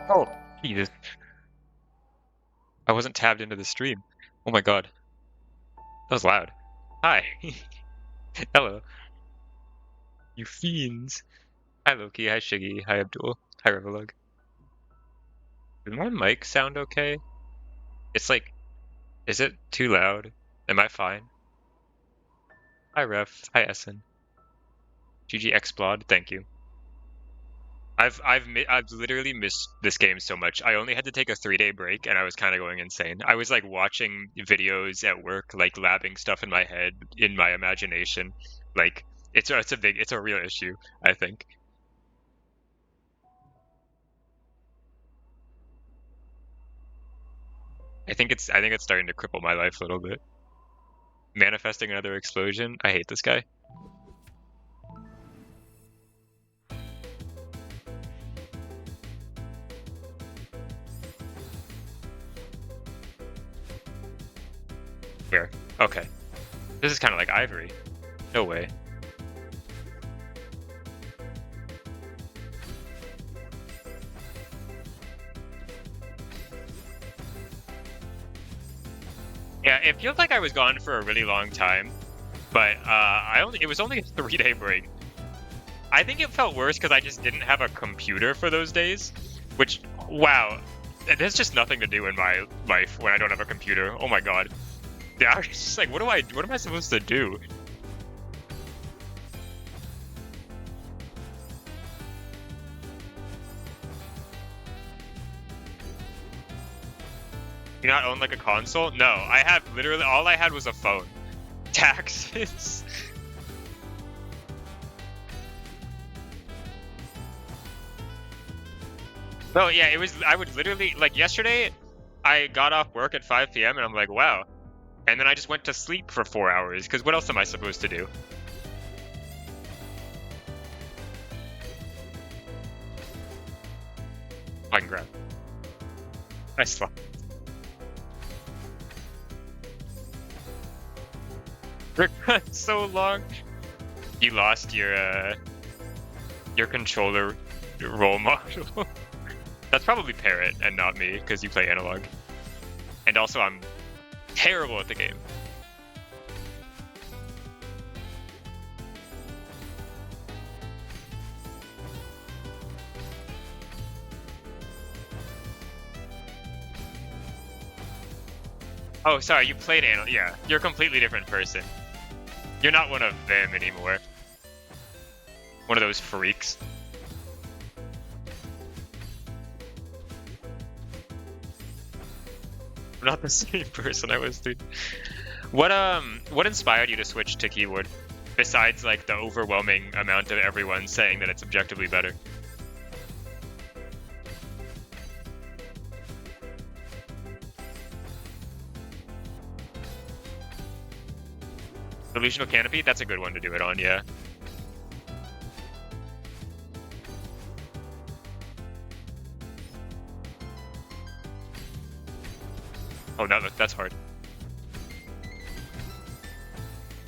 Oh, Jesus. I wasn't tabbed into the stream. Oh my god. That was loud. Hi. Hello. You fiends. Hi Loki, hi Shiggy, hi Abdul, hi Revelug. Does my mic sound okay? It's like, is it too loud? Am I fine? Hi Ref, hi Essen. GGXBlod, thank you. I've literally missed this game so much. I only had to take a 3-day break and I was kind of going insane. I was like watching videos at work, like labbing stuff in my head, in my imagination. Like it's a real issue, I think. I think it's starting to cripple my life a little bit. Manifesting another explosion. I hate this guy. Where? Okay. This is kind of like Ivory. No way. Yeah, it feels like I was gone for a really long time, but it was only a 3-day break. I think it felt worse because I just didn't have a computer for those days, which, wow, there's just nothing to do in my life when I don't have a computer. Oh my god. Yeah, I was just like, what am I supposed to do? You not own like a console? No, I have literally all I had was a phone. Taxes. No, yeah, it was. I would literally like yesterday. I got off work at 5 p.m. and I'm like, wow. And then I just went to sleep for 4 hours because what else am I supposed to do? I can grab. I slept. So long. You lost your controller role model. That's probably Parrot and not me because you play analog. And also, I'm terrible at the game. Oh, sorry, you played analog. Yeah, you're a completely different person. You're not one of them anymore. One of those freaks. I'm not the same person I was, dude. What inspired you to switch to keyboard? Besides, like, the overwhelming amount of everyone saying that it's objectively better. Delusional Canopy? That's a good one to do it on, yeah. Oh, no, that's hard.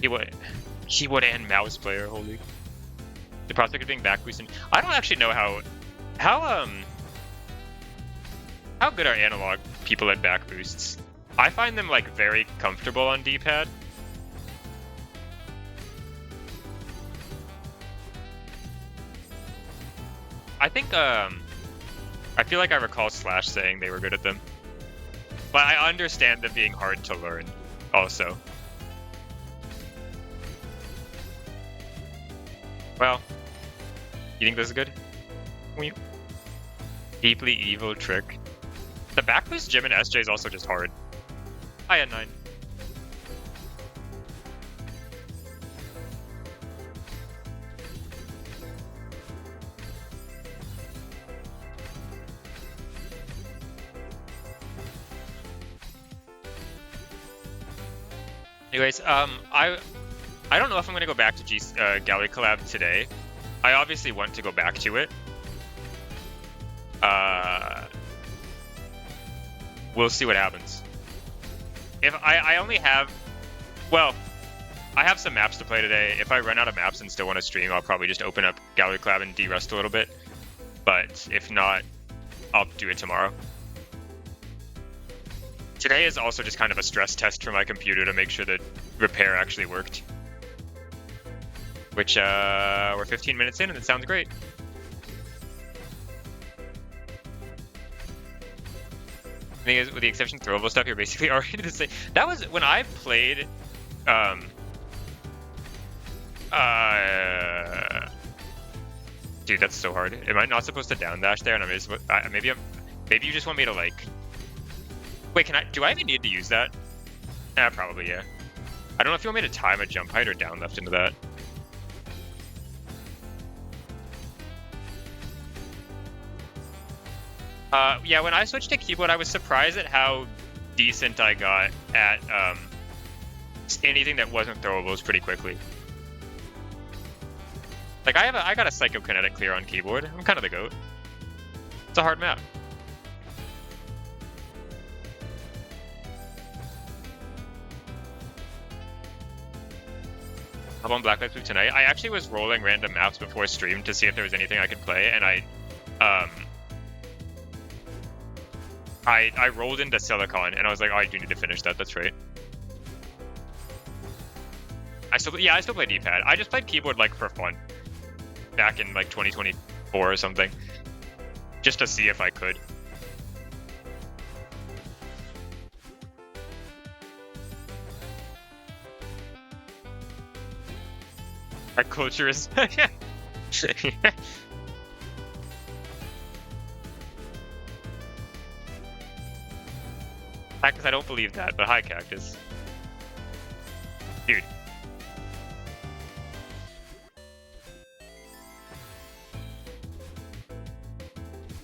Keyboard and mouse player, holy. The prospect of being back boosted. I don't actually know how how good are analog people at back boosts. I find them like very comfortable on D-pad. I think I feel like I recall Slash saying they were good at them. But I understand them being hard to learn also. Well, you think this is good? Deeply evil trick. The back boost Jim and SJ is also just hard. I had 9. Anyways, I don't know if I'm gonna go back to Gallery Collab today. I obviously want to go back to it. We'll see what happens. If I only have, well, I have some maps to play today. If I run out of maps and still want to stream, I'll probably just open up Gallery Collab and de-rust a little bit. But if not, I'll do it tomorrow. Today is also just kind of a stress test for my computer to make sure that repair actually worked. Which, we're 15 minutes in and it sounds great. The thing is, with the exception of throwable stuff, you're basically already the same. That was when I played, dude, that's so hard. Am I not supposed to down dash there? And maybe you just want me to like. Wait, do I even need to use that? Probably, yeah. I don't know if you want me to time a jump height or down left into that. Yeah, when I switched to keyboard, I was surprised at how decent I got at anything that wasn't throwables pretty quickly. Like I got a psychokinetic clear on keyboard. I'm kind of the GOAT. It's a hard map. I'm on Black Lives Blue tonight. I actually was rolling random maps before stream to see if there was anything I could play, and I rolled into Silicon, and I was like, oh, I do need to finish that. That's right. I still play D-pad. I just played keyboard like for fun, back in like 2024 or something, just to see if I could. Our culture is. Cactus, I don't believe that, but hi, Cactus. Dude.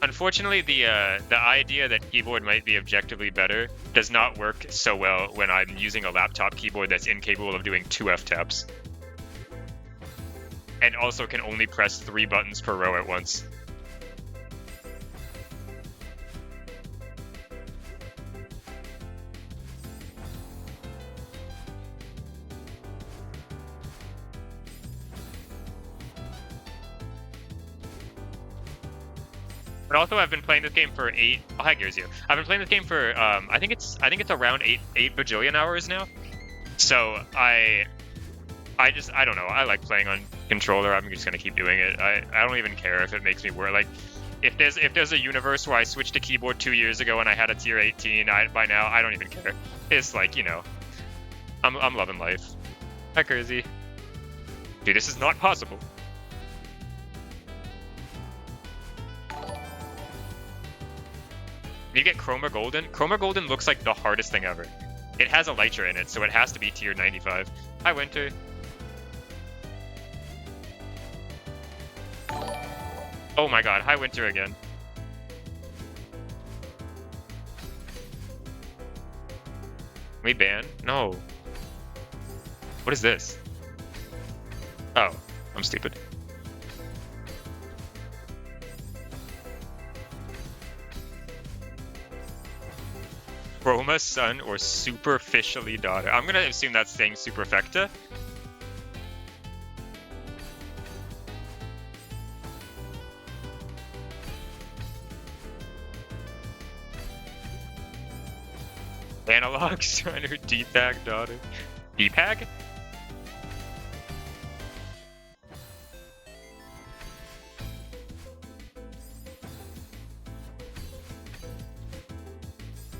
Unfortunately, the idea that keyboard might be objectively better does not work so well when I'm using a laptop keyboard that's incapable of doing 2 F-taps. And also can only press 3 buttons per row at once. But also, I've been playing this game for 8. Oh, hi, Gears you. I've been playing this game for I think it's around 8 bajillion hours now. So I don't know. I like playing on controller. I'm just gonna keep doing it. I don't even care if it makes me work. Like, if there's a universe where I switched to keyboard 2 years ago and I had a tier 18, by now I don't even care. It's like, you know, I'm loving life. Hi, Crazy. Dude, this is not possible. You get Chroma Golden. Chroma Golden looks like the hardest thing ever. It has Elytra in it, so it has to be tier 95. Hi, Winter. Oh my god, hi, Winter again. We ban? No. What is this? Oh, I'm stupid. Chroma son or superficially daughter. I'm gonna assume that's saying superfecta. Analog son or D-pag daughter. D-pag?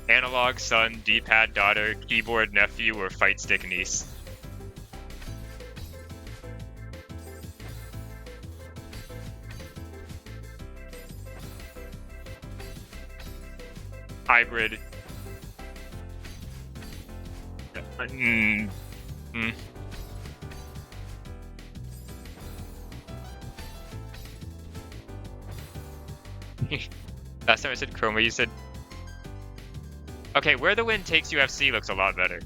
Analog son, D-pad daughter, keyboard nephew, or fight stick niece. Hybrid. Last time I said Chroma, you said... Okay, Where the Wind Takes You FC looks a lot better.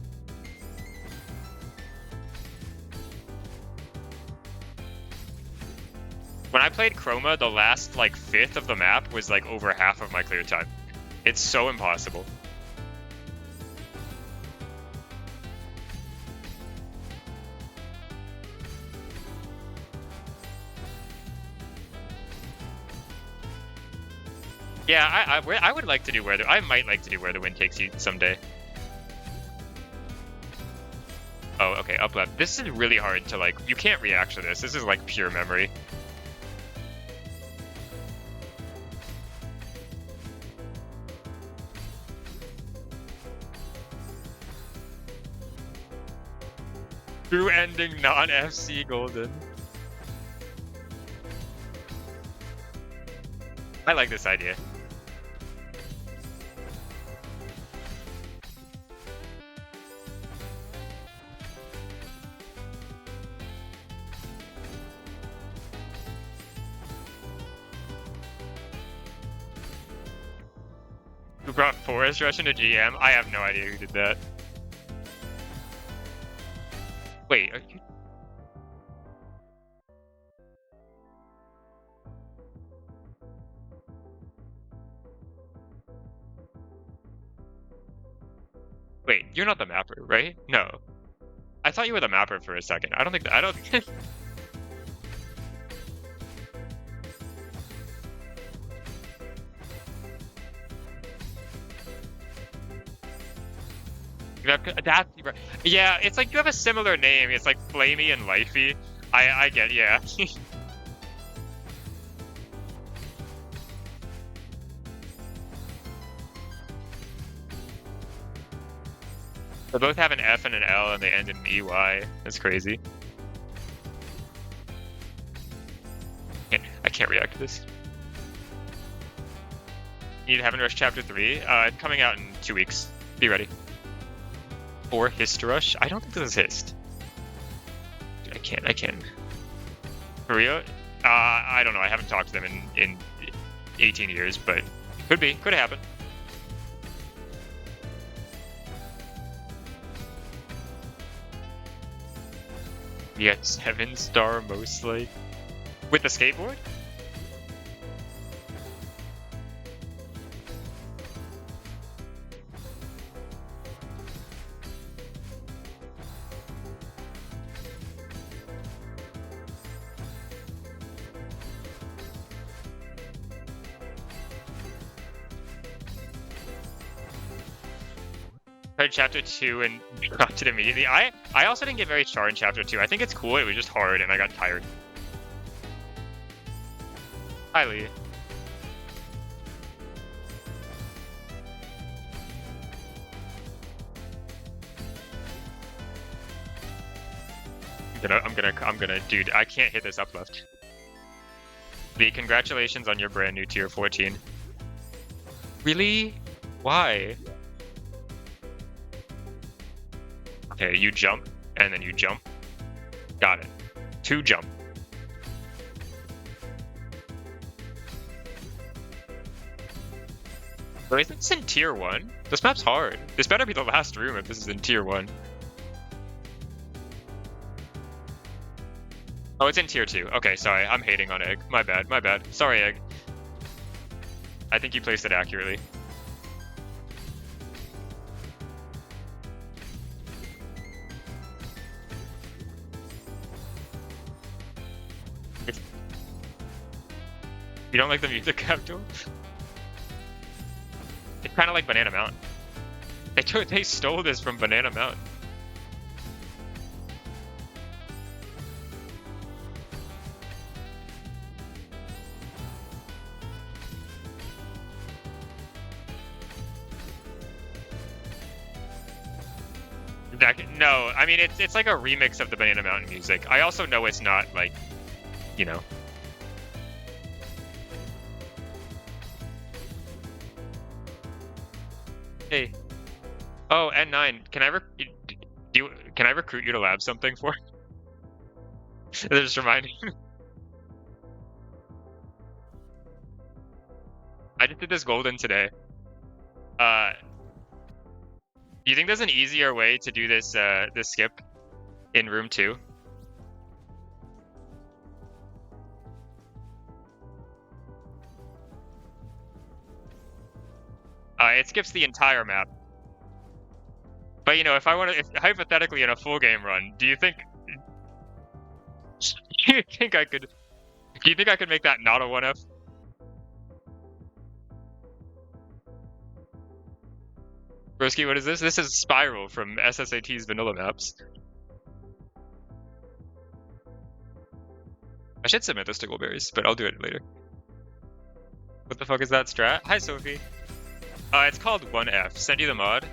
When I played Chroma, the last, like, 5th of the map was, like, over half of my clear time. It's so impossible. Yeah, I would like to do I might like to do Where the Wind Takes You someday. Oh, okay, up left. This is really hard to like. You can't react to this. This is like pure memory. True ending, non-FC Golden. I like this idea. Who brought Forest Rush into GM? I have no idea who did that. Wait, are you... Wait, you're not the mapper, right? No. I thought you were the mapper for a second. I don't think I don't think... Yeah, it's like you have a similar name. It's like Flamey and Lifey. I get, yeah. They both have an F and an L and they end in EY. That's crazy. I can't react to this. You need Heaven Rush Chapter 3. It's coming out in 2 weeks. Be ready. Or Hist Rush? I don't think this is Hist. Dude, I can't. For real? I don't know. I haven't talked to them in 18 years, but could be. Could happen. Yeah, 7-star most like. With the skateboard? Played Chapter 2 and dropped it immediately. I also didn't get very char in Chapter 2. I think it's cool. It was just hard and I got tired. Hi, Lee. I'm gonna, dude, I can't hit this up left. Lee, congratulations on your brand new tier 14. Really? Why? Okay, you jump, and then you jump. Got it. 2 jump. But isn't this in tier 1? This map's hard. This better be the last room if this is in tier 1. Oh, it's in tier 2. Okay, sorry. I'm hating on Egg. My bad, my bad. Sorry, Egg. I think you placed it accurately. You don't like the music, Captain? It's kind of like Banana Mountain. They stole this from Banana Mountain. No, I mean it's like a remix of the Banana Mountain music. I also know it's not like, you know. Hey. Oh, N9. Can I recruit you to lab something for? They're just reminding me. I just did this golden today. Do you think there's an easier way to do this this skip in room 2? It skips the entire map. But you know, if hypothetically in a full game run, do you think I could make that not a 1F? Broski, what is this? This is Spiral from SSAT's vanilla maps. I should submit this to Goldberries, but I'll do it later. What the fuck is that strat? Hi, Sophie. It's called 1F. Send you the mod.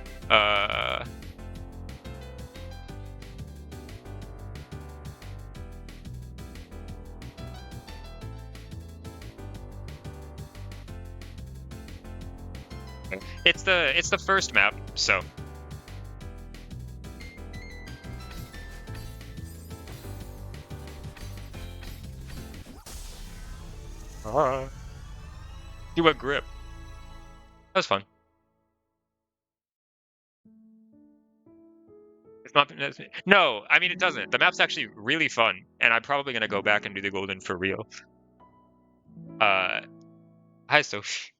It's the first map, so. Do a grip. That was fun. It's not. No, I mean it doesn't. The map's actually really fun, and I'm probably gonna go back and do the golden for real. Hi Sophie.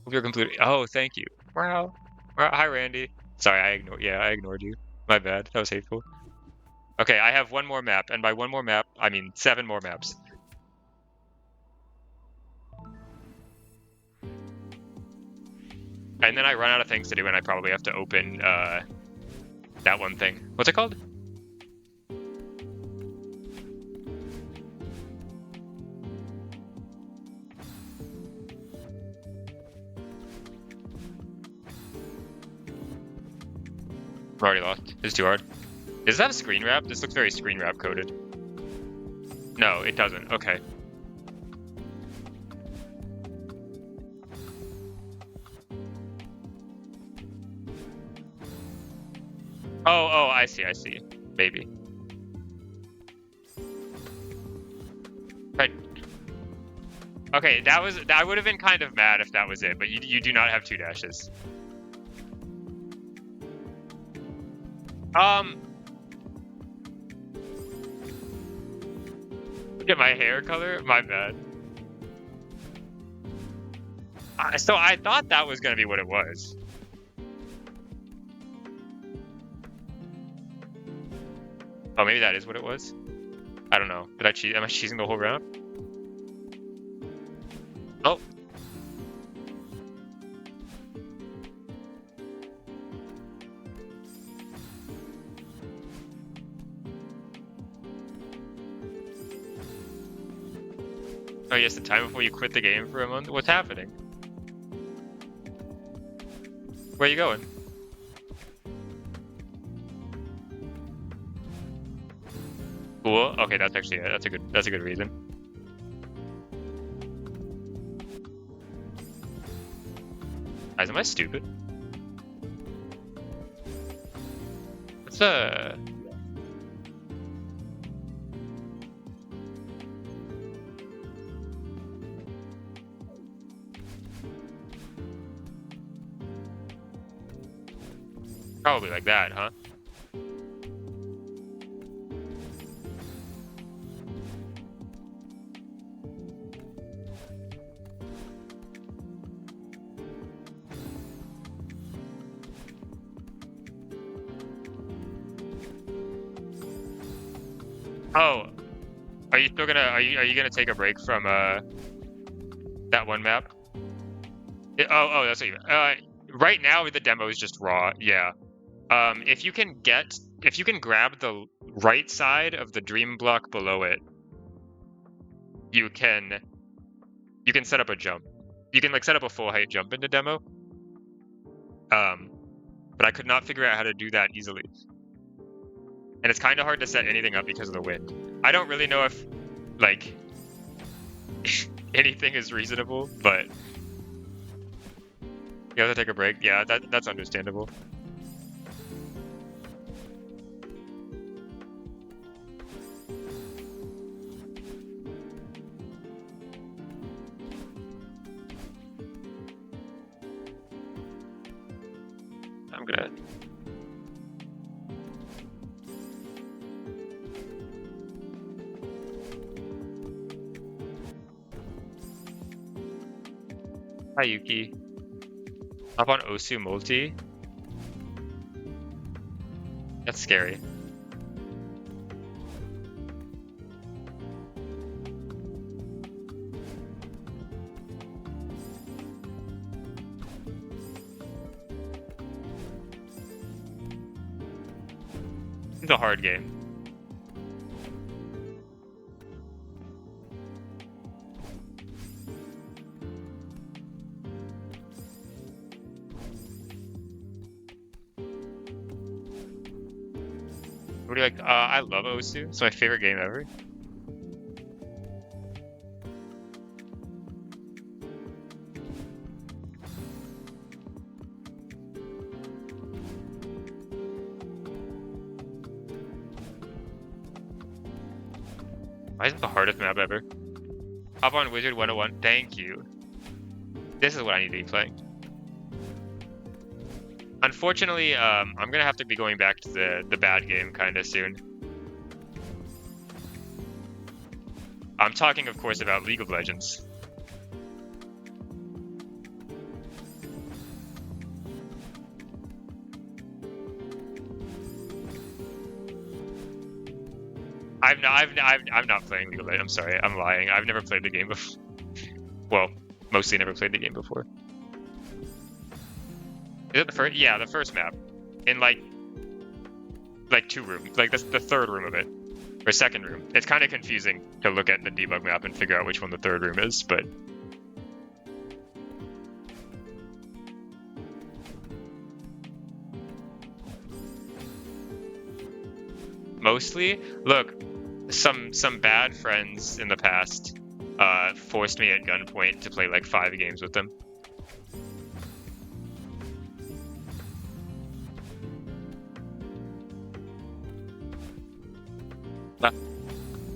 Hope you're completely. Oh, thank you. Wow. Hi Randy. Sorry, I ignored you. My bad. That was hateful. Okay, I have one more map, and by one more map, I mean 7 more maps. And then I run out of things to do, and I probably have to open that one thing. What's it called? I'm already lost. It's too hard. Does that have screen wrap? This looks very screen wrap coded. No, it doesn't. Okay. Oh, I see. Maybe. Right. Okay, I would have been kind of mad if that was it, but you do not have 2 dashes. Look at my hair color. My bad. So I thought that was gonna be what it was. Oh, maybe that is what it was. I don't know. Did I cheat? Am I cheesing the whole round? Oh. Oh yes, the time before you quit the game for a month? What's happening? Where are you going? Cool. Okay, that's actually that's a good reason. Guys, am I stupid? What's probably like that, huh? Oh, are you still gonna are you gonna take a break from that one map? Oh, that's what you right now the demo is just raw. Yeah. If you can grab the right side of the dream block below it, you can set up a jump. You can like set up a full height jump into demo. But I could not figure out how to do that easily. And it's kind of hard to set anything up because of the wind. I don't really know if like anything is reasonable, but you have to take a break. Yeah, that's understandable. I'm gonna. Hi Yuki. Up on Osu multi. That's scary. It's a hard game. What do you like? I love Osu. It's my favorite game ever. Why is it the hardest map ever? Hop on Wizard 101. Thank you. This is what I need to be playing. Unfortunately, I'm gonna have to be going back to the bad game kind of soon. I'm talking, of course, about League of Legends. I'm not playing League of Legends. I'm sorry, I'm lying. I've never played the game before. Well, mostly never played the game before. Is it the first? Yeah, the first map. In like 2 rooms, like the third room of it, or second room. It's kind of confusing to look at the debug map and figure out which one the third room is, but mostly, look, some bad friends in the past forced me at gunpoint to play like 5 games with them.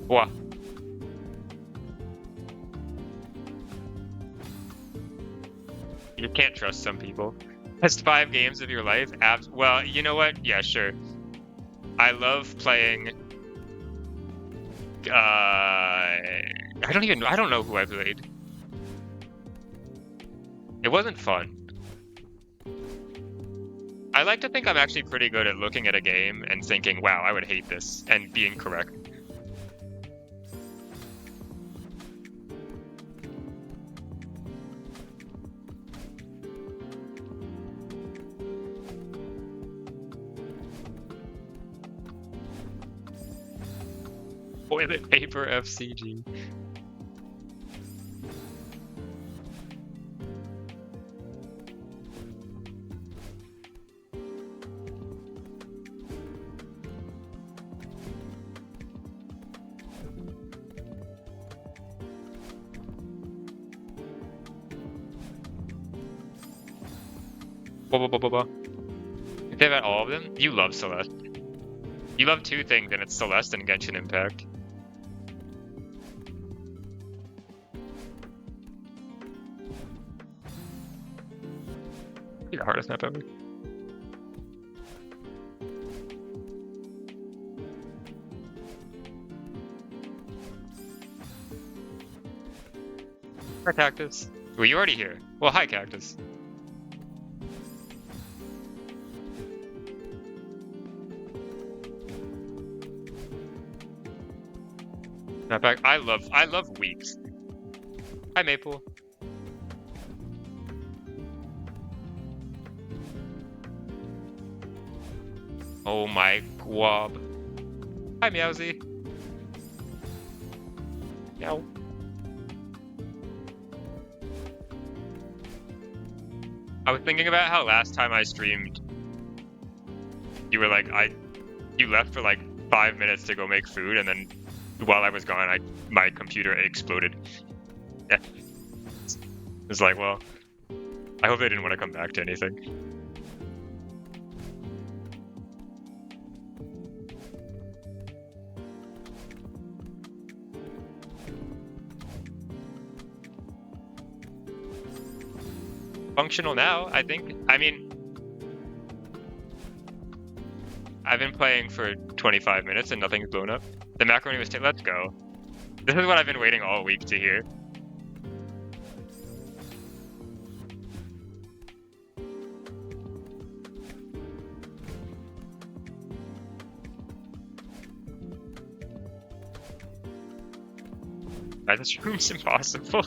What? You can't trust some people. Best 5 games of your life? Well, you know what? Yeah, sure. I love playing. I don't know who I played. It wasn't fun. I like to think I'm actually pretty good at looking at a game and thinking, wow, I would hate this, and being correct. Toilet paper FCG. Blah. If they've had all of them, you love Celeste. You love 2 things, and it's Celeste and Genshin Impact. The hardest map ever. Hi, Cactus. Were you already here? Well, hi, Cactus. Snapback. I love weeks. Hi, Maple. Oh my guab. Hi, Meowsy. Meow. I was thinking about how last time I streamed, you were like, you left for like 5 minutes to go make food, and then while I was gone, my computer exploded. Yeah. It's like, well, I hope they didn't want to come back to anything. Functional now, I think. I mean, I've been playing for 25 minutes and nothing's blown up. The macaroni was let's go. This is what I've been waiting all week to hear. This room's impossible.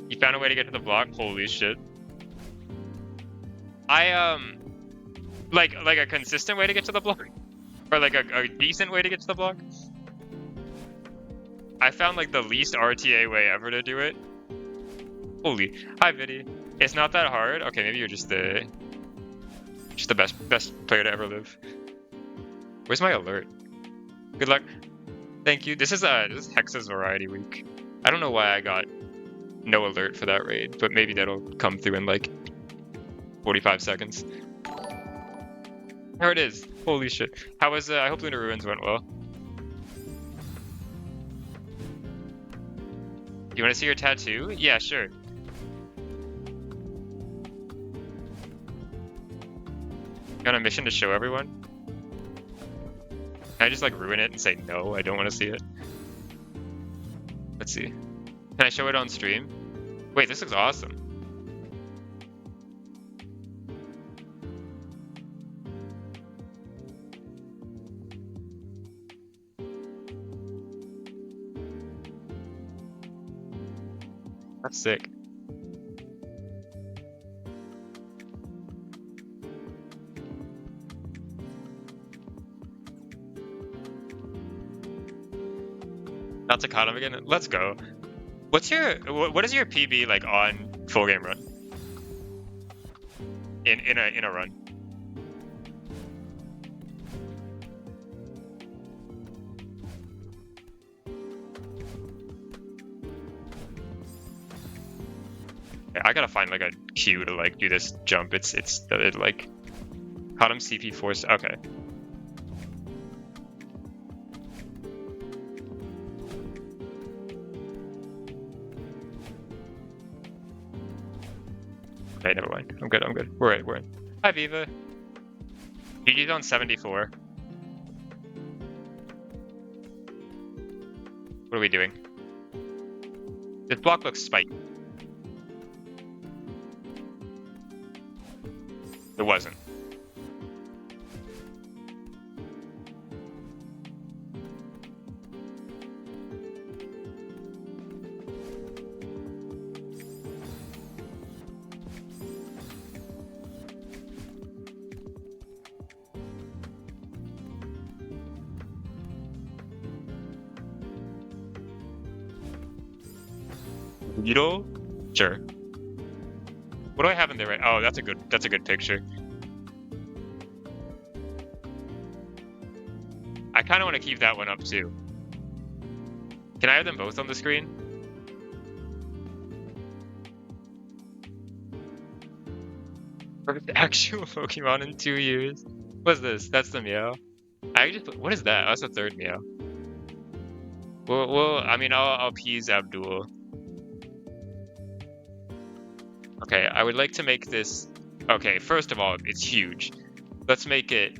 You found a way to get to the block? Holy shit. like a consistent way to get to the block, or like a decent way to get to the block. I found like the least RTA way ever to do it. Holy, hi Viddy. It's not that hard. Okay, maybe you're just the best player to ever live. Where's my alert? Good luck. Thank you. This is Hexa's variety week. I don't know why I got no alert for that raid, but maybe that'll come through in like 45 seconds. There it is. Holy shit. How was I hope Lunar Ruins went well. You want to see your tattoo? Yeah, sure. You on a mission to show everyone? Can I just like ruin it and say no, I don't want to see it? Let's see. Can I show it on stream? Wait, this looks awesome. That's sick. Not to Cottom again. Let's go. What is your PB like on full game run? In a run. Yeah, I gotta find like a queue to like do this jump. It's like Cottom CP force. Okay. Okay, never mind. I'm good. I'm good. We're in. Hi, Viva. GG's on 74. What are we doing? This block looks spiked. It wasn't. Needle? Sure. What do I have in there right? Oh, that's a good picture. I kind of want to keep that one up too. Can I have them both on the screen? First actual Pokemon in 2 years. What's this? That's the Meow. What is that? Oh, that's the third Meow. Well, I mean, I'll appease Abdul. Okay, I would like to make this. Okay, first of all, it's huge. Let's make it.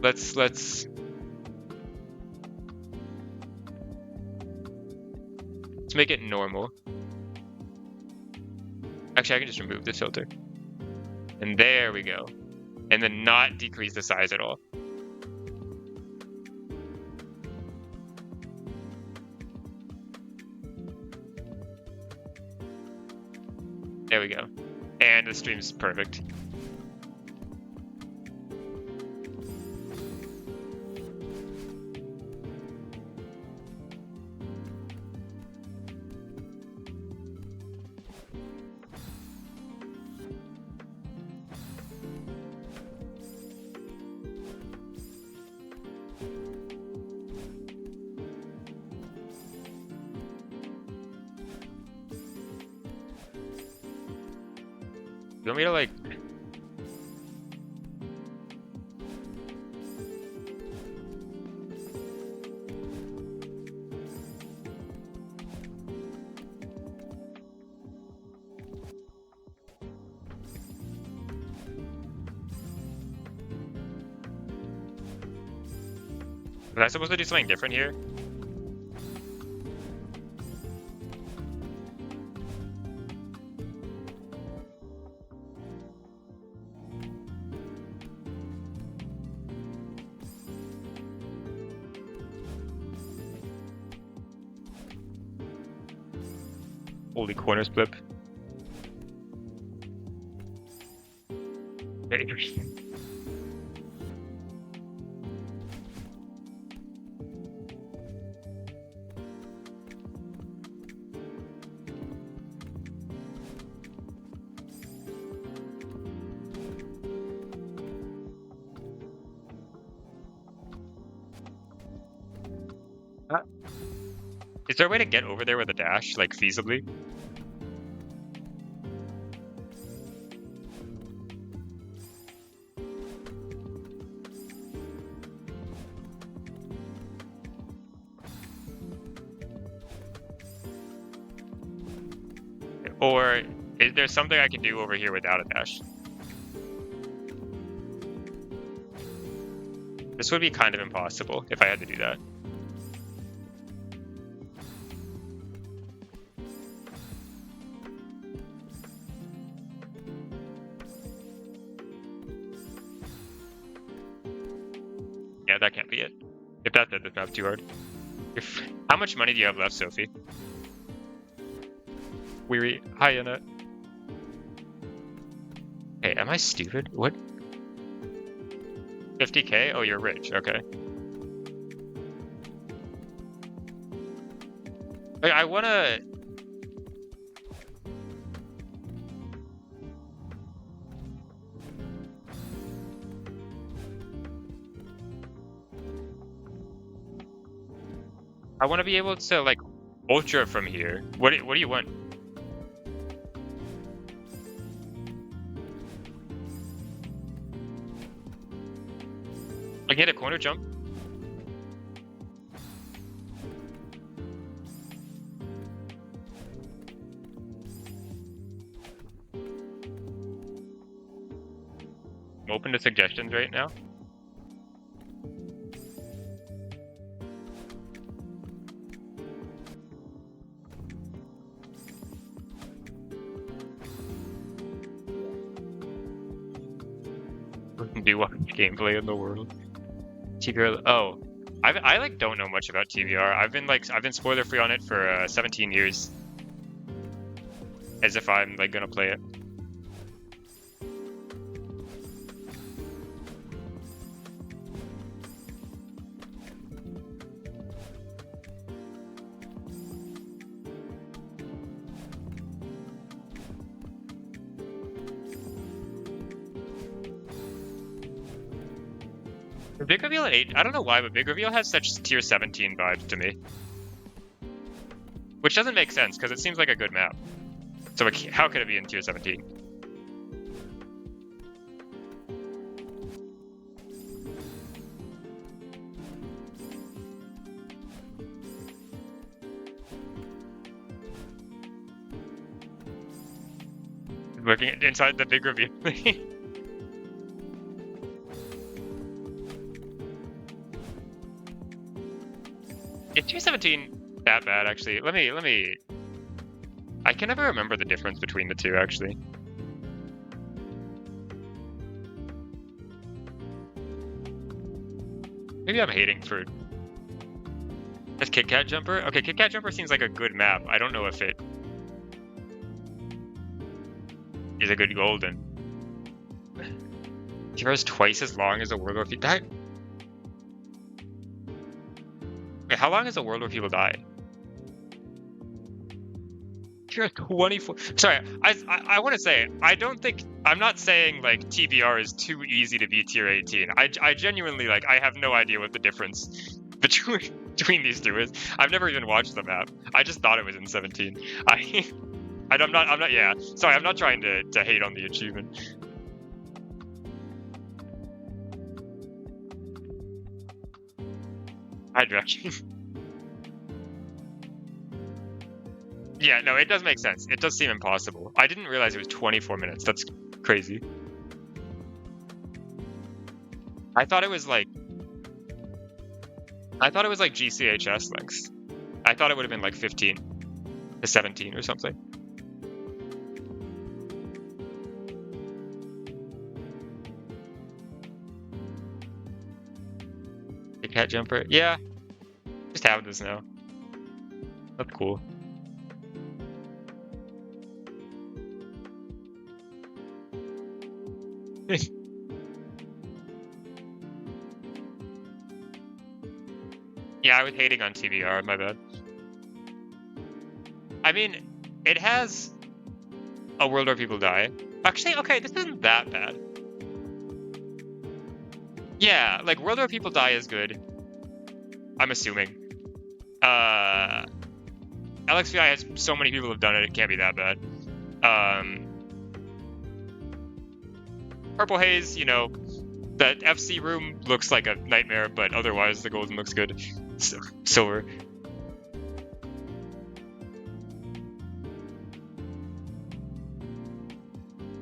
Let's make it normal. Actually, I can just remove this filter. And there we go. And then not decrease the size at all. There we go. And the stream's perfect. You want me to like... Was I supposed to do something different here? Holy corner split. Is there a way to get over there with a dash, like feasibly? Or is there something I can do over here without a dash? This would be kind of impossible if I had to do that. Yeah, that can't be it. If that's it, that's not too hard. How much money do you have left, Sophie? Weary. Hi, Anna. Hey, am I stupid? What? 50K? Oh, you're rich. Okay. Like, I wanna... I want to be able to, like, ultra from here. What do you want? Like, hit a corner jump? I'm open to suggestions right now. Do watch gameplay in the world. TBR. Oh, I like don't know much about TBR. I've been spoiler free on it for 17 years. As if I'm like gonna play it. Big reveal at 8. I don't know why, but big reveal has such tier 17 vibes to me, which doesn't make sense because it seems like a good map. So how could it be in tier 17? Looking inside the big reveal. Is tier 17 that bad, actually? Let me... I can never remember the difference between the two, actually. Maybe I'm hating for... That's Kit Kat Jumper? Okay, Kit Kat Jumper seems like a good map. I don't know if it is a good golden. TBR is twice as long as a World War That... Wait, how long is a World Where People Die? You're 24. Sorry, I want to say, I don't think, I'm not saying like TBR is too easy to be tier 18. I genuinely, like, I have no idea what the difference between these two is. I've never even watched the map. I just thought it was in 17. I'm not, yeah. Sorry, I'm not trying to hate on the achievement. Hydration. Yeah, no, it does make sense. It does seem impossible. I didn't realize it was 24 minutes. That's crazy. I thought it was like GCHS lengths. I thought it would have been like 15 to 17 or something. Big cat jumper. Yeah. Just have this now. That's cool. Yeah, I was hating on TBR, my bad. I mean, it has a world where people die. Actually, okay, this isn't that bad. Yeah, like world where people die is good. I'm assuming. LXVI has so many people have done it, it can't be that bad. Purple Haze, you know, that FC room looks like a nightmare, but otherwise the golden looks good. So, silver.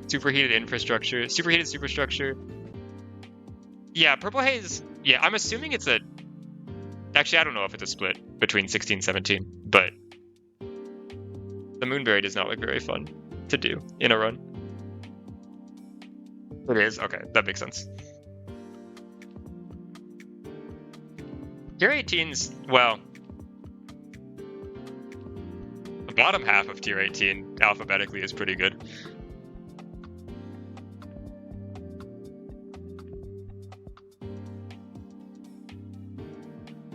Superheated infrastructure. Superheated superstructure. Yeah, Purple Haze. Yeah, I'm assuming it's a... Actually, I don't know if it's a split between 16 and 17, but the Moonberry does not look very fun to do in a run. It is? Okay, that makes sense. Tier 18's, well, the bottom half of Tier 18 alphabetically is pretty good.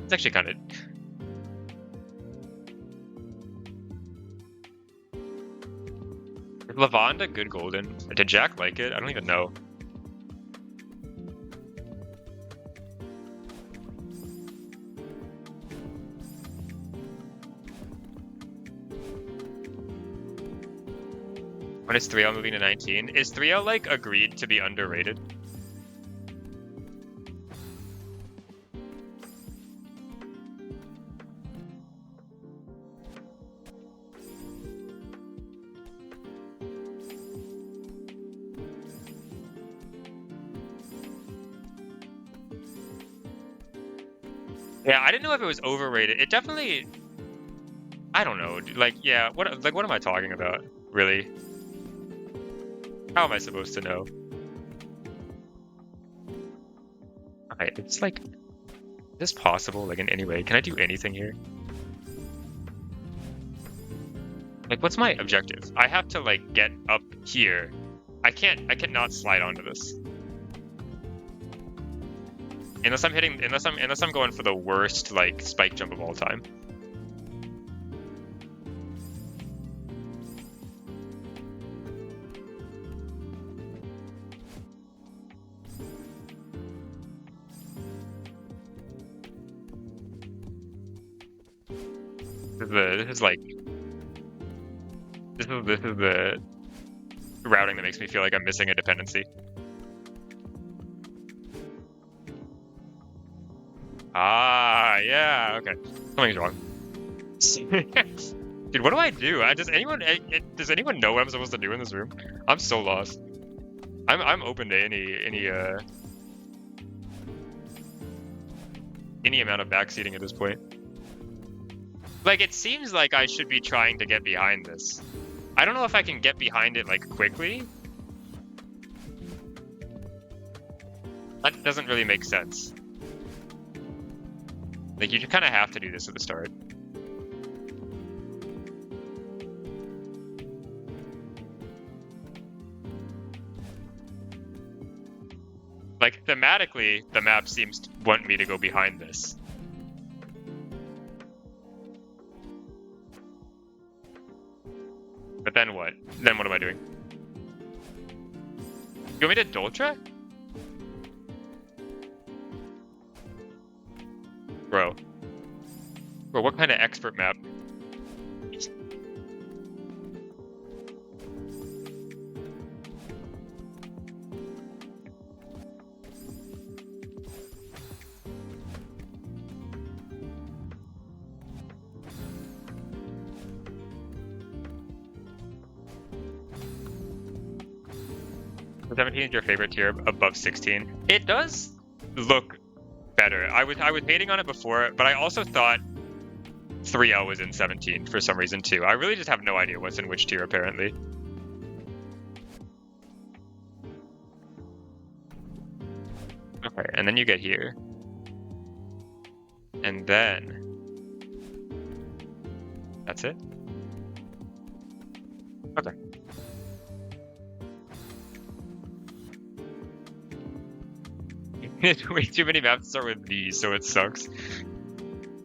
It's actually kind of... Is Lavanda good golden? Did Jack like it? I don't even know. When is 3L moving to 19? Is 3L like agreed to be underrated? Yeah, I didn't know if it was overrated. It definitely... I don't know. Like, yeah, what am I talking about, really? How am I supposed to know? Okay, it's like... Is this possible, like, in any way? Can I do anything here? Like, what's my objective? I have to, like, get up here. I cannot slide onto this. Unless I'm going for the worst, like, spike jump of all time. This is the routing that makes me feel like I'm missing a dependency. Ah, yeah, okay. Something's wrong. Dude, what do I do? Does anyone know what I'm supposed to do in this room? I'm so lost. I'm open to any amount of backseating at this point. Like, it seems like I should be trying to get behind this. I don't know if I can get behind it, like, quickly. That doesn't really make sense. Like, you kind of have to do this at the start. Like, thematically, the map seems to want me to go behind this. But then what? Then what am I doing? You want me to Doltra? Bro, what kind of expert map? So 17 is your favorite tier above 16. It does look better. I was hating on it before, but I also thought 3L was in 17 for some reason too. I really just have no idea what's in which tier apparently. Okay, and then you get here. And then... That's it? Okay. Way too many maps start with V, so it sucks.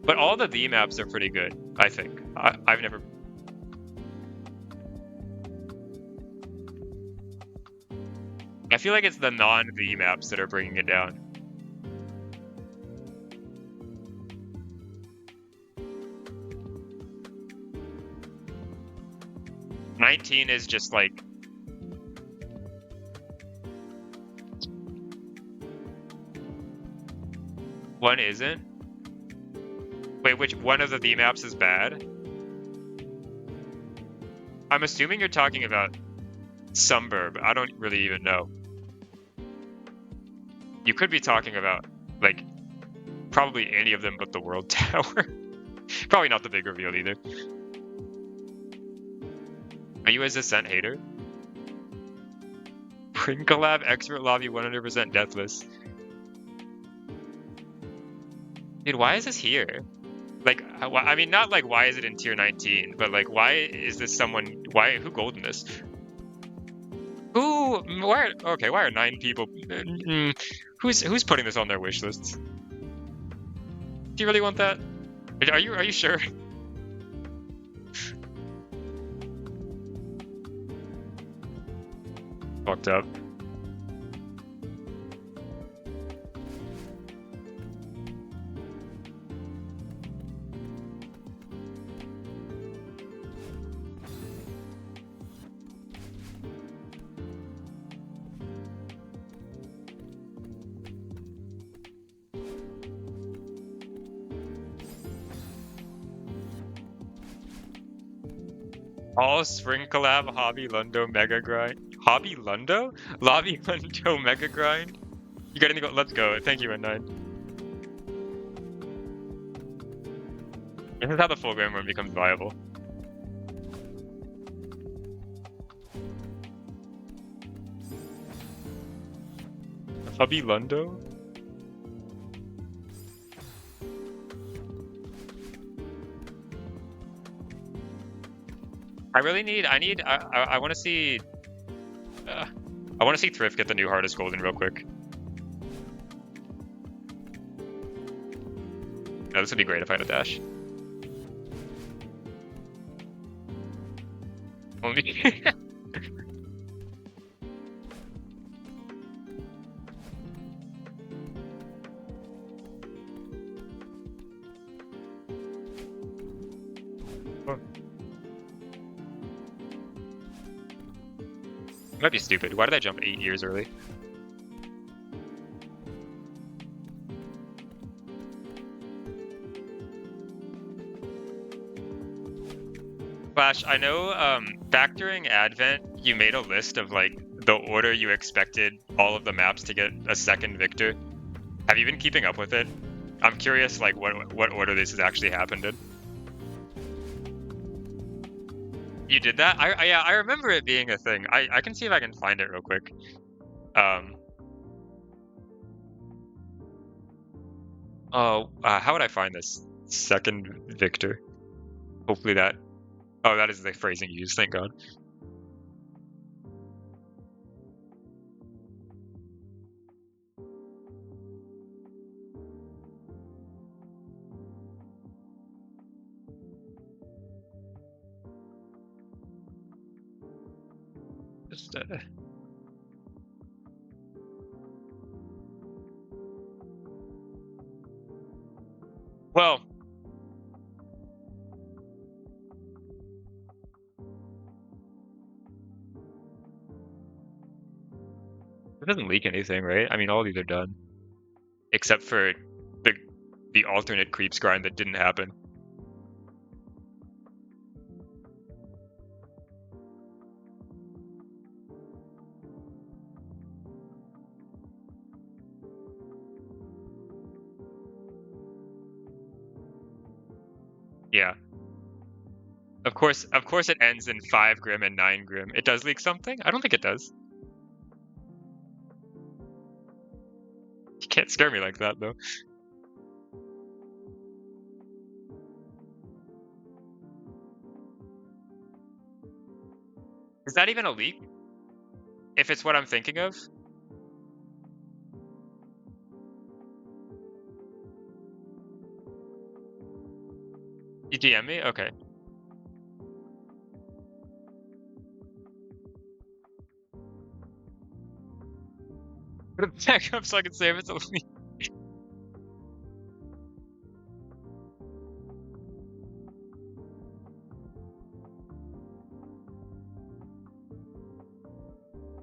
But all the V maps are pretty good, I think. I've never. I feel like it's the non-V maps that are bringing it down. '19 is just like. One isn't? Wait, which one of the V maps is bad? I'm assuming you're talking about Sunburb. I don't really even know. You could be talking about, like, probably any of them but the World Tower. Probably not the big reveal either. Are you a Ascent hater? Prinkalab Expert Lobby 100% Deathless. Dude, why is this here? Like, I mean, not like why is it in tier 19, but like why is this someone? Who golden this? Why are 9 people? Who's putting this on their wish lists? Do you really want that? Are you sure? Fucked up. All Spring Collab Hobby Lundo Mega Grind. Hobby Lundo? Lobby Lundo Mega Grind? You got anything? Let's go. Thank you, N9. This is how the full grand run becomes viable. Hobby Lundo? I want to see, I want to see Thrift get the new hardest golden real quick. No, this would be great if I had a dash. Only. Might be stupid. Why did I jump 8 years early? Flash, I know back during Advent, you made a list of like the order you expected all of the maps to get a second victor. Have you been keeping up with it? I'm curious like what order this has actually happened in. You did that? Yeah, I remember it being a thing. I can see if I can find it real quick. How would I find this? Second victor. Hopefully that. Oh, that is the phrasing you use. Thank God. Just, well, it doesn't leak anything, right? I mean, all these are done, except for the alternate creeps grind that didn't happen. Yeah. Of course it ends in 5 Grim and 9 Grim. It does leak something? I don't think it does. You can't scare me like that, though. Is that even a leak? If it's what I'm thinking of? You DM me? Okay. Put it back up so I can save it to leave.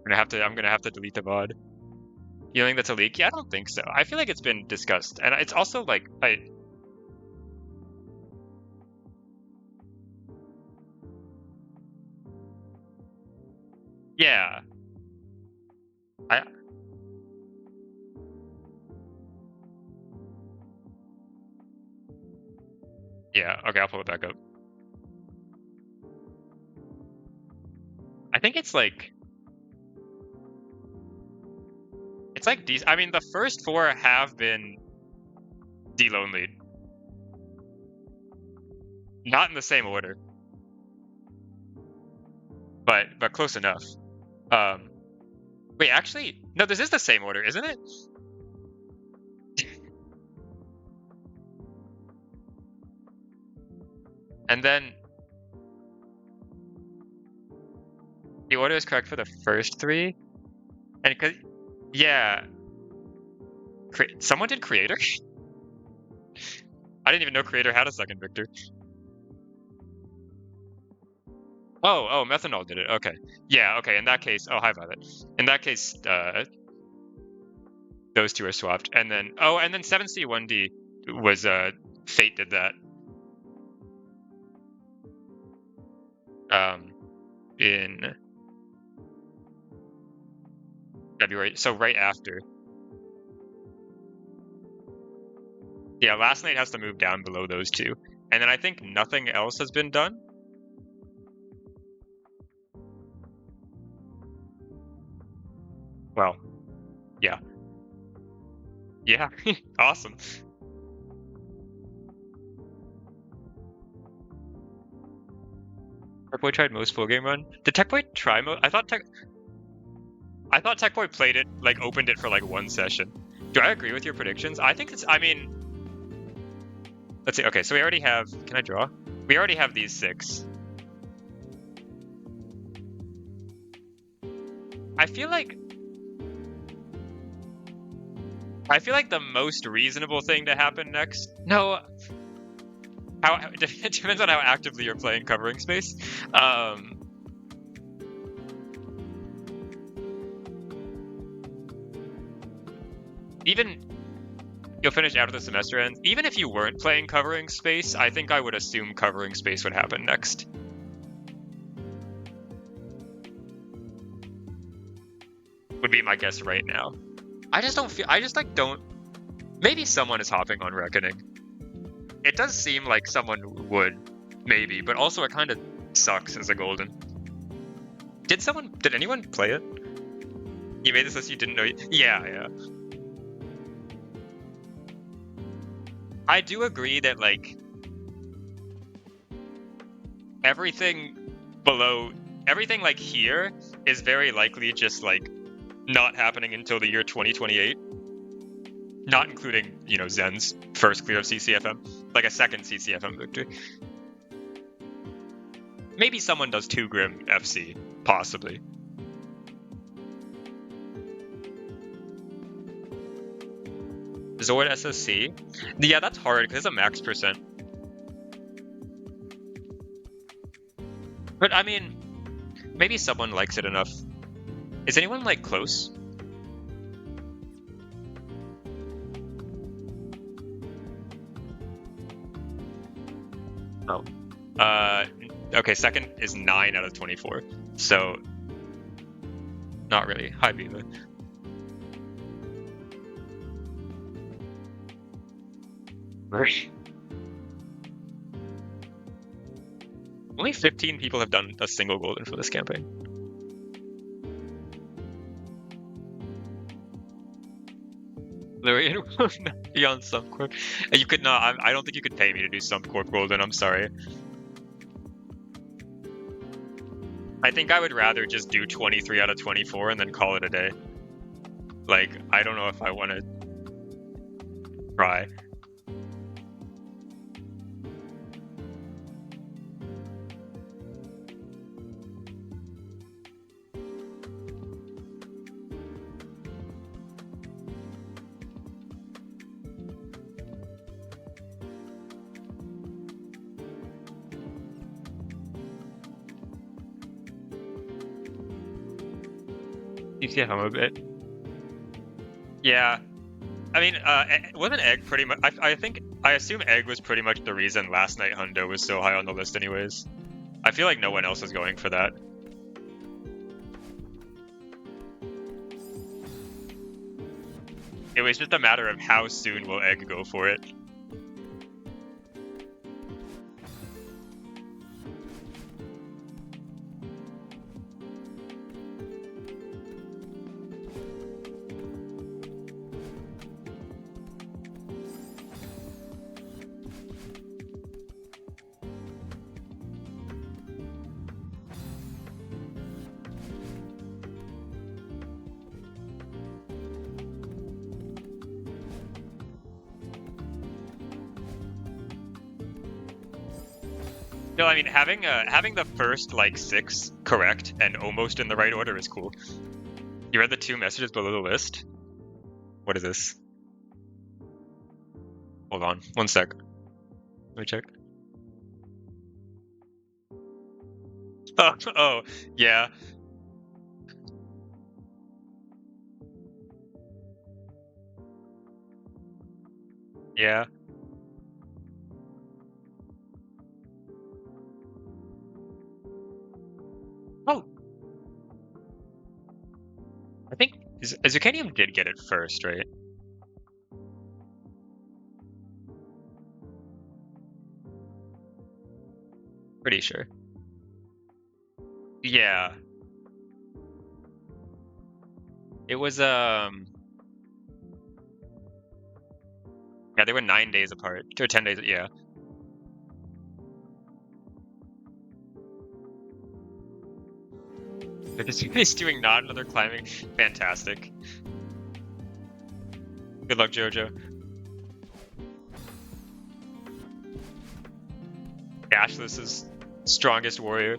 I'm gonna have to delete the VOD. Feeling that's a leak? Yeah, I don't think so. I feel like it's been discussed, and it's also like yeah. I yeah. Okay, I'll pull it back up. I think it's like these. I mean, the first four have been D-Lone lead, not in the same order, but close enough. Wait, actually, no, this is the same order, isn't it? And then the order is correct for the first three, and because yeah, someone did Creator. I didn't even know Creator had a second Victor. Oh, Methanol did it. Okay. Yeah, okay. In that case, oh, hi, Violet. In that case, those two are swapped. And then 7C1D was, Fate did that. In February. So right after. Yeah, last night has to move down below those two. And then I think nothing else has been done. Well, yeah. Yeah, awesome. Techboy tried most full game run. Did Techboy try most? I thought Techboy played it, like opened it for like one session. Do I agree with your predictions? I think it's. I mean, let's see. Okay, so we already have. Can I draw? We already have these 6. I feel like the most reasonable thing to happen next. No. It depends on how actively you're playing covering space. Even you'll finish after the semester ends. Even if you weren't playing covering space, I think I would assume covering space would happen next. Would be my guess right now. I just don't. Maybe someone is hopping on Reckoning. It does seem like someone would, maybe, but also it kind of sucks as a Golden. Did anyone play it? You made this list, you didn't know? Yeah. I do agree that, like, everything like here is very likely just, like, not happening until the year 2028. Not including, Zen's first clear of CCFM, like a second CCFM victory. Maybe someone does 2 Grim FC, possibly. Zord SSC? Yeah, that's hard because it's a max percent. But I mean, maybe someone likes it enough. Is anyone, like, close? Oh. Okay, second is 9 out of 24. So, not really. Hi, Viva. Only 15 people have done a single Golden for this campaign. Literally, be on Subcorp. You could not. I don't think you could pay me to do Subcorp Golden. I'm sorry. I think I would rather just do 23 out of 24 and then call it a day. Like, I don't know if I want to try. You see home a bit. Yeah. I mean, wasn't Egg pretty much? I assume Egg was pretty much the reason last night Hundo was so high on the list, anyways. I feel like no one else is going for that. It was just a matter of how soon will Egg go for it. No, I mean having the first like 6 correct and almost in the right order is cool. You read the 2 messages below the list? What is this? Hold on, 1 sec. Let me check. Oh, yeah. Yeah. Oh, I think Zucanium did get it first, right? Pretty sure. Yeah. It was yeah, they were 9 days apart. Or 10 days, yeah. He's doing not another climbing. Fantastic. Good luck, Jojo. Dashless's strongest warrior.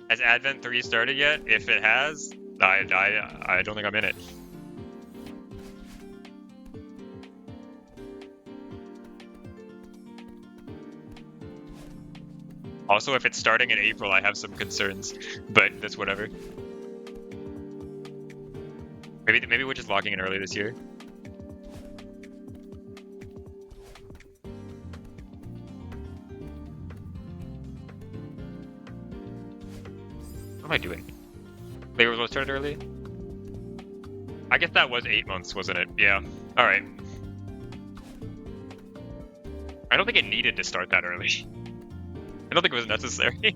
Has Advent 3 started yet? If it has, I don't think I'm in it. Also, if it's starting in April, I have some concerns, but that's whatever. Maybe we're just locking in early this year. What am I doing? Labor was started early? I guess that was 8 months, wasn't it? Yeah. Alright. I don't think it needed to start that early. I don't think it was necessary.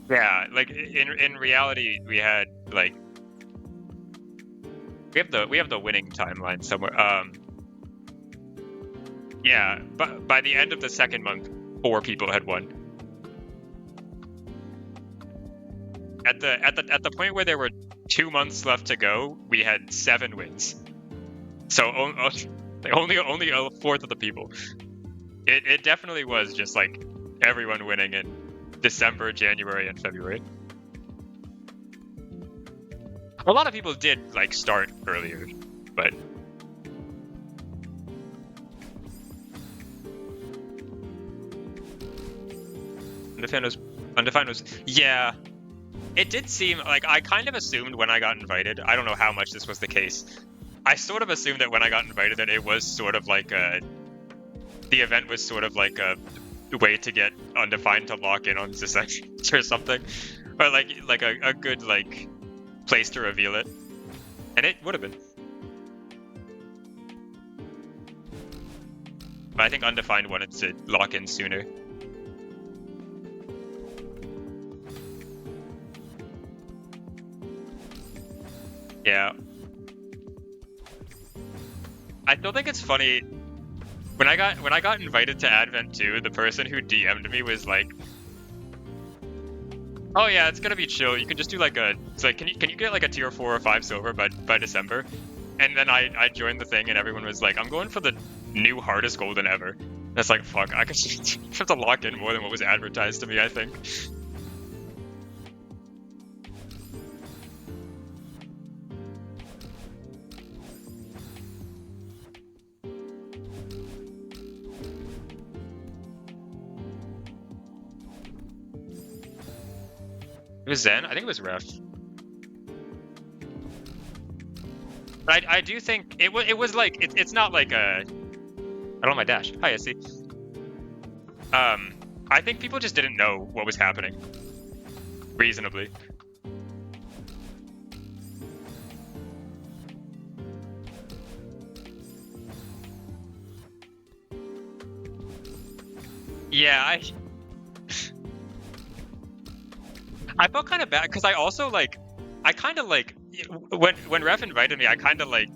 Yeah, like in reality, we had like we have the winning timeline somewhere. Yeah, but by the end of the 2nd month, 4 people had won. At the point where there were 2 months left to go, we had 7 wins. So only a fourth of the people. It definitely was just like everyone winning in December, January, and February. A lot of people did like start earlier, but Undefined was yeah. It did seem like I kind of assumed when I got invited. I don't know how much this was the case. I sort of assumed that when I got invited that it was sort of like the event was sort of like a way to get Undefined to lock in on GCHS or something, or like a good like place to reveal it, and it would have been. But I think Undefined wanted to lock in sooner. Yeah. I still think it's funny when I got invited to Advent 2, the person who DM'd me was like, "Oh yeah, it's gonna be chill. You can just do like it's like can you get like a tier 4 or 5 silver by December?" And then I joined the thing and everyone was like, "I'm going for the new hardest golden ever." That's like fuck. I could have to lock in more than what was advertised to me, I think. It was Zen. I think it was Ref. But I do think it was like it's not like a. I don't know my dash. Hi, Essie. I think people just didn't know what was happening. Reasonably. Yeah, I felt kind of bad because I also like I kind of like when Ref invited me, I kind of like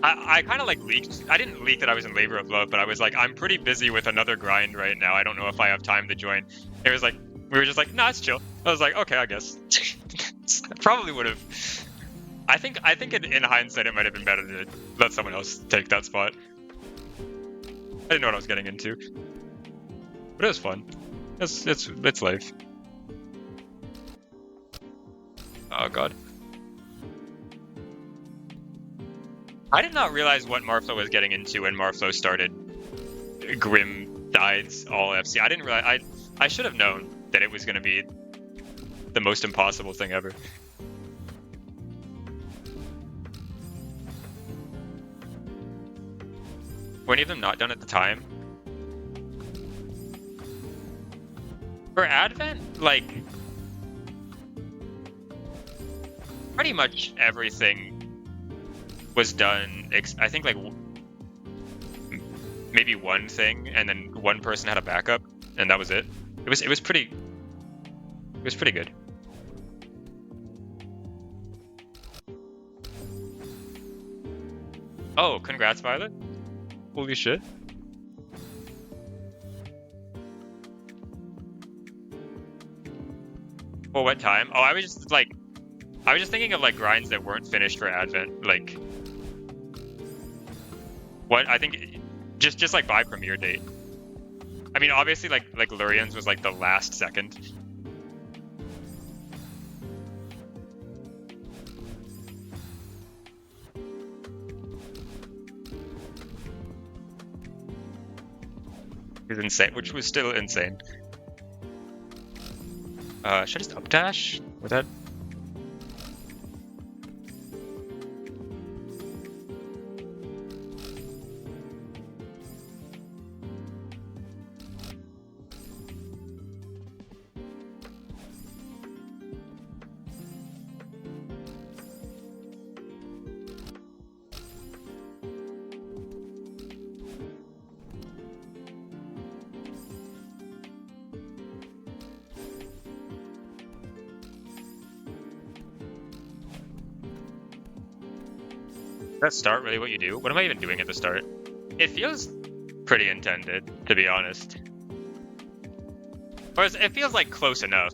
I kind of like leaked. I didn't leak that I was in labor of love, but I was like, I'm pretty busy with another grind right now. I don't know if I have time to join. It was like we were just like, nah, it's chill. I was like, okay, I guess. Probably would have. I think in hindsight, it might have been better to let someone else take that spot. I didn't know what I was getting into, but it was fun. It's life. Oh god. I did not realize what Marflo was getting into when Marflo started Grim Dides all FC. I didn't realize. I should have known that it was going to be the most impossible thing ever. Were any of them not done at the time? For Advent, like pretty much everything was done. I think like maybe one thing, and then one person had a backup, and that was it. It was pretty good. Oh, congrats, Violet! Holy shit! Well, what time? Oh, I was just thinking of like grinds that weren't finished for Advent. Like what I think, just like by premiere date. I mean, obviously, like Lurian's was like the last second. It was insane, which was still insane. Should I just updash? Would that? That start really what you do? What am I even doing at the start? It feels pretty intended, to be honest. Or it feels like close enough.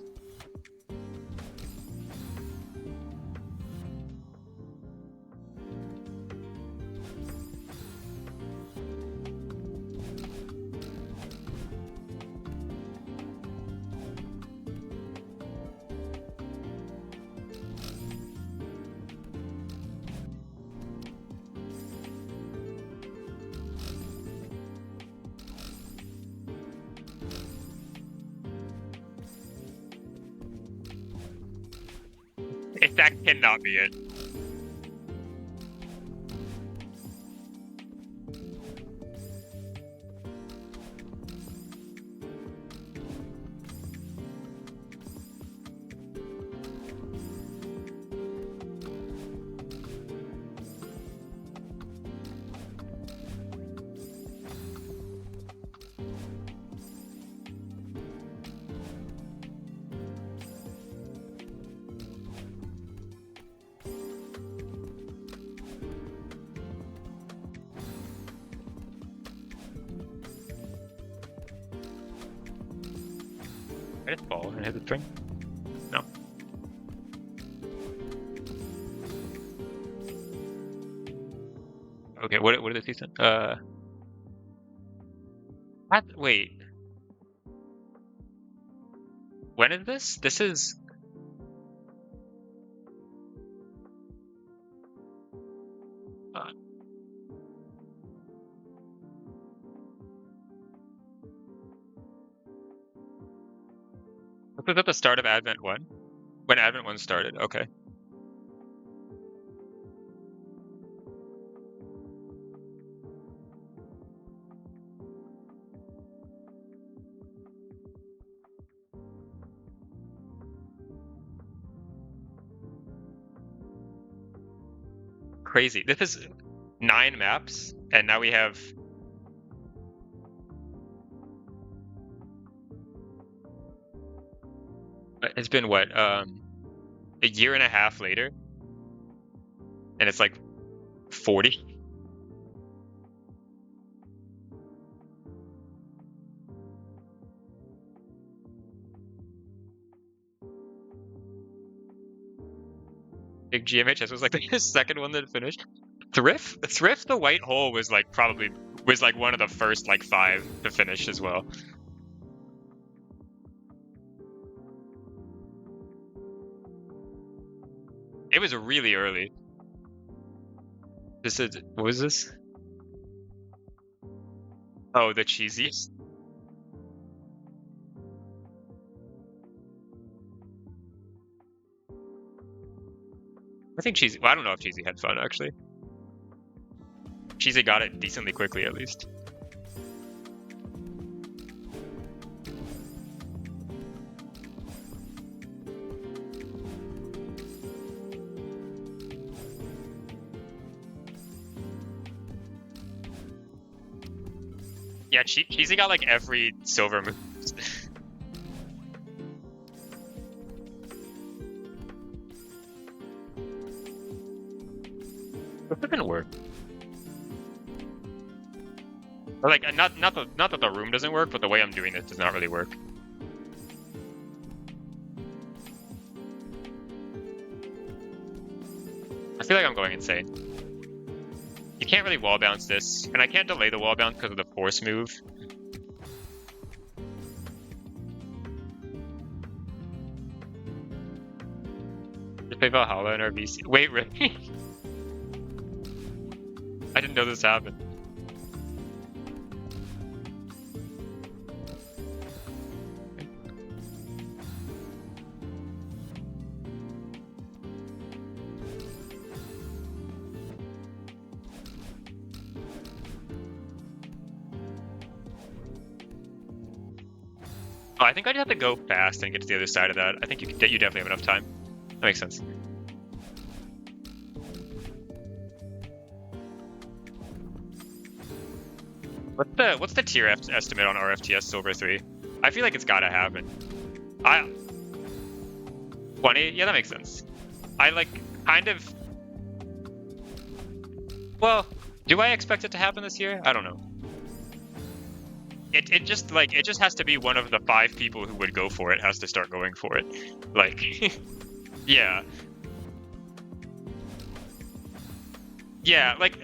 That cannot be it. I just fall and hit the string? No. Okay, what did it season? Wait. When is this? This is. Uh, Was at the start of Advent 1? When Advent 1 started, okay. Crazy. This is 9 maps, and now we have... It's been what, a year and a half later? And it's like 40? Big GMHS was like the second one that finished. Thrift, the white hole was like probably one of the first like 5 to finish as well. It was really early. This is, what was this? Oh, the cheesy. I think Cheesy, well, I don't know if Cheesy had fun actually. Cheesy got it decently quickly at least. Yeah, Cheesy got like every silver move. It didn't work. Or like not that the room doesn't work, but the way I'm doing it does not really work. I feel like I'm going insane. You can't really wall bounce this, and I can't delay the wall bounce because of the force move. Just play Valhalla in our VC. Wait, really? I didn't know this happened. Oh, I think I'd have to go fast and get to the other side of that. I think you definitely have enough time. That makes sense. What's the tier estimate on RFTS Silver 3? I feel like it's gotta happen. 20? Yeah, that makes sense. I like kind of... Well, do I expect it to happen this year? I don't know. It just has to be one of the 5 people who would go for it has to start going for it. Like, yeah. Yeah, like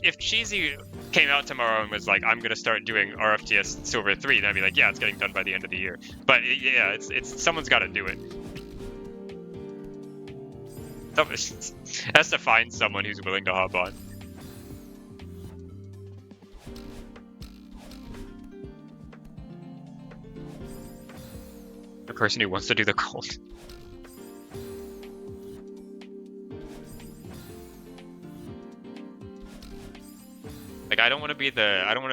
if Cheesy came out tomorrow and was like, I'm gonna start doing RFTS Silver 3, then I'd be like, yeah, it's getting done by the end of the year. But yeah, it's someone's got to do it. Someone has to find someone who's willing to hop on. The person who wants to do the gold. Like, I don't want to be the. I don't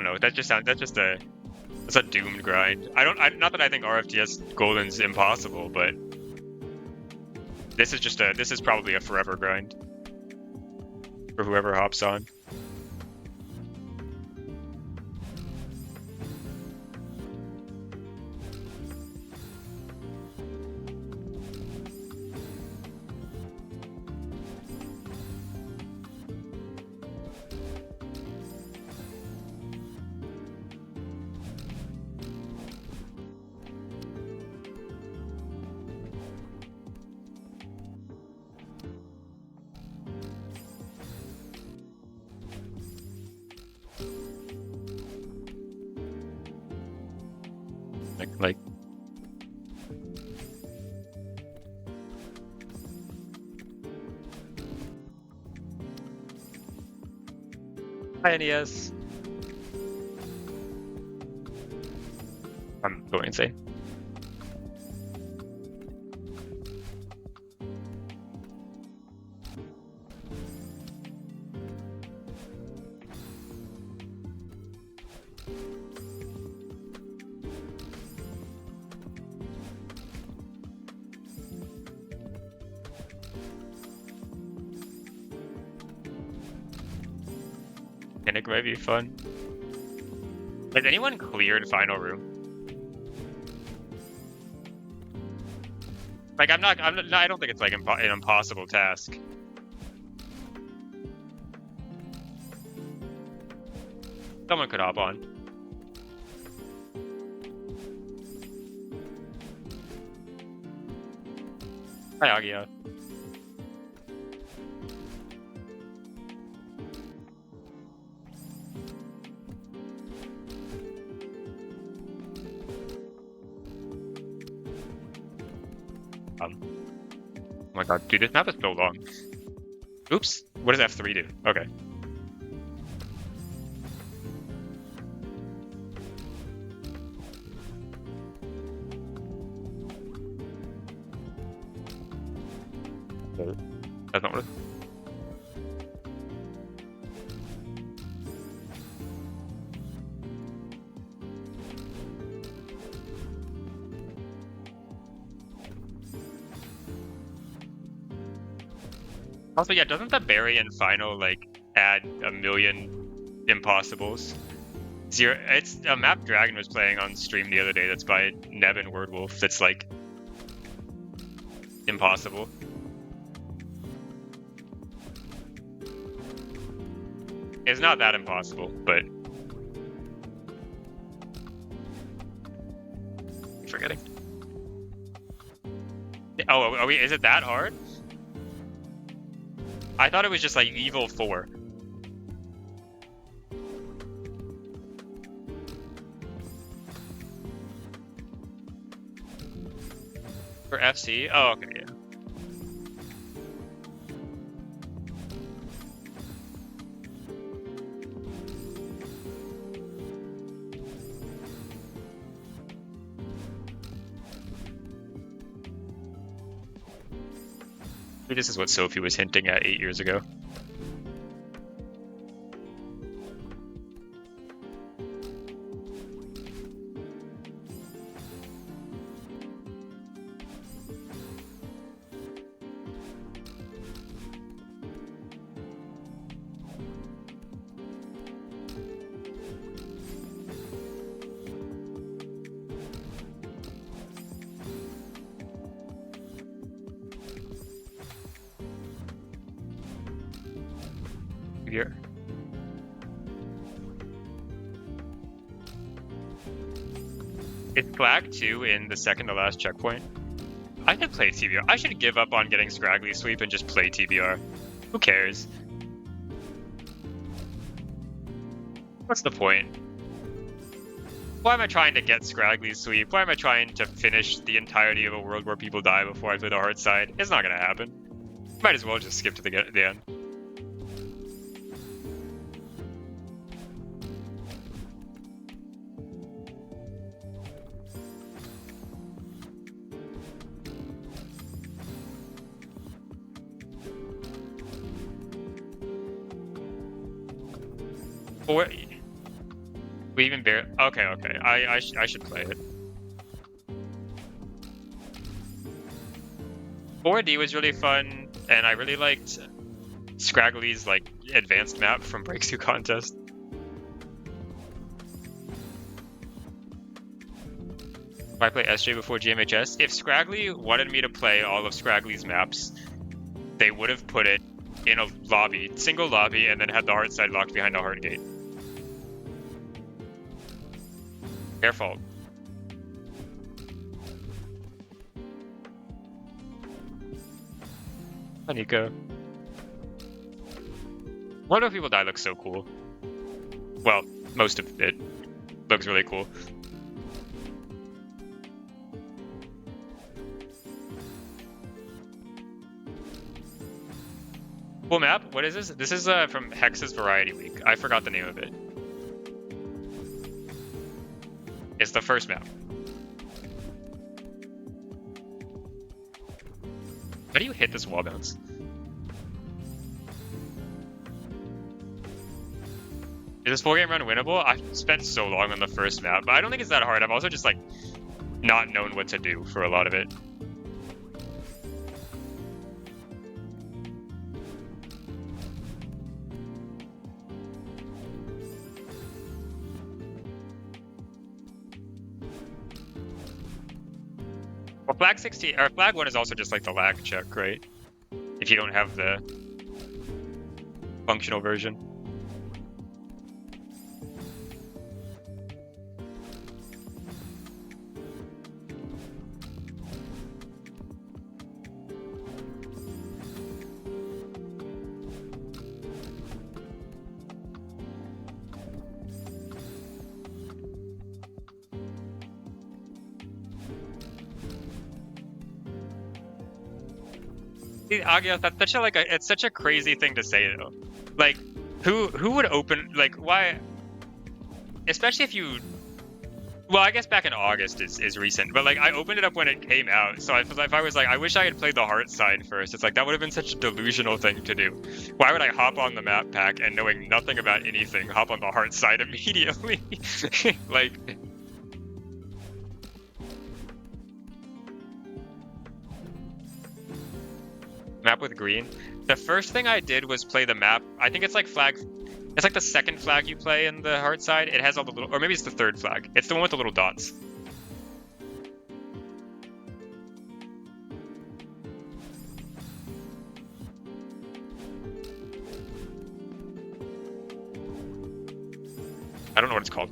know. That's a doomed grind. Not that I think RFTS Golden's impossible, but this is probably a forever grind for whoever hops on. Like hi NES. insane. Panic might be fun. Has anyone cleared final room? Like, I don't think it's like an impossible task. Someone could hop on. Hi, Agia. Oh my god, dude, this map is so long. Oops, what does F3 do? Okay. That's not what it is. Also, yeah, doesn't the Barry and final like add a million impossibles? It's a map Dragon was playing on stream the other day that's by Neb and Wordwolf that's like impossible. It's not that impossible, but I'm forgetting. Oh, are we? Is it that hard? I thought it was just like Evil 4. For FC? Oh, okay, yeah. This is what Sophie was hinting at 8 years ago. Here. It's flag 2 in the second to last checkpoint. I could play TBR. I should give up on getting Scraggly Sweep and just play TBR. Who cares? What's the point? Why am I trying to get Scraggly Sweep? Why am I trying to finish the entirety of a world where people die before I play the hard side? It's not gonna happen. Might as well just skip to the end. Or we even barely. Okay. I should play it. 4D was really fun, and I really liked Scraggly's like advanced map from Breakthrough Contest. If I play SJ before GMHS, if Scraggly wanted me to play all of Scraggly's maps, they would have put it in a lobby, single lobby, and then had the hard side locked behind a hard gate. Their fault. Anika. What if People Die looks so cool? Well, most of it looks really cool. Cool map? What is this? This is from Hex's Variety Week. I forgot the name of it. It's the first map. How do you hit this wall bounce? Is this full game run winnable? I've spent so long on the first map, but I don't think it's that hard. I've also just like not known what to do for a lot of it. Well, flag 16 or flag 1 is also just like the lag check, right? If you don't have the functional version. Agios, that's such a it's such a crazy thing to say though. Like, who would open like why? Especially if you, well, I guess back in August is recent, but like I opened it up when it came out, so if I was like, I wish I had played the heart side first. It's like that would have been such a delusional thing to do. Why would I hop on the map pack and knowing nothing about anything, hop on the heart side immediately? Like. Map with green. The first thing I did was play the map. I think it's like flag. It's like the second flag you play in the hard side. It has all the little, or maybe it's the third flag. It's the one with the little dots. I don't know what it's called.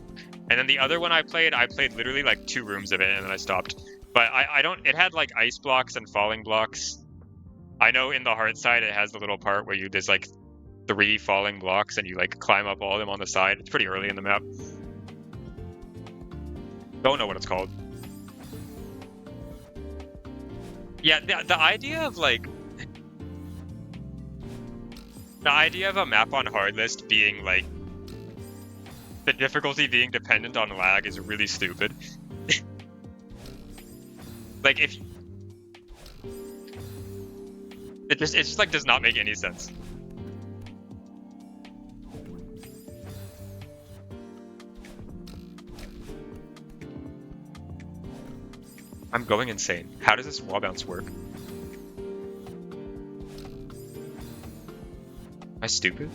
And then the other one I played literally like 2 rooms of it and then I stopped. But I don't, it had like ice blocks and falling blocks. I know in the hard side it has the little part where there's like 3 falling blocks and you like climb up all of them on the side. It's pretty early in the map. Don't know what it's called. Yeah, the idea of like the idea of a map on hard list being like the difficulty being dependent on lag is really stupid. Like if it just like does not make any sense. I'm going insane. How does this wall bounce work? Am I stupid?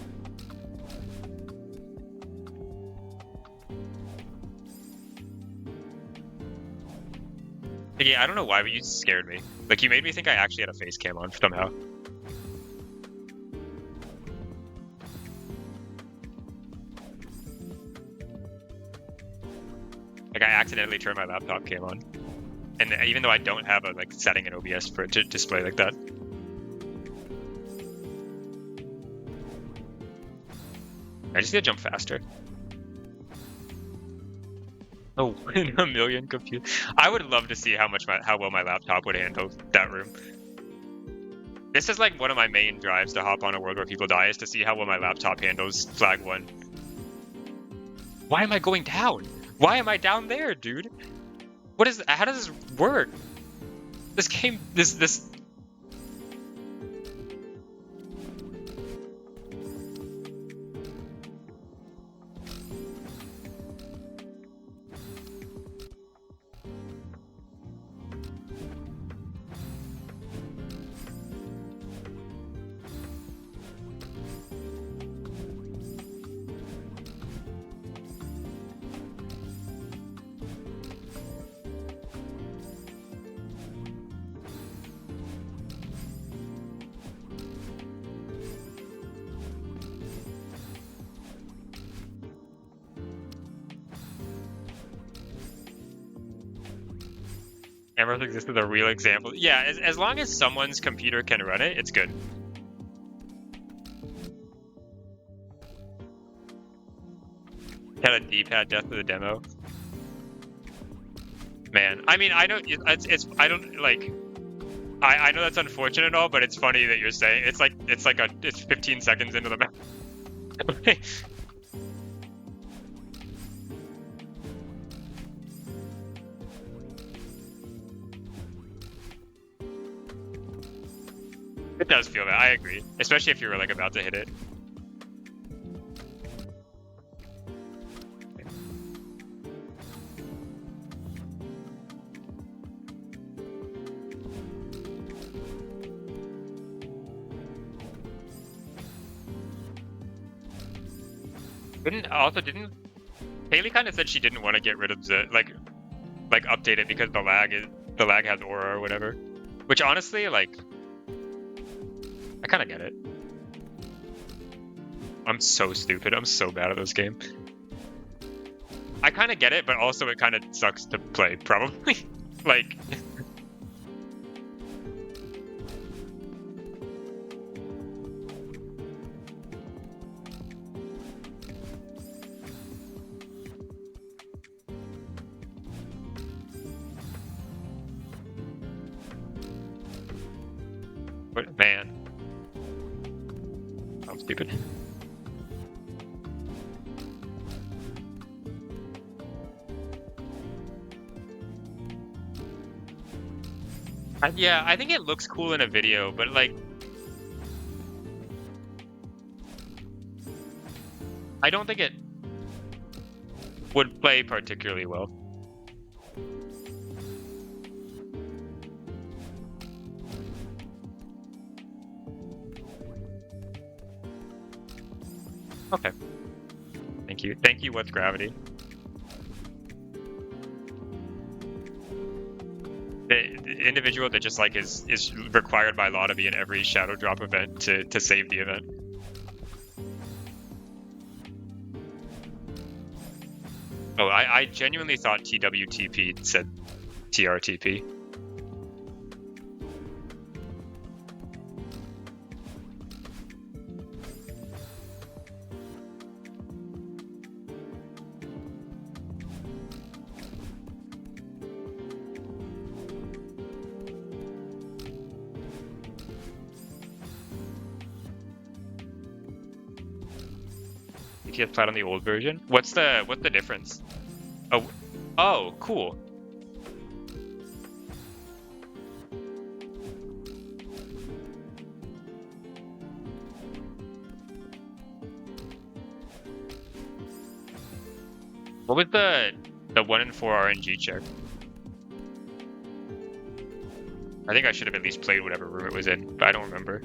Yeah, I don't know why, but you scared me. Like, you made me think I actually had a face cam on somehow. Like, I accidentally turned my laptop cam on. And even though I don't have a like setting in OBS for it to display like that. I just gotta jump faster. Oh, in a million computers. I would love to see how well my laptop would handle that room. This is like one of my main drives to hop on a world where people die, is to see how well my laptop handles flag 1. Why am I going down? Why am I down there, dude? What is? How does this work? This game, this. Camera thinks this is a real example. Yeah, as long as someone's computer can run it, it's good. Had a D-pad death of the demo. Man, I mean, I know I don't like. I know that's unfortunate and all, but it's funny that you're saying it's 15 seconds into the map. It does feel bad. I agree, especially if you were like about to hit it. Didn't Haley kind of said she didn't want to get rid of the like update it because the lag has aura or whatever. Which honestly, like, I kind of get it. I'm so stupid. I'm so bad at this game. I kind of get it, but also it kind of sucks to play, probably. Like, but man, I'm stupid. Yeah, I think it looks cool in a video, but like, I don't think it would play particularly well. Okay. Thank you. Thank you, What's Gravity? The individual that just like is required by law to be in every shadow drop event to save the event. Oh, I genuinely thought TWTP said TRTP. BTS played on the old version. What's the difference? Oh, cool. What was the 1 in 4 RNG check? I think I should have at least played whatever room it was in, but I don't remember.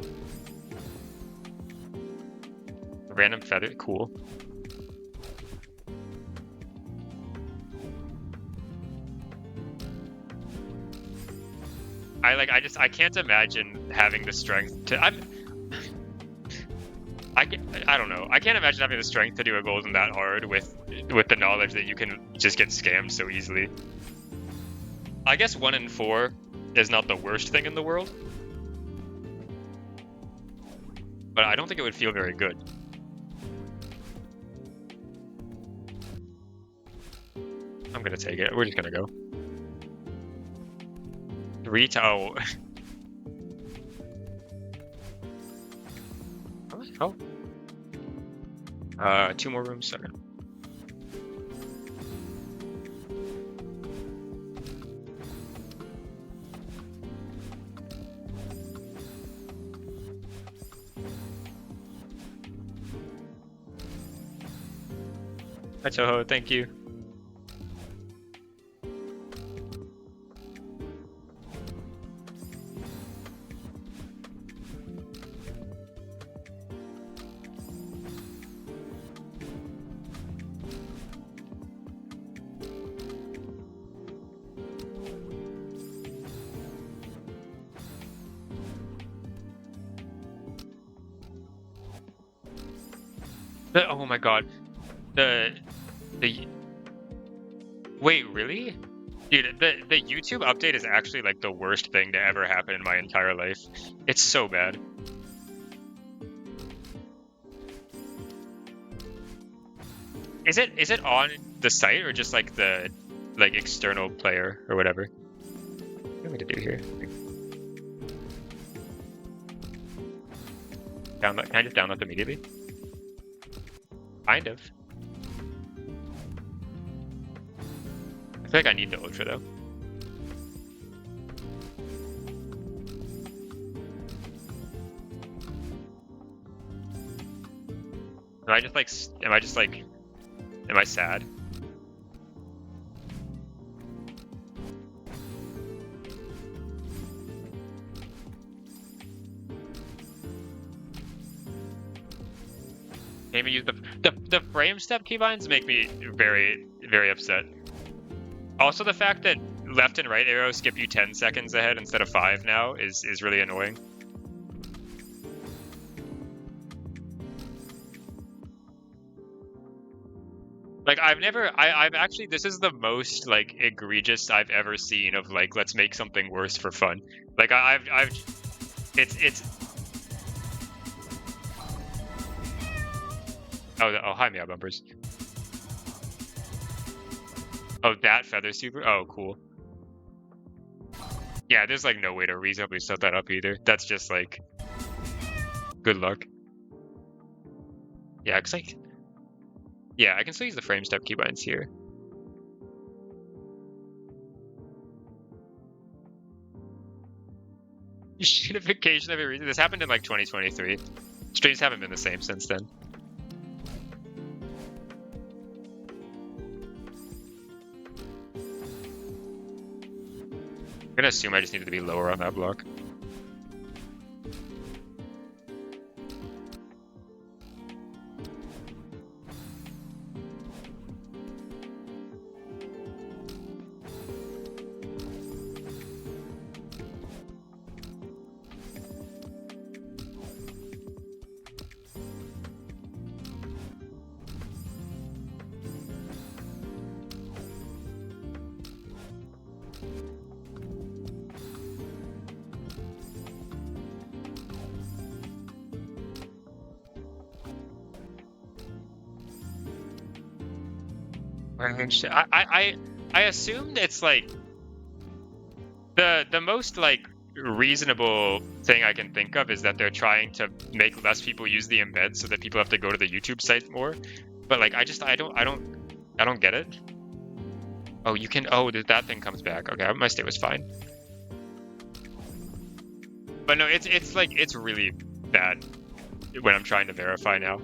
A random feather, cool. I can't imagine having the strength to. I don't know. I can't imagine having the strength to do a golden that hard with the knowledge that you can just get scammed so easily. I guess 1 in 4 is not the worst thing in the world, but I don't think it would feel very good. I'm gonna take it. We're just gonna go. 3 to oh. Oh. 2 more rooms. Sorry. Hi Toho, thank you. Oh my god. Wait, really? Dude, the YouTube update is actually like the worst thing to ever happen in my entire life. It's so bad. Is it on the site or just like the external player or whatever? What do we to do here? Download? Can I just download immediately? Kind of. I feel like I need the Ultra though. Am I just like, am I sad? Maybe use the frame step keybinds make me very, very upset. Also, the fact that left and right arrows skip you 10 seconds ahead instead of 5 now is really annoying. Like I've actually, this is the most like egregious I've ever seen of like, let's make something worse for fun. Like it's. Oh, hi, meow bumpers. Oh, that feather super. Oh, cool. Yeah, there's like no way to reasonably set that up either. That's just like, good luck. Yeah, cause like, yeah, I can still use the frame step keybinds here. Shitification of a reason. This happened in like 2023. Streams haven't been the same since then. I'm gonna assume I just needed to be lower on that block. I assumed it's like the most like reasonable thing I can think of is that they're trying to make less people use the embed so that people have to go to the YouTube site more. But like I don't get it. Oh, you can. Oh, that thing comes back. Okay, my state was fine. But no, it's like it's really bad when I'm trying to verify now.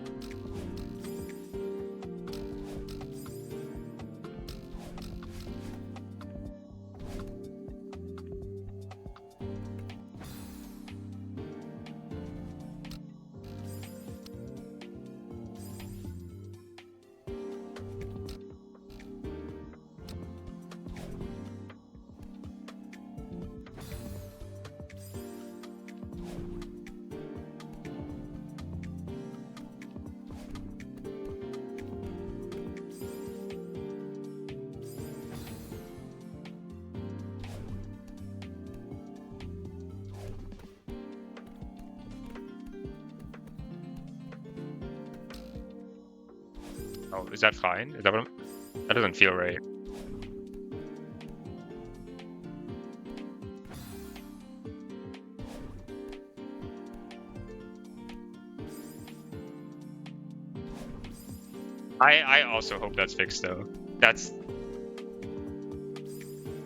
Oh, is that fine? Is that what that doesn't feel right. I also hope that's fixed though. That's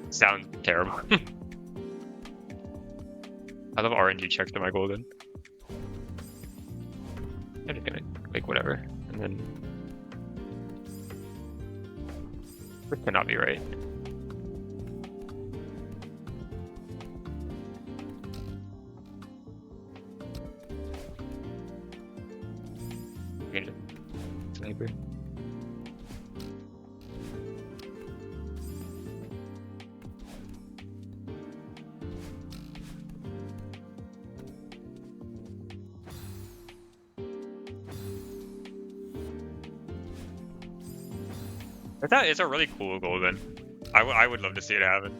sounds terrible. I love RNG checks to my golden. I'm just gonna like whatever, and then this cannot be right. Sniper. It's a really cool golden. I would love to see it happen.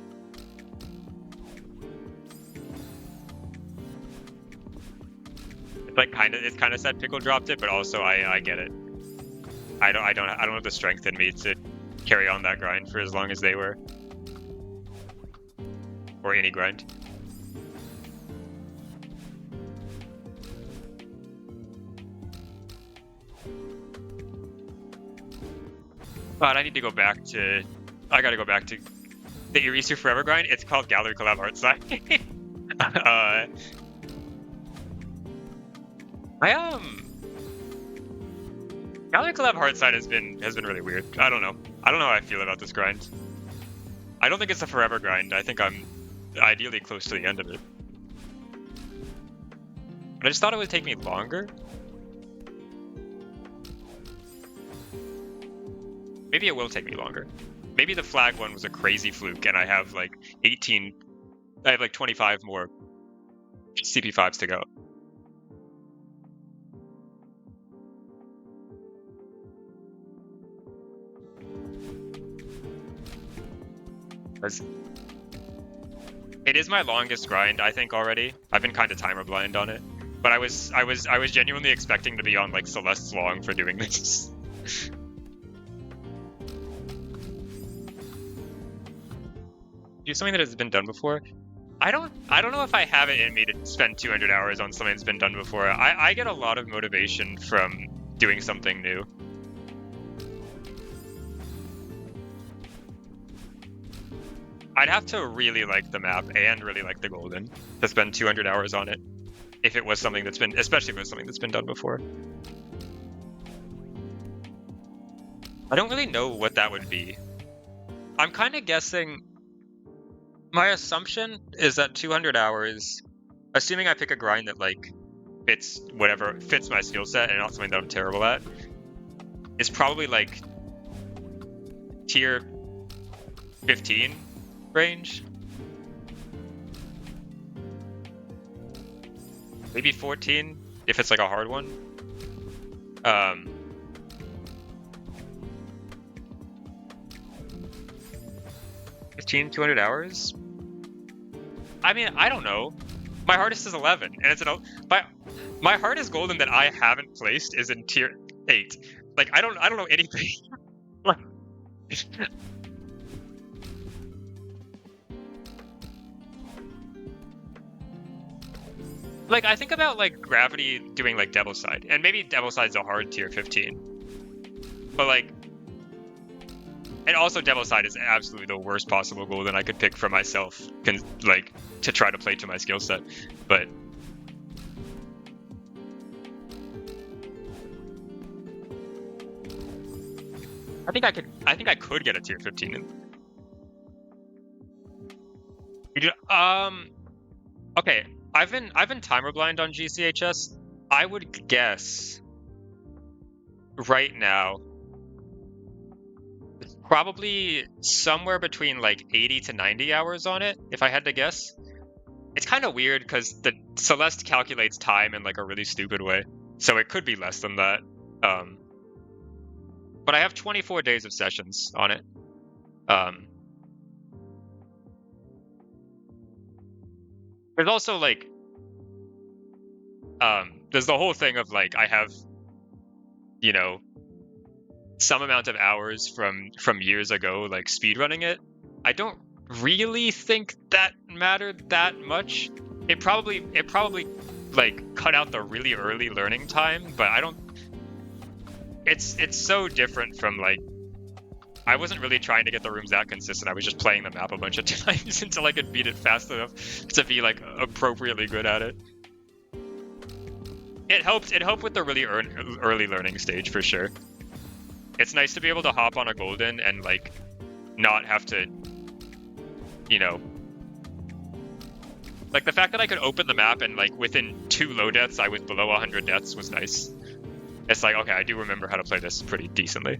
It's like it's kind of sad Pickle dropped it, but also I get it. I don't have the strength in me to carry on that grind for as long as they were, or any grind. But I need to go back to. I gotta go back to the Irisu Forever grind. It's called Gallery Collab Art Side. Galactic Lab Heartside has been really weird. I don't know. I don't know how I feel about this grind. I don't think it's a forever grind. I think I'm ideally close to the end of it. But I just thought it would take me longer. Maybe it will take me longer. Maybe the flag one was a crazy fluke and I have like 25 more CP5s to go. It is my longest grind, I think, already. I've been kind of timer blind on it. But I was genuinely expecting to be on like Celeste's long for doing this. Do something that has been done before. I don't know if I have it in me to spend 200 hours on something that's been done before. I get a lot of motivation from doing something new. I'd have to really like the map and really like the Golden to spend 200 hours on it. If it was something that's been, especially if it was something that's been done before. I don't really know what that would be. I'm kind of guessing. My assumption is that 200 hours, assuming I pick a grind that like fits my skill set and not something that I'm terrible at, is probably like tier 15 range. Maybe 14 if it's like a hard one. 200 hours? I mean, I don't know. My hardest is 11, and it's my hardest Golden that I haven't placed is in tier 8. Like, I don't know anything. Like, I think about like Gravity doing like Devil Side, and maybe Devil Side's a hard tier 15, but like. And also, Devil Side is absolutely the worst possible Golden I could pick for myself, like, to try to play to my skill set. But I think I could get a tier 15 in. Okay, I've been timer blind on GCHS. I would guess right now. Probably somewhere between like 80 to 90 hours on it, if I had to guess. It's kind of weird because the Celeste calculates time in like a really stupid way, so it could be less than that. But I have 24 days of sessions on it. There's also like, there's the whole thing of like I have, you know, some amount of hours from years ago, like speedrunning it. I don't really think that mattered that much. It probably like cut out the really early learning time, but I don't. It's so different from like. I wasn't really trying to get the rooms that consistent. I was just playing the map a bunch of times until I could beat it fast enough to be like appropriately good at it. It helped with the really early learning stage for sure. It's nice to be able to hop on a Golden and like not have to, you know, like the fact that I could open the map and like within 2 low deaths I was below 100 deaths was nice. It's like, okay, I do remember how to play this pretty decently.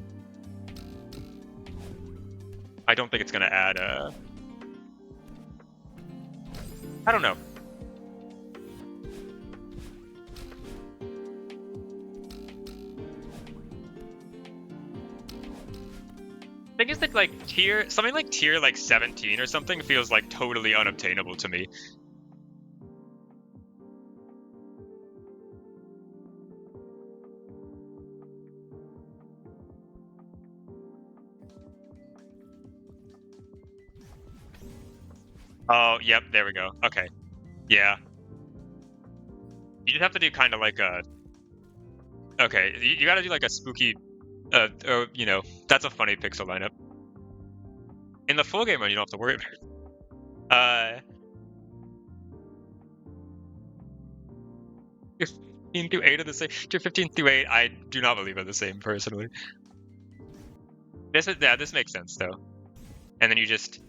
I don't think it's gonna add I don't know. Thing is that like something like tier like 17 or something feels like totally unobtainable to me. Oh, yep, there we go. Okay. Yeah. You just have to do kind of like a... Okay, you gotta do like a spooky... you know, that's a funny pixel lineup. In the full game run, you don't have to worry about it. 15 through 8 are the same. Tier 15 through 8, I do not believe are the same, personally. This makes sense, though. And then you just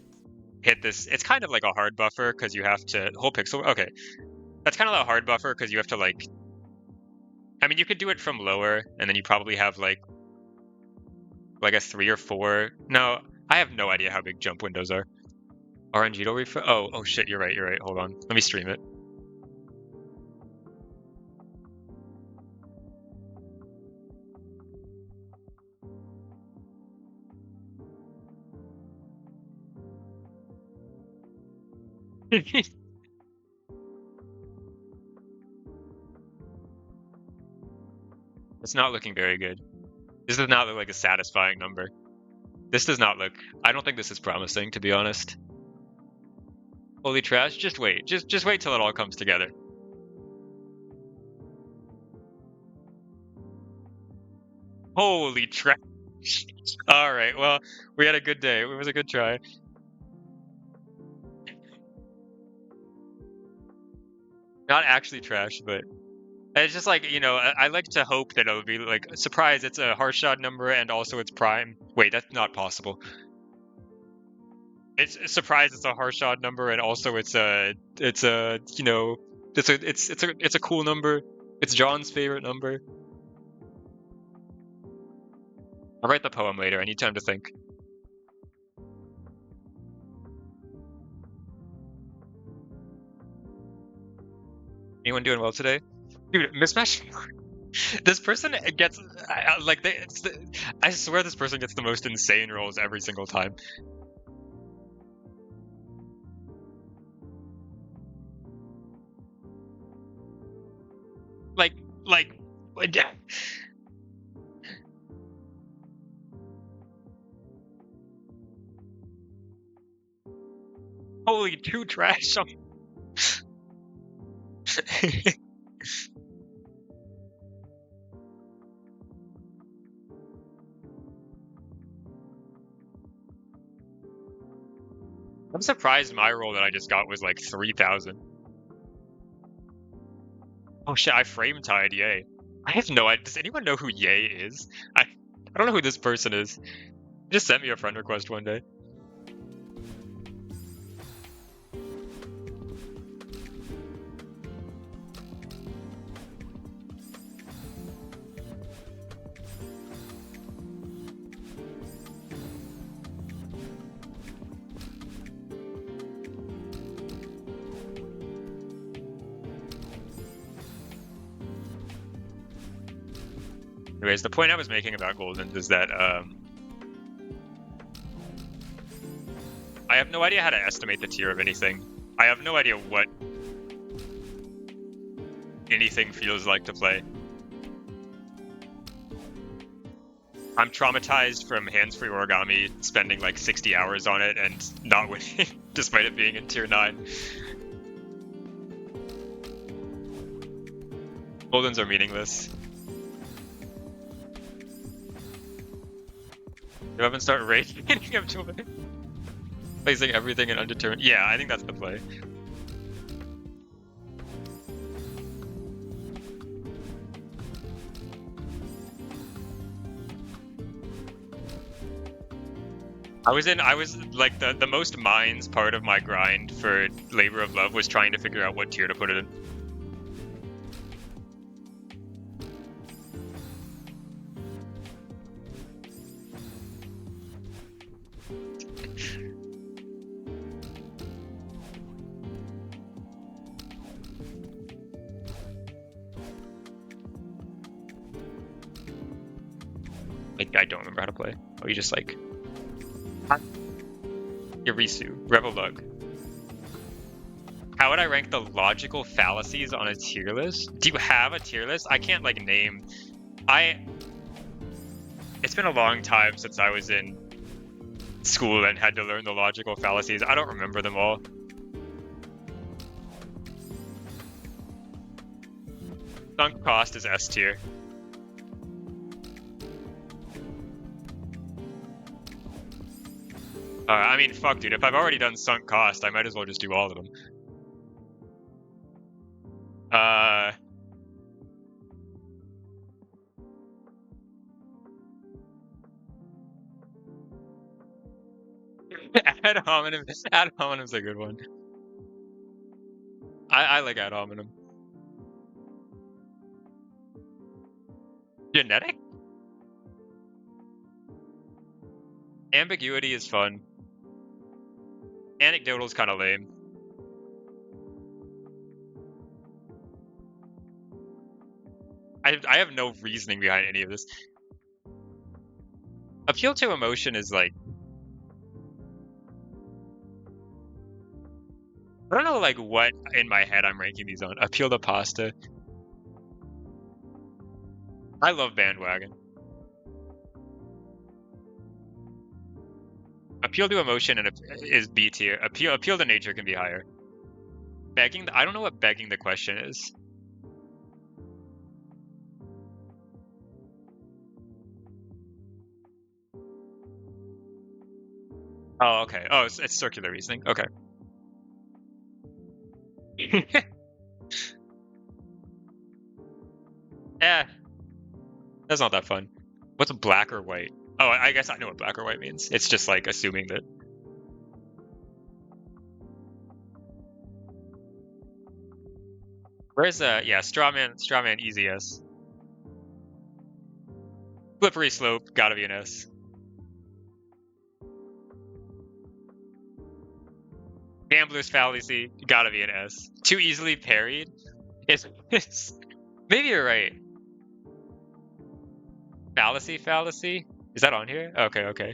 hit this. It's kind of like a hard buffer, because you have to... Whole pixel... Okay. That's kind of a hard buffer, because you have to, like... I mean, you could do it from lower, and then you probably have, like a 3 or 4... No, I have no idea how big jump windows are. RNG to refresh? Oh shit, you're right. Hold on. Let me stream it. It's not looking very good. This does not look like a satisfying number. This does not look... I don't think this is promising, to be honest. Holy trash, just wait. Just wait till it all comes together. Holy trash. Alright, well, we had a good day. It was a good try. Not actually trash, but... It's just like, I like to hope that it'll be like, surprise, it's a harsh shot number and also it's prime. Wait, that's not possible. It's a surprise, it's a harsh shot number and also it's a cool number. It's John's favorite number. I'll write the poem later. I need time to think. Anyone doing well today? Dude, mismatch. This person gets I swear this person gets the most insane rolls every single time. Like holy, two trash. I'm surprised my roll that I just got was like 3,000. Oh shit, I frame tied Yay. I have no idea. Does anyone know who Yay is? I don't know who this person is. He just sent me a friend request one day. Anyways, the point I was making about Golden is that I have no idea how to estimate the tier of anything. I have no idea what anything feels like to play. I'm traumatized from hands-free origami, spending like 60 hours on it and not winning, despite it being in tier 9. Goldens are meaningless. You haven't started raging up to it. Placing everything in undetermined. Yeah, I think that's the play. I was like the most mines part of my grind for Labor of Love was trying to figure out what tier to put it in. I don't remember how to play. Oh, you just like Irisu, Rebel Lug. How would I rank the logical fallacies on a tier list? Do you have a tier list? I can't like name. It's been a long time since I was in school and had to learn the logical fallacies. I don't remember them all. Sunk cost is S tier. I mean, fuck, dude. If I've already done sunk cost, I might as well just do all of them. Ad hominem. Ad hominem's a good one. I like ad hominem. Genetic? Ambiguity is fun. Anecdotal's kind of lame. I have no reasoning behind any of this. Appeal to emotion is like, I don't know like what in my head I'm ranking these on. Appeal to pasta. I love bandwagon. Appeal to emotion is B tier. Appeal to nature can be higher. Begging, I don't know what begging the question is. Oh, okay. Oh, it's circular reasoning. Okay. Eh, that's not that fun. What's black or white? Oh, I guess I know what black or white means. It's just like assuming that. Where's yeah, strawman, easy S. Slippery slope, gotta be an S. Gambler's fallacy, gotta be an S. Too easily parried? It's maybe you're right. Fallacy? Is that on here? Okay.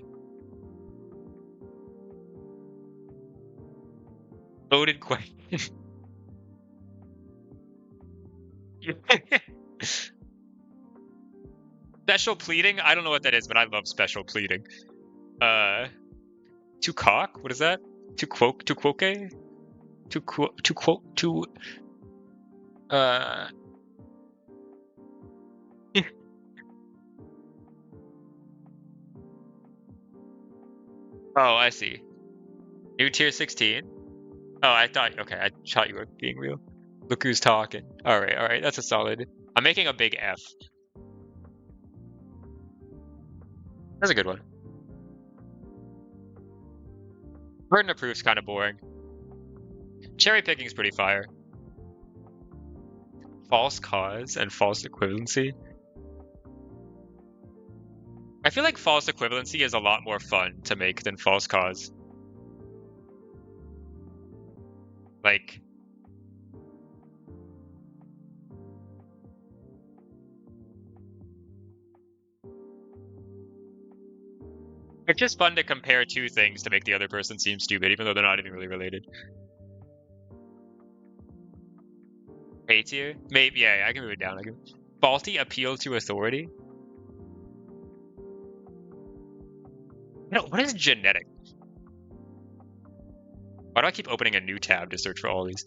Loaded question. Special pleading? I don't know what that is, but I love special pleading. To cock? What is that? To quoque? To quoque? To quote? To quote? To uh. Oh, I see. New tier 16. Oh, I thought. Okay, I thought you were being real. Look who's talking. All right. That's a solid. I'm making a big F. That's a good one. Burden of proof's kind of boring. Cherry picking is pretty fire. False cause and false equivalency. I feel like false equivalency is a lot more fun to make than false cause. Like, it's just fun to compare two things to make the other person seem stupid, even though they're not even really related. A tier? Maybe, yeah, I can move it down. Faulty appeal to authority? No, what is genetic? Why do I keep opening a new tab to search for all these?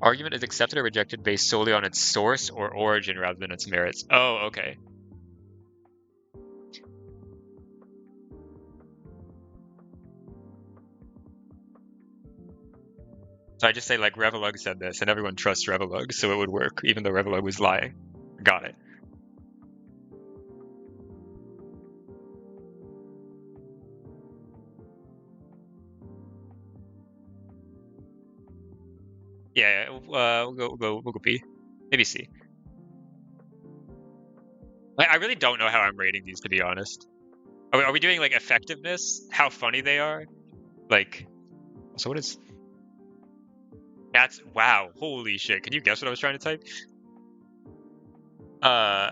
Argument is accepted or rejected based solely on its source or origin rather than its merits. Oh, okay. So I just say like Revolug said this, and everyone trusts Revolug, so it would work, even though Revolug was lying. Got it. Yeah, we'll go B. Maybe C. I really don't know how I'm rating these, to be honest. Are we doing like effectiveness? How funny they are? Like, so what is? That's wow! Holy shit! Can you guess what I was trying to type? Uh,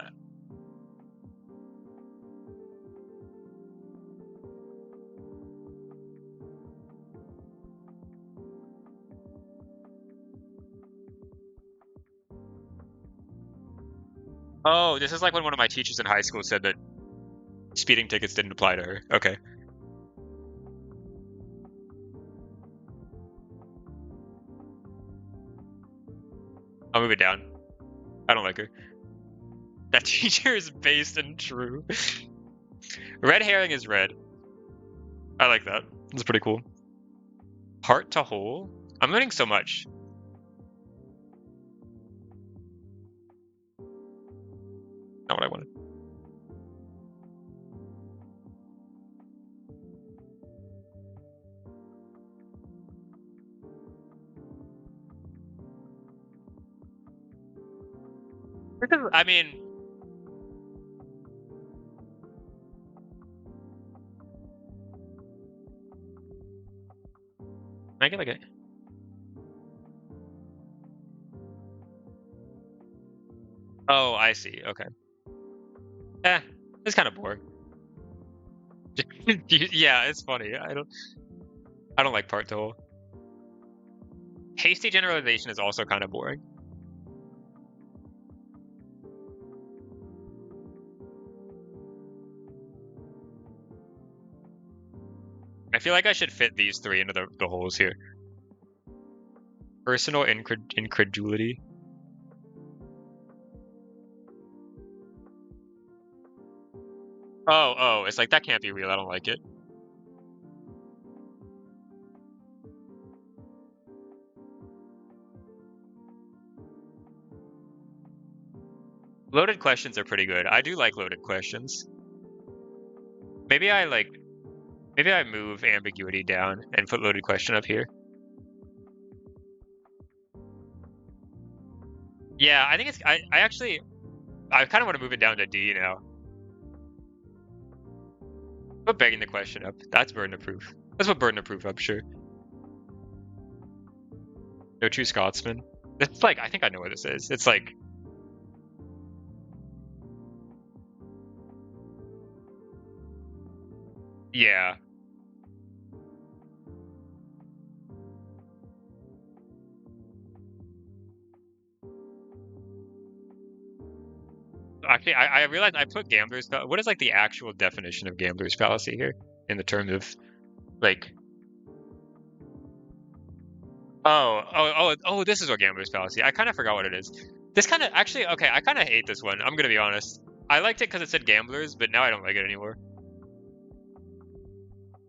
oh, this is like when one of my teachers in high school said that speeding tickets didn't apply to her. Okay. I'll move it down. I don't like her. That teacher is based and true. Red herring is red. I like that. That's pretty cool. Heart to hole? I'm learning so much. Not what I wanted. I mean, I get like a. Oh, I see. Okay. It's kind of boring. Yeah, it's funny. I don't like part to whole. Hasty generalization is also kind of boring. I feel like I should fit these three into the holes here. Personal incredulity. Oh, it's like that can't be real. I don't like it. Loaded questions are pretty good. I do like loaded questions. Maybe I move ambiguity down and put loaded question up here. Yeah, I think it's I kind of want to move it down to D now. Put begging the question up. That's burden of proof. Let's put burden of proof up, sure. No true Scotsman. It's like I think I know what this is. It's like yeah. Actually, I realized I put gambler's fallacy. What is like the actual definition of gambler's fallacy here in the terms of like this is what gambler's fallacy. I kind of forgot what it is. This kind of actually okay. I kind of hate this one. I'm gonna be honest. I liked it because it said gamblers, but now I don't like it anymore.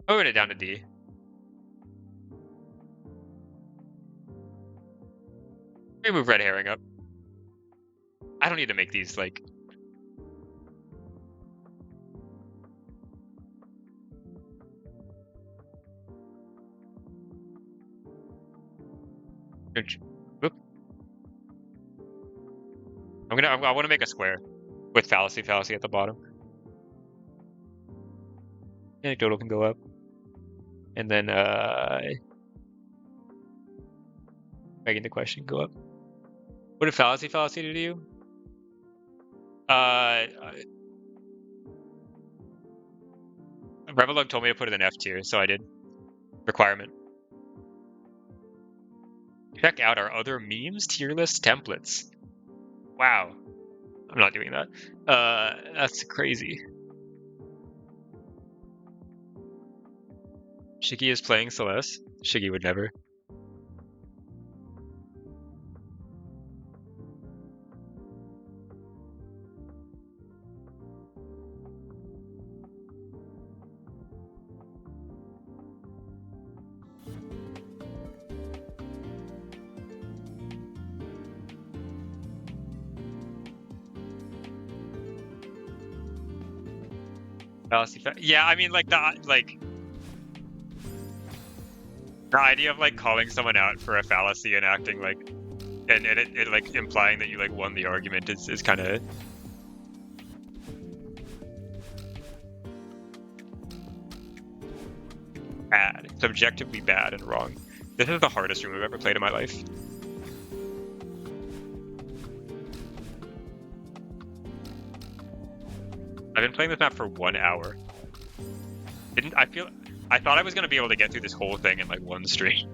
Moving it down to D. We move red herring up. I don't need to make these like. Whoop. I want to make a square with fallacy at the bottom. Anecdotal can go up, and then begging the question go up. What did fallacy do to you? Revelog told me to put it in F tier, so I did. Requirement. Check out our other memes tier list templates. Wow. I'm not doing that. That's crazy. Shiggy is playing Celeste. Shiggy would never. Yeah, I mean, like the idea of like calling someone out for a fallacy and acting like, and it like implying that you like won the argument is kind of bad. It's objectively bad and wrong. This is the hardest room I've ever played in my life. I've been playing this map for 1 hour. I thought I was gonna be able to get through this whole thing in like one stream.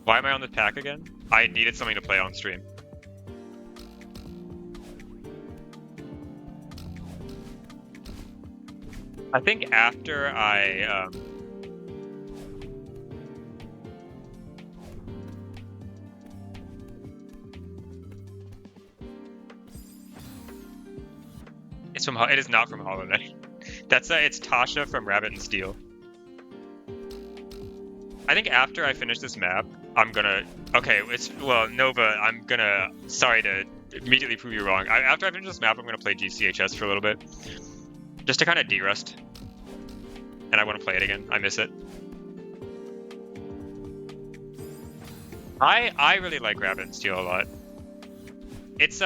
Why am I on this pack again? I needed something to play on stream. I think after I it is not from Hollow Knight. It's Tasha from Rabbit and Steel. I think after I finish this map, I'm gonna Nova. Sorry to immediately prove you wrong. After I finish this map, I'm gonna play GCHS for a little bit, just to kind of de-rust. And I want to play it again. I miss it. I really like Rabbit and Steel a lot. It's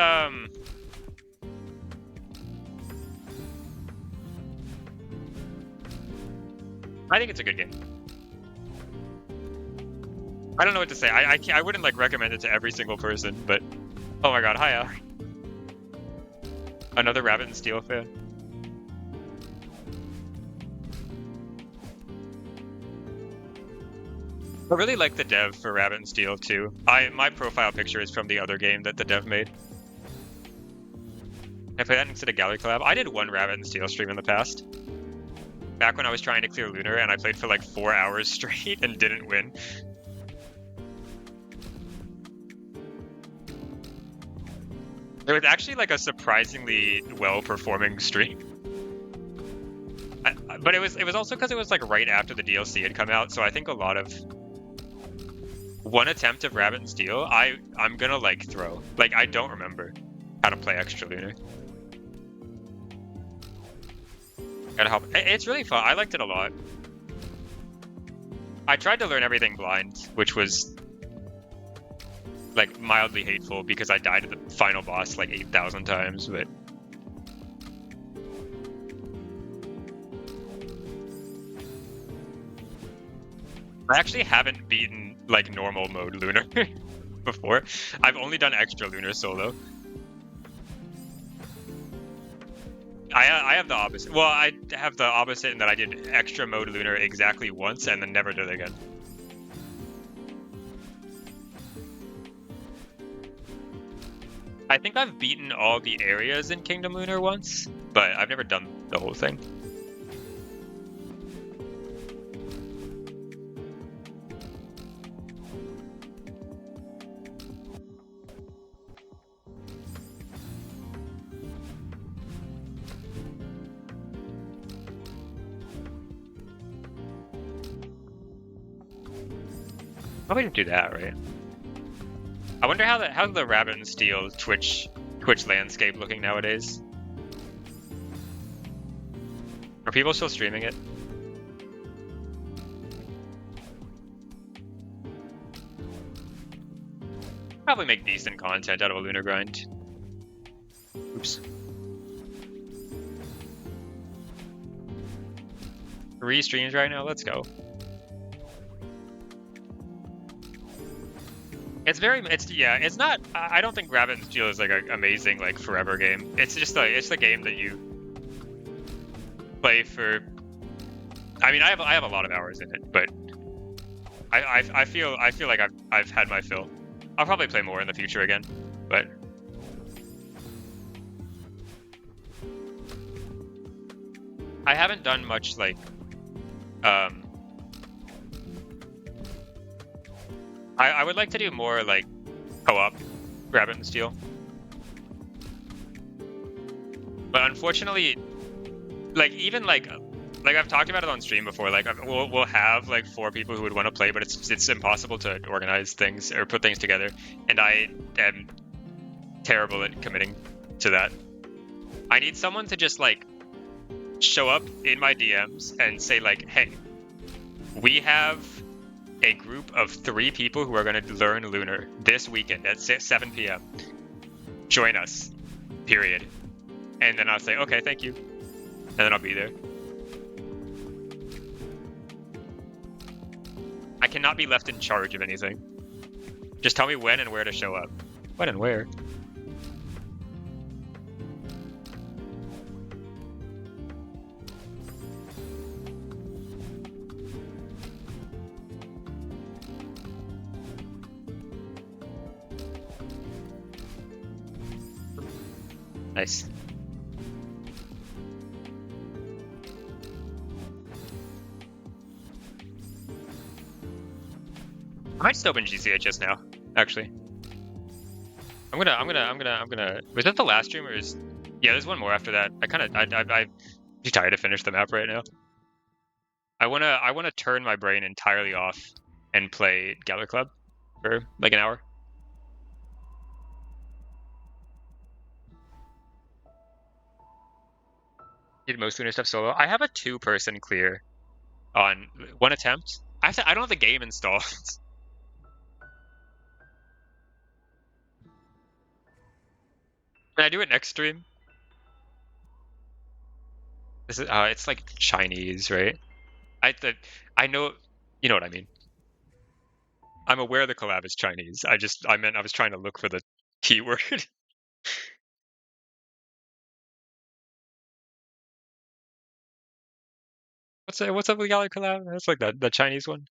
I think it's a good game. I don't know what to say. I wouldn't like recommend it to every single person, but oh my god, hiya. Another Rabbit and Steel fan. I really like the dev for Rabbit and Steel too. My profile picture is from the other game that the dev made. I play that instead of Gallery Collab. I did one Rabbit and Steel stream in the past. Back when I was trying to clear Lunar and I played for like 4 hours straight and didn't win. It was actually like a surprisingly well-performing stream. But it was also because it was like right after the DLC had come out, so I think a lot of one attempt of Rabbit and Steel, I'm gonna like throw. Like I don't remember how to play Extra Lunar. Gotta help. It's really fun. I liked it a lot. I tried to learn everything blind, which was like mildly hateful because I died at the final boss like 8,000 times, but I actually haven't beaten like normal mode Lunar before. I've only done Extra Lunar solo. I have the opposite. Well, I have the opposite in that I did Extra mode Lunar exactly once and then never did it again. I think I've beaten all the areas in Kingdom Lunar once, but I've never done the whole thing. Probably didn't do that, right? I wonder how's the Rabbit and Steel Twitch landscape looking nowadays? Are people still streaming it? Probably make decent content out of a Lunar grind. Oops. 3 streams right now, let's go. It's not, I don't think Rabbit and Steel is like an amazing like forever game. It's just it's the game that you play for. I mean, I have a lot of hours in it, but I feel like I've had my fill. I'll probably play more in the future again, but I haven't done much like I would like to do more like co-op Rabbit and Steel, but unfortunately, like even like I've talked about it on stream before. Like we'll have like 4 people who would want to play, but it's impossible to organize things or put things together, and I am terrible at committing to that. I need someone to just like show up in my DMs and say like, hey, we have a group of 3 people who are going to learn Lunar this weekend at 7 p.m. Join us, period. And then I'll say, okay, thank you. And then I'll be there. I cannot be left in charge of anything. Just tell me when and where to show up. When and where? Nice. I might still open GCHS now, actually. I'm gonna. Was that the last stream or is? Yeah, there's one more after that. I'm too tired to finish the map right now. I wanna turn my brain entirely off and play Gallery Club for like an hour. Did most Lunar stuff solo. I have a 2-person clear on 1 attempt. I don't have the game installed. Can I do it next stream? This is it's like Chinese, right? I know, you know what I mean. I'm aware the collab is Chinese. I meant I was trying to look for the keyword. What's up with Gallery collab? That's like the Chinese one.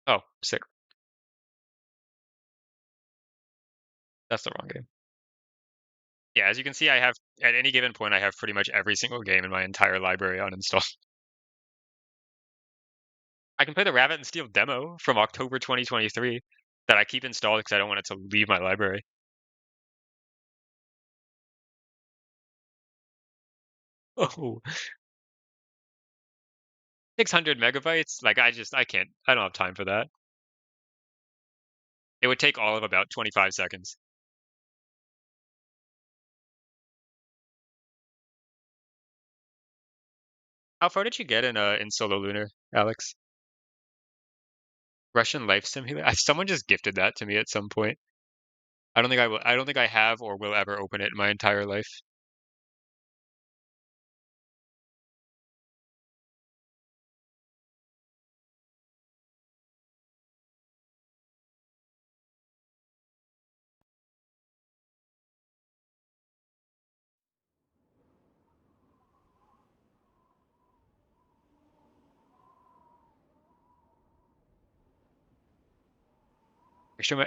Oh, sick. That's the wrong game. Yeah, as you can see, I have at any given point I have pretty much every single game in my entire library uninstalled. I can play the Rabbit and Steel demo from October 2023 that I keep installed because I don't want it to leave my library. Oh, 600 megabytes? Like I can't. I don't have time for that. It would take all of about 25 seconds. How far did you get in Solo Lunar, Alex? Russian Life Simulator? Someone just gifted that to me at some point. I don't think I will. I don't think I have or will ever open it in my entire life.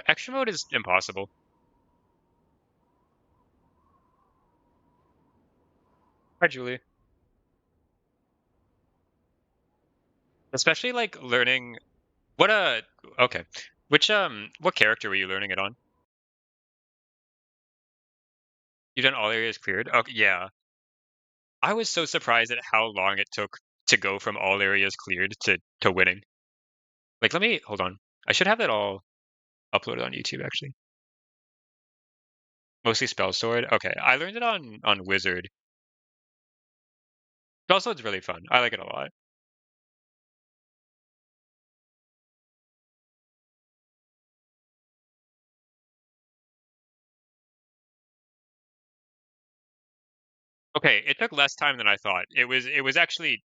Extra mode is impossible. Hi, Julie. Especially like learning what okay. What character were you learning it on? You done all areas cleared? Okay, yeah. I was so surprised at how long it took to go from all areas cleared to winning. Like let me hold on. I should have that all uploaded on YouTube actually. Mostly Spell Sword. Okay, I learned it on Wizard. Spell Sword's really fun. I like it a lot. Okay, it took less time than I thought. It was actually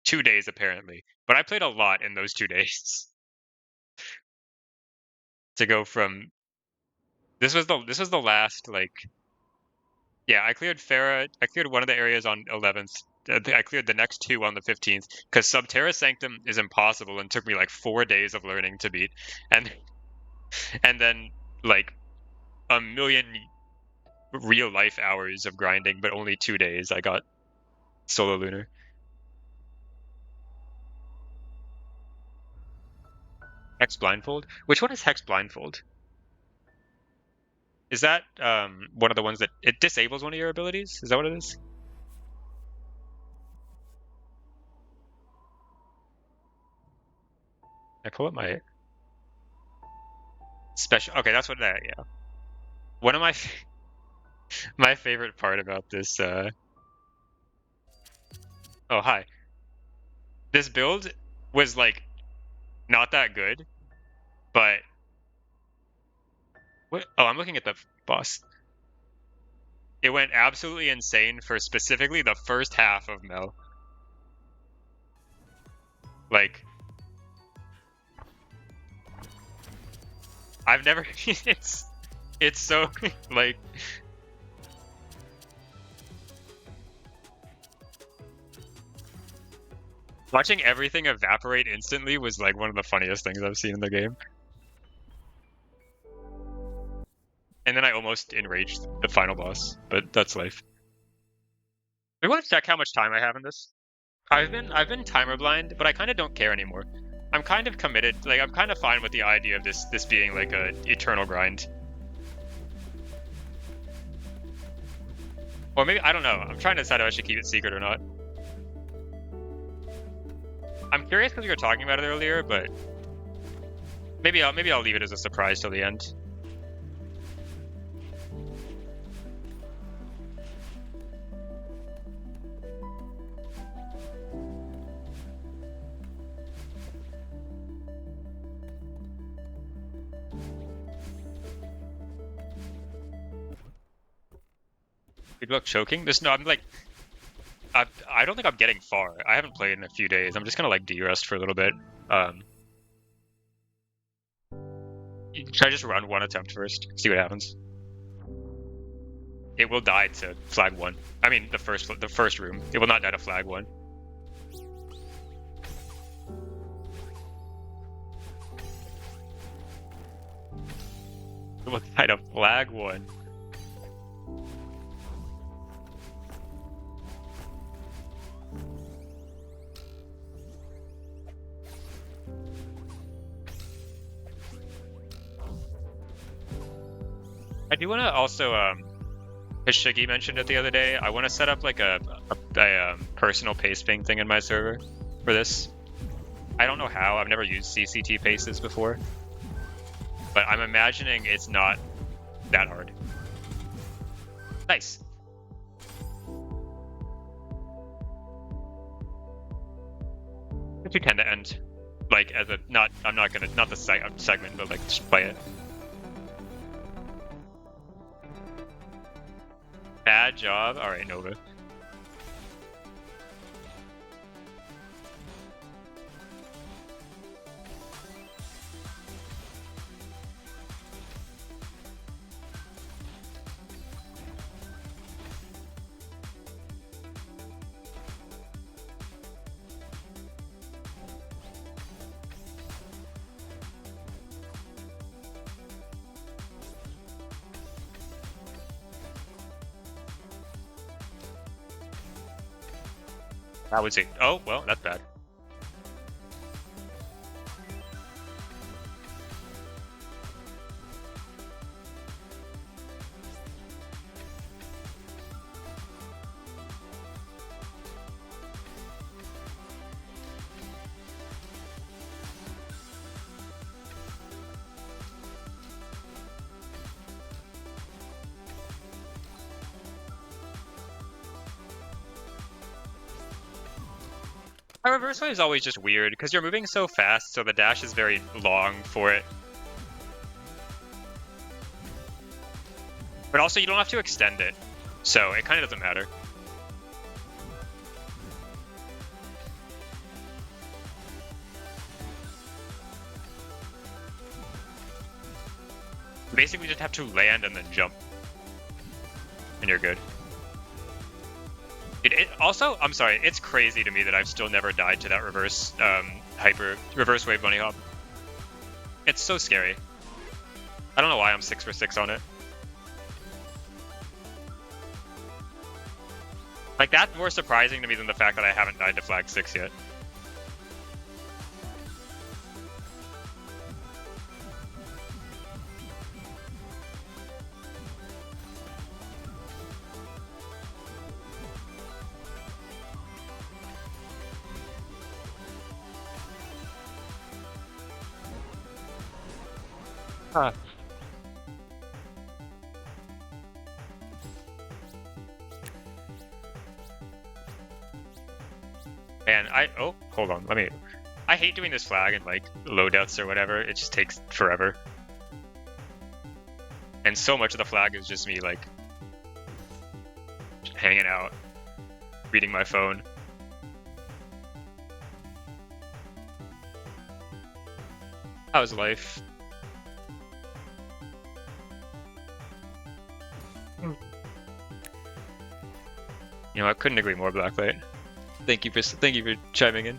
2 days apparently, but I played a lot in those 2 days to go from. This was the last like. Yeah, I cleared Farah. I cleared one of the areas on 11th. I cleared the next two on the 15th because Subterra Sanctum is impossible and took me like 4 days of learning to beat, and and then like a million real life hours of grinding, but only 2 days. I got Solo Lunar. Hex Blindfold. Which one is Hex Blindfold? Is that one of the ones that it disables one of your abilities? Is that what it is? I pull up my special. Okay, that's what that. Yeah. One of my my favorite part about this. Oh hi. This build was like not that good, but what? Oh, I'm looking at the boss. It went absolutely insane for specifically the first half of Mel. Like I've never. It's so like watching everything evaporate instantly was like one of the funniest things I've seen in the game. And then I almost enraged the final boss, but that's life. We want to check how much time I have in this. I've been timer blind, but I kind of don't care anymore. I'm kind of committed. Like I'm kind of fine with the idea of this being like a eternal grind. Or maybe I don't know. I'm trying to decide if I should keep it secret or not. I'm curious because we were talking about it earlier, but maybe I'll leave it as a surprise till the end. Good luck choking. There's no. I'm like. I don't think I'm getting far. I haven't played in a few days. I'm just gonna like de-rest for a little bit. Should I just run one attempt first? See what happens. It will die to flag 1. I mean, the first room. It will not die to flag 1. It will die to flag 1. I do want to also, as Shiggy mentioned it the other day, I want to set up like a personal pace ping thing in my server for this. I don't know how. I've never used CCT paces before, but I'm imagining it's not that hard. Nice. If you tend to end like as a not the segment, but like just play it. Bad job. All right, Nova. That was it. Oh, well, that's bad. My reverse wave is always just weird because you're moving so fast, so the dash is very long for it. But also, you don't have to extend it, so it kind of doesn't matter. You basically just have to land and then jump, and you're good. It also, I'm sorry, it's crazy to me that I've still never died to that reverse wave bunny hop. It's so scary. I don't know why I'm 6 for 6 on it. Like, that's more surprising to me than the fact that I haven't died to flag 6 yet. Huh. And hold on, I hate doing this flag in like loadouts or whatever, it just takes forever. And so much of the flag is just me like hanging out, reading my phone. How's life? You know, I couldn't agree more, Blacklight. Thank you for chiming in.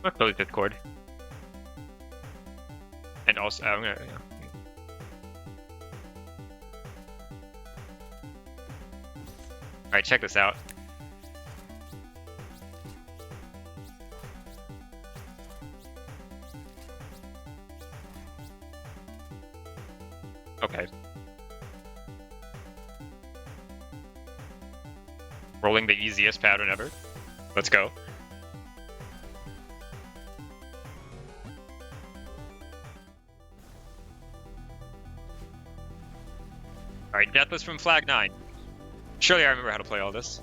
I'll close Discord. And also, I'm gonna. Alright, check this out. Okay. Rolling the easiest pattern ever. Let's go. Alright, Deathless from Flag 9. Surely I remember how to play all this.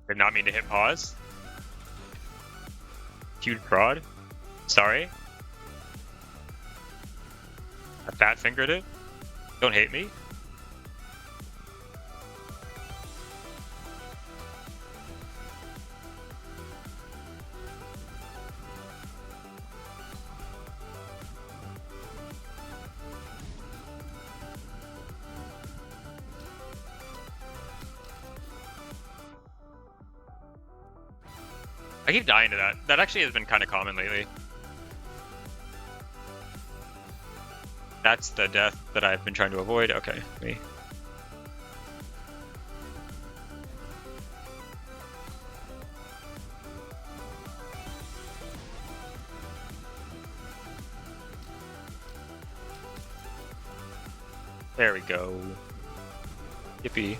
Did not mean to hit pause. Huge prod. Sorry. I fat fingered it. Don't hate me. I keep dying to that. That actually has been kind of common lately. That's the death that I've been trying to avoid. Okay, me. There we go. Yippee.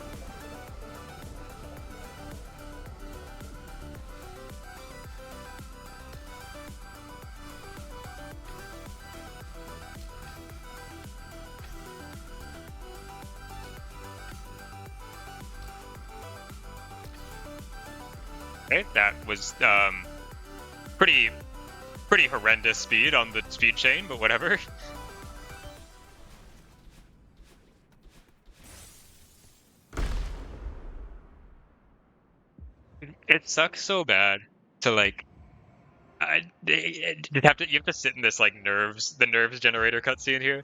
Okay, that was pretty horrendous speed on the speed chain, but whatever. It sucks so bad to like. You have to sit in this like the nerves generator cutscene here.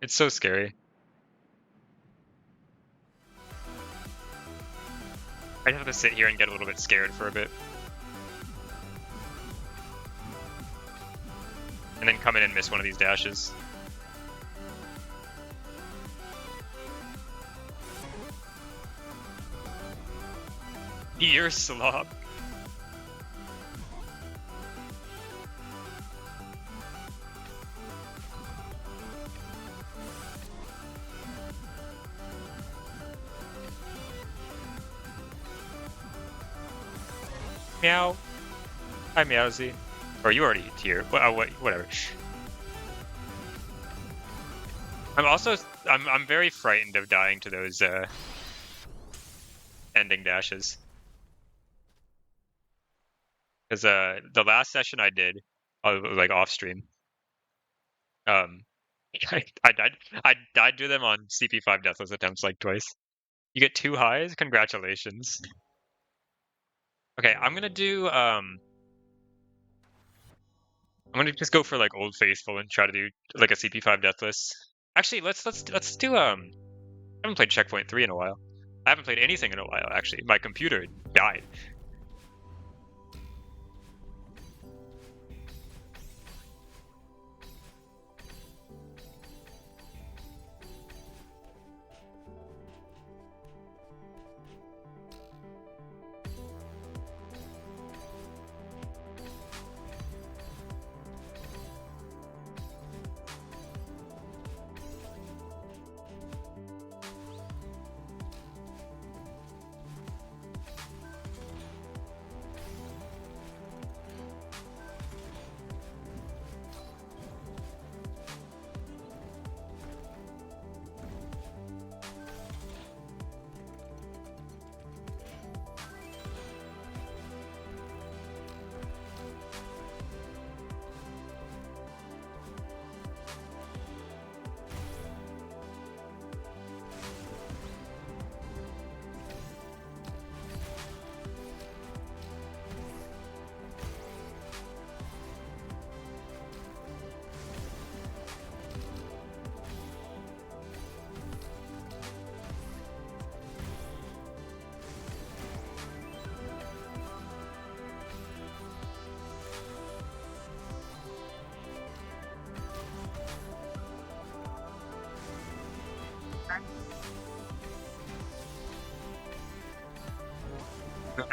It's so scary. I have to sit here and get a little bit scared for a bit. And then come in and miss one of these dashes. Ear slop. Meow. Hi, Meowsy. Or you already here. Well, whatever. I'm very frightened of dying to those ending dashes. Because the last session I did, like off stream, I died to them on CP5 deathless attempts like twice. You get 2 highs? Congratulations. Okay, I'm gonna just go for like Old Faithful and try to do like a CP5 deathless. Actually, let's do I haven't played Checkpoint 3 in a while. I haven't played anything in a while actually. My computer died.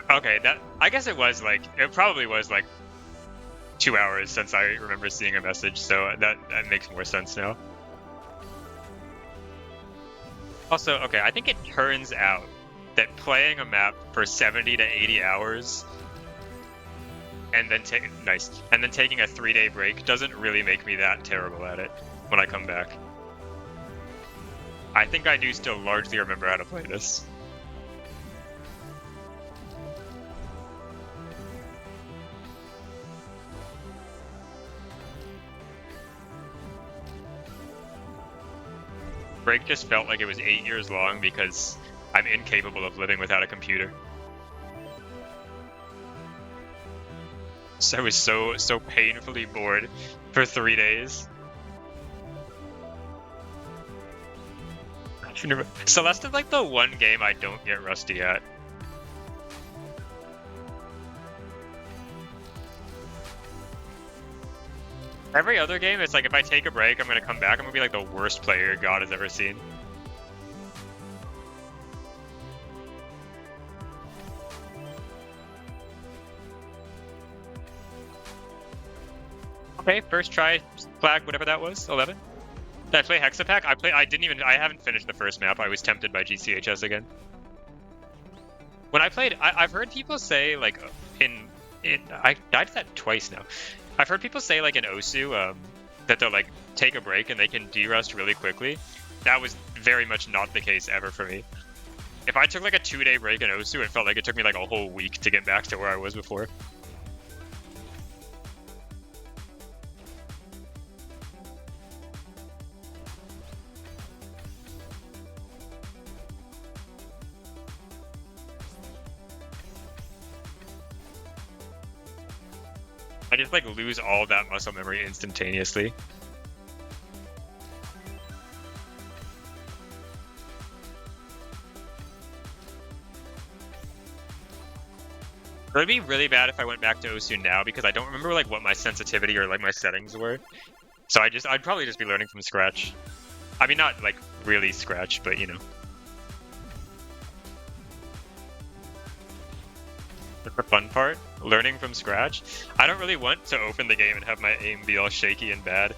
Okay, that I guess it was like it probably was like 2 hours since I remember seeing a message, so that makes more sense now. Also, okay, I think it turns out that playing a map for 70 to 80 hours and then taking a 3-day break doesn't really make me that terrible at it when I come back. I think I do still largely remember how to play this. Break just felt like it was 8 years long because I'm incapable of living without a computer. So I was so painfully bored for 3 days. Celeste is like the one game I don't get rusty at. Every other game, it's like if I take a break, I'm gonna come back, I'm gonna be like the worst player God has ever seen. Okay, first try, flag, whatever that was, 11. Did I play Hexapack? I haven't finished the first map. I was tempted by GCHS again. When I played, I've heard people say like I died to that twice now. I've heard people say like in Osu, that they'll like take a break and they can de-rust really quickly. That was very much not the case ever for me. If I took like a 2-day break in Osu, it felt like it took me like a whole week to get back to where I was before. I just like lose all that muscle memory instantaneously. It would be really bad if I went back to Osu now because I don't remember like what my sensitivity or like my settings were. So I'd probably just be learning from scratch. I mean, not like really scratch, but you know. The fun part, learning from scratch. I don't really want to open the game and have my aim be all shaky and bad.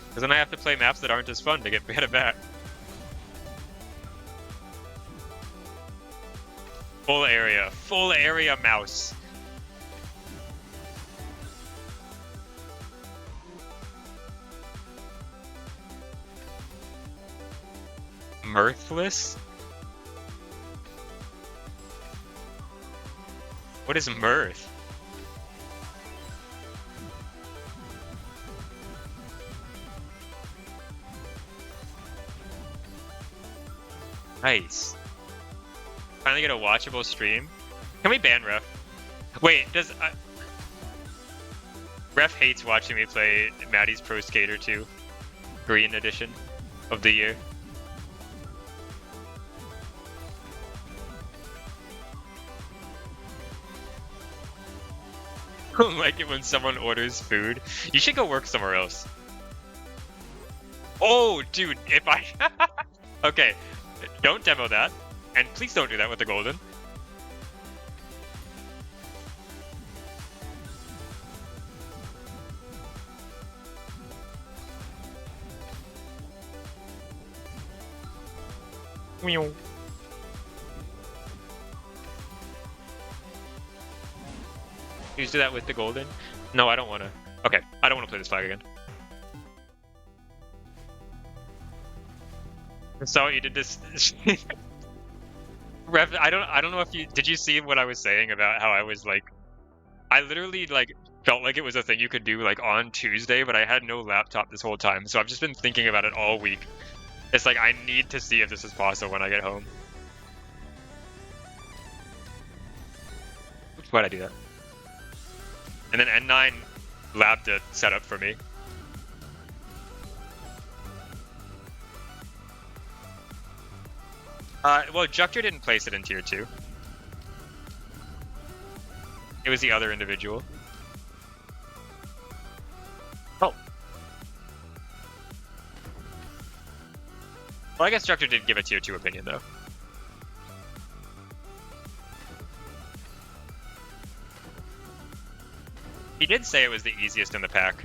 Because then I have to play maps that aren't as fun to get better back. Full area mouse. Mirthless? What is mirth? Nice. Finally get a watchable stream. Can we ban Ref? Wait, does... Ref hates watching me play Maddie's Pro Skater 2. Green edition of the year. I don't like it when someone orders food. You should go work somewhere else. Oh, dude, if I... Okay, don't demo that. And please don't do that with the Golden. Meow. Please do that with the Golden. No, I don't want to. Okay, I don't want to play this flag again. I saw what you did this. Rev, I don't know if did you see what I was saying about how I was like, I literally like felt like it was a thing you could do like on Tuesday, but I had no laptop this whole time, so I've just been thinking about it all week. It's like I need to see if this is possible when I get home. Why'd I do that? And then N9 labbed a setup for me. Well, Juctor didn't place it in tier 2. It was the other individual. Oh. Well, I guess Structure did give a tier 2 opinion, though. He did say it was the easiest in the pack.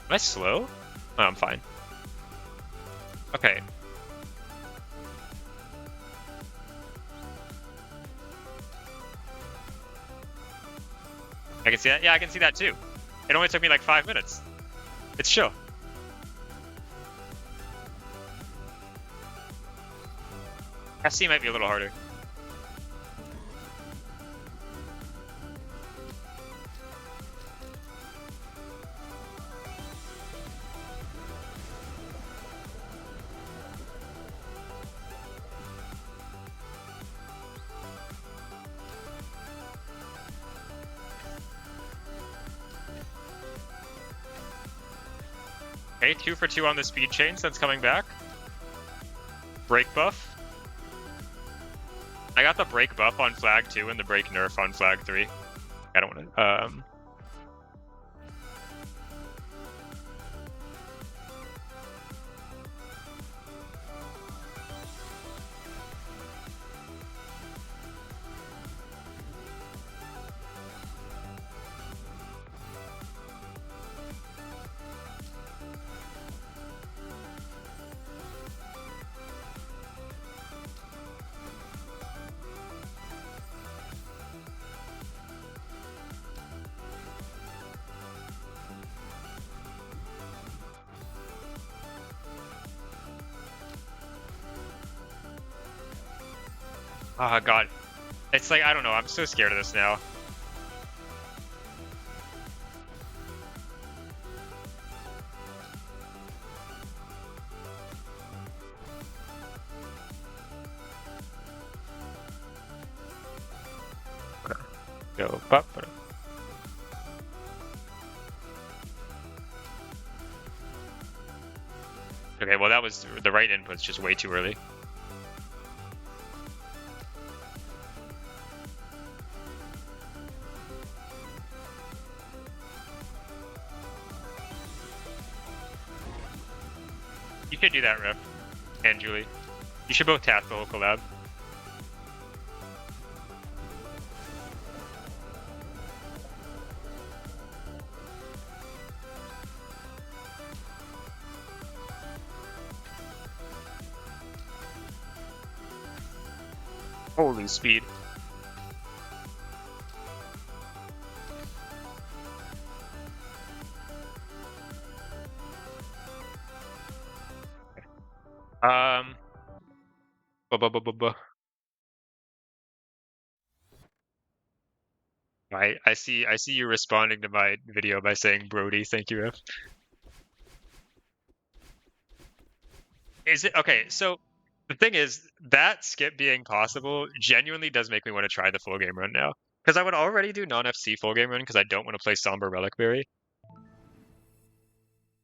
Am I slow? Oh, I'm fine. Okay. I can see that. Yeah, I can see that too. It only took me like 5 minutes. It's chill. SC might be a little harder. Okay, 2 for 2 on the speed chain since coming back. Break buff. I got the break buff on flag 2 and the break nerf on flag 3. I don't want to. Oh god. It's like, I don't know, I'm so scared of this now. Go, but. Okay, well that was the right input's just way too early. You should do that, Ref. And Julie. You should both tap the whole collab. Holy speed. I see you responding to my video by saying Brody, thank you, Ref. Is it okay, so the thing is, that skip being possible genuinely does make me want to try the full game run now. Because I would already do non-FC full game run because I don't want to play Somber Relicberry.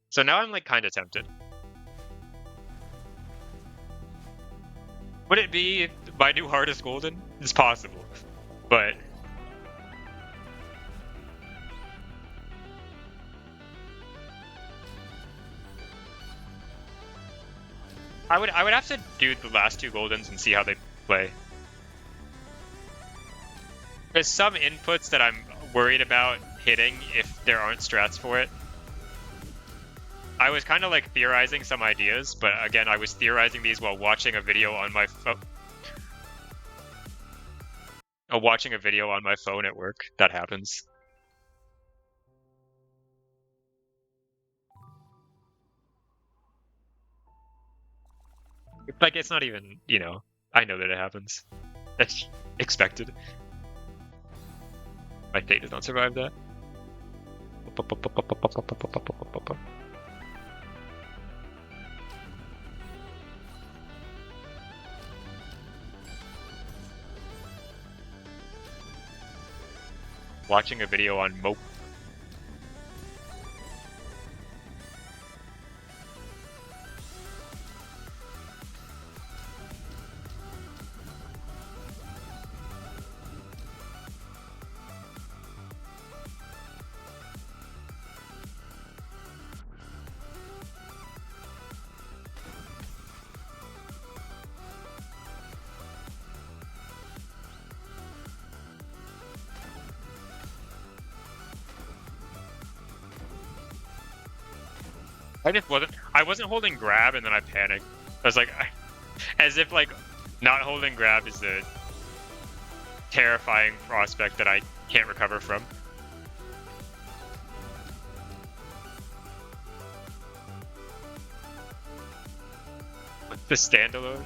So now I'm like kind of tempted. Would it be my new hardest golden? It's possible, but I would have to do the last 2 goldens and see how they play. There's some inputs that I'm worried about hitting if there aren't strats for it. I was kind of like theorizing some ideas, but again, I was theorizing these while watching a video on my phone. Watching a video on my phone at work. That happens. Like, it's not even, you know, I know that it happens. That's expected. My fate does not survive that. Watching a video on Mope. I wasn't holding grab, and then I panicked. I was like, as if like not holding grab is the terrifying prospect that I can't recover from. With the standalone.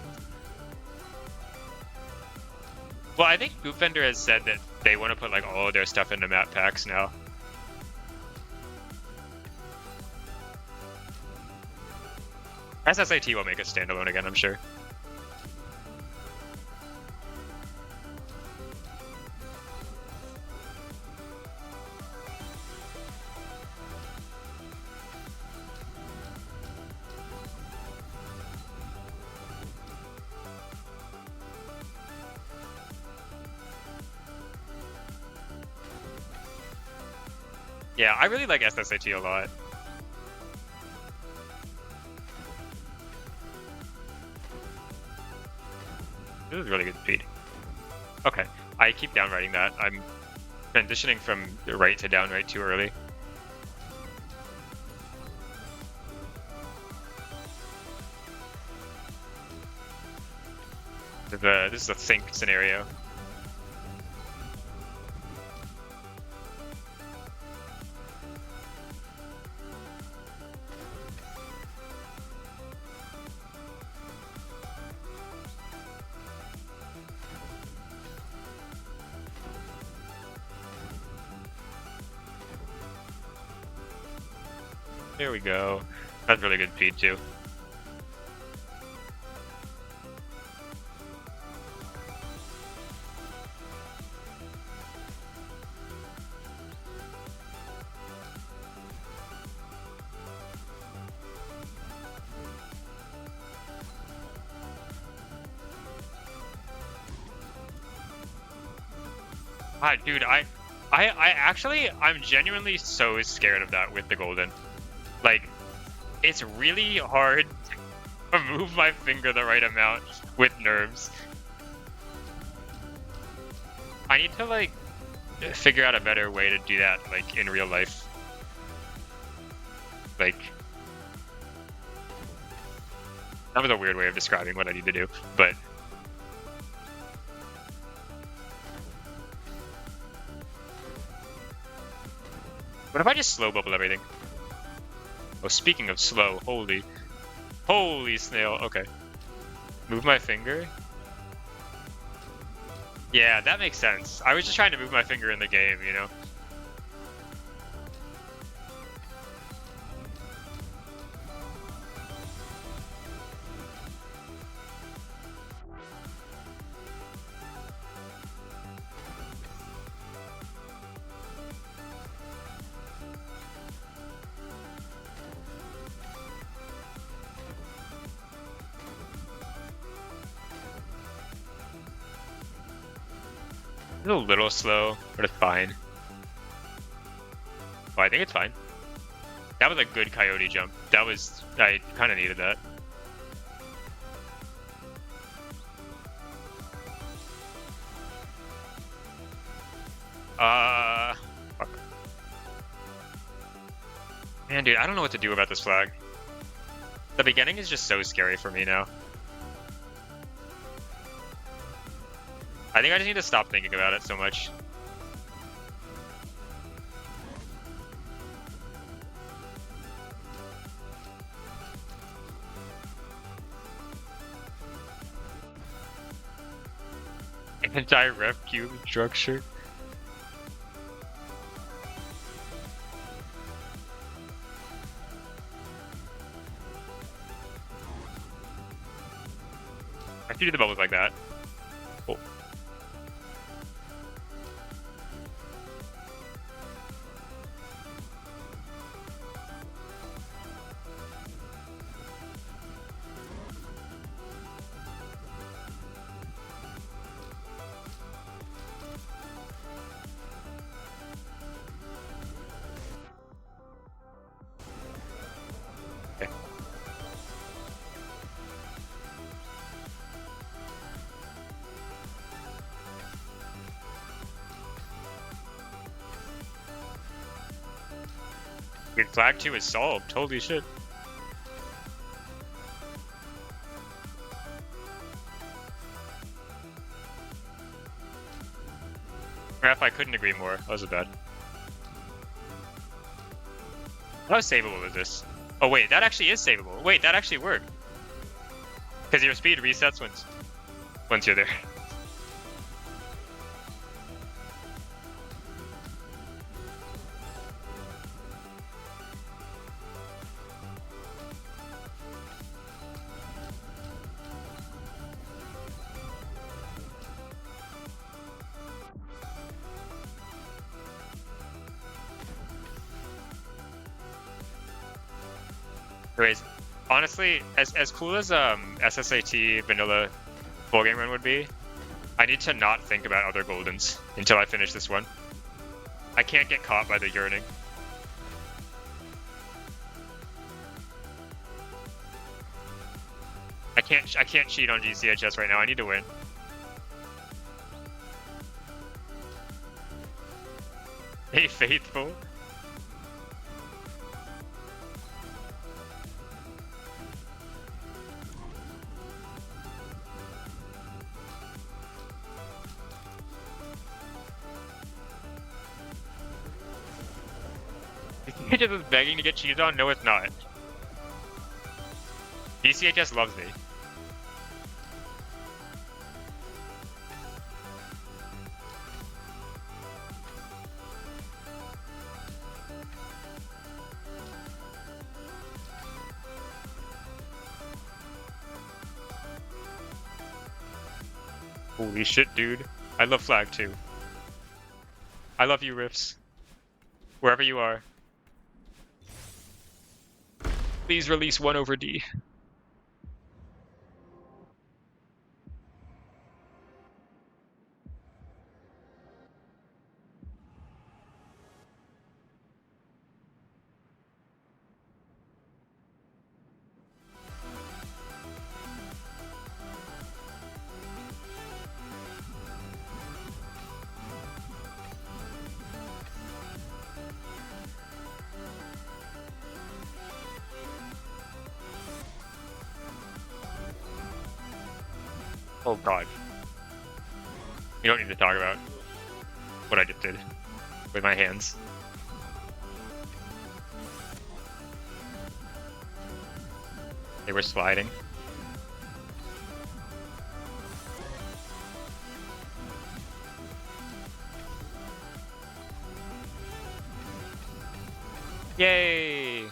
Well, I think Goopfender has said that they want to put like all of their stuff into map packs now. SSIT will make a standalone again, I'm sure. Yeah, I really like SSIT a lot. This is really good speed. Okay, I keep downwriting that. I'm transitioning from right to downright too early. This is a think scenario. There we go. That's really good speed too. Dude, I'm genuinely so scared of that with the Golden. Like, it's really hard to move my finger the right amount with nerves. I need to, like, figure out a better way to do that, like, in real life. Like, that was a weird way of describing what I need to do, but... What if I just slow bubble everything? Oh, speaking of slow, holy snail, okay. Move my finger? Yeah, that makes sense. I was just trying to move my finger in the game, you know? It's a little slow, but it's fine. Oh, I think it's fine. That was a good coyote jump. I kind of needed that. Fuck. Man, dude, I don't know what to do about this flag. The beginning is just so scary for me now. I think I just need to stop thinking about it so much. Anti-ref cube structure. I should do the bubbles like that. Oh. Okay. Good, flag 2 is solved. Holy shit. Ref, I couldn't agree more. That was bad. How savable is this? Oh wait, that actually is savable. Wait, that actually worked. Because your speed resets once you're there. Anyways, honestly, as cool as SSAT vanilla full game run would be, I need to not think about other Goldens until I finish this one. I can't get caught by the yearning. I can't cheat on GCHS right now. I need to win. Hey, faithful. GCHS is begging to get cheated on? No, it's not. GCHS loves me. Holy shit, dude. I love Flag too. I love you, Riffs. Wherever you are. Please release 1 over D. Oh god. You don't need to talk about what I just did with my hands. They were sliding. Yay!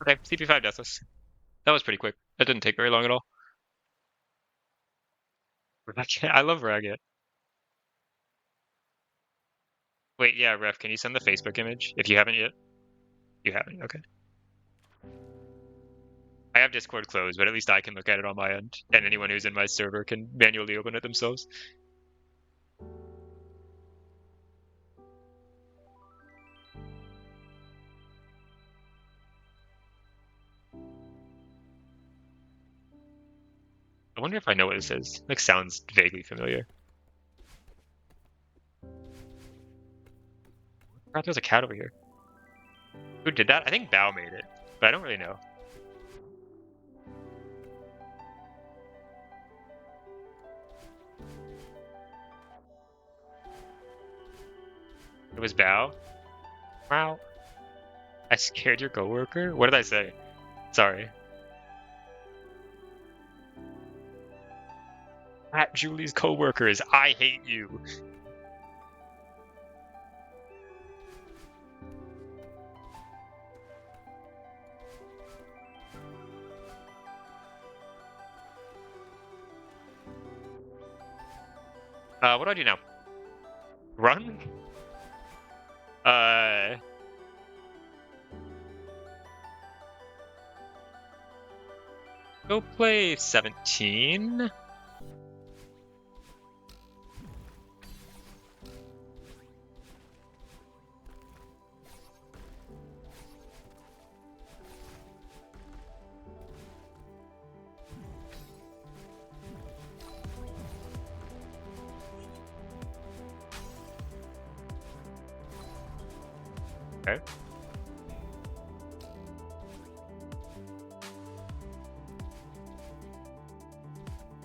Okay, CP5 deathless. That was pretty quick. That didn't take very long at all. I love Ragged. Wait, yeah, Ref, can you send the Facebook image? If you haven't yet. You haven't, okay. I have Discord closed, but at least I can look at it on my end, and anyone who's in my server can manually open it themselves. I wonder if I know what this is. Like, sounds vaguely familiar. I forgot there's a cat over here. Who did that? I think Bao made it, but I don't really know. It was Bao? Wow. I scared your coworker? What did I say? Sorry. At Julie's coworkers, I hate you. What do I do now? Run? Go play 17. Okay.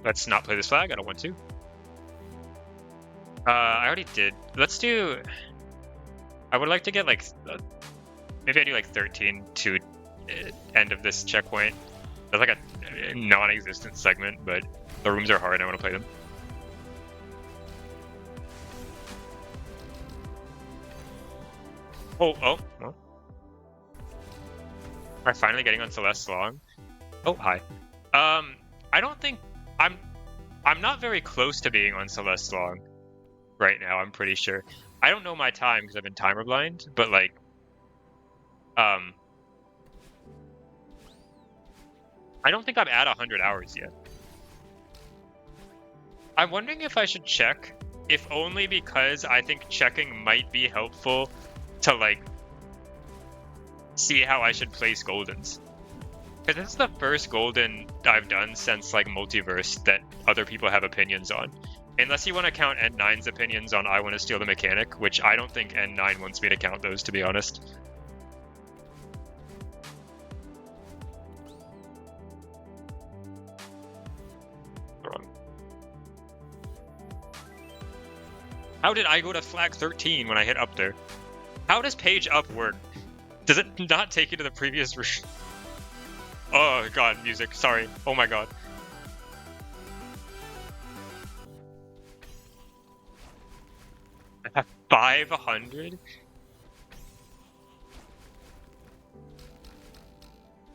Let's not play this flag. I don't want to. I already did. Let's do... I would like to get like... maybe I do like 13 to end of this checkpoint. That's like a non-existent segment, but the rooms are hard and I want to play them. Oh. Am I finally getting on Celeste Long? Oh, hi. I don't think... I'm not very close to being on Celeste Long right now, I'm pretty sure. I don't know my time because I've been timer blind, but like... I don't think I'm at 100 hours yet. I'm wondering if I should check, if only because I think checking might be helpful to like see how I should place Goldens. Because this is the first Golden I've done since like Multiverse that other people have opinions on. Unless you want to count N9's opinions on I Want to Steal the Mechanic, which I don't think N9 wants me to count those, to be honest. How did I go to flag 13 when I hit up there? How does page up work? Does it not take you to the previous route? Oh god, music, sorry. Oh my god. I have 500?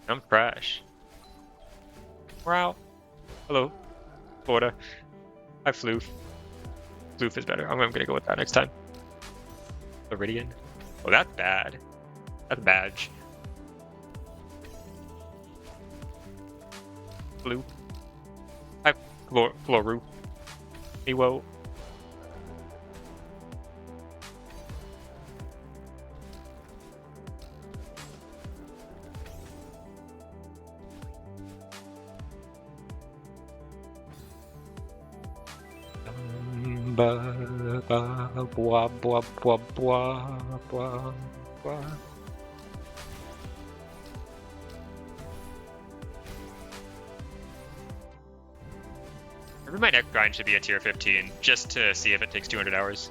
I'm trash. Wow. Hello. Florida. I flew. Floof is better. I'm gonna go with that next time. Iridian. Oh, that's bad. That's a badge. Blue. Hi, Floru. Ewo. Blah, blah, blah, blah, blah, blah. Maybe my next grind should be a tier 15, just to see if it takes 200 hours.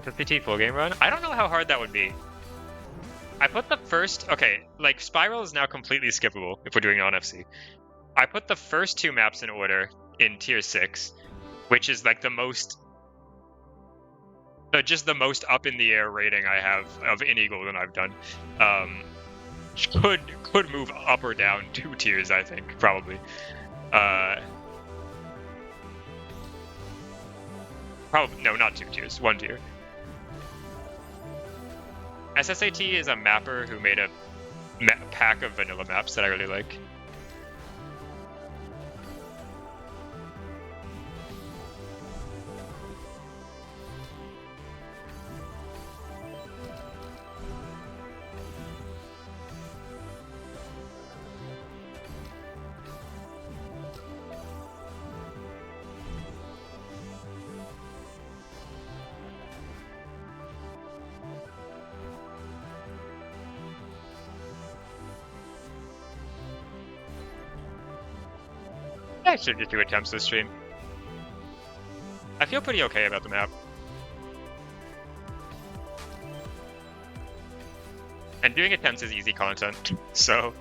A 50 full game run? I don't know how hard that would be. I put the first... Okay, like, Spiral is now completely skippable if we're doing on-FC. I put the first two maps in order in tier 6, which is like the most... just the most up-in-the-air rating I have of any Golden I've done. Could move up or down 2 tiers, I think, probably. Probably, no, not 2 tiers, 1 tier. SSAT is a mapper who made a pack of vanilla maps that I really like. I should just do attempts this stream. I feel pretty okay about the map. And doing attempts is easy content, so...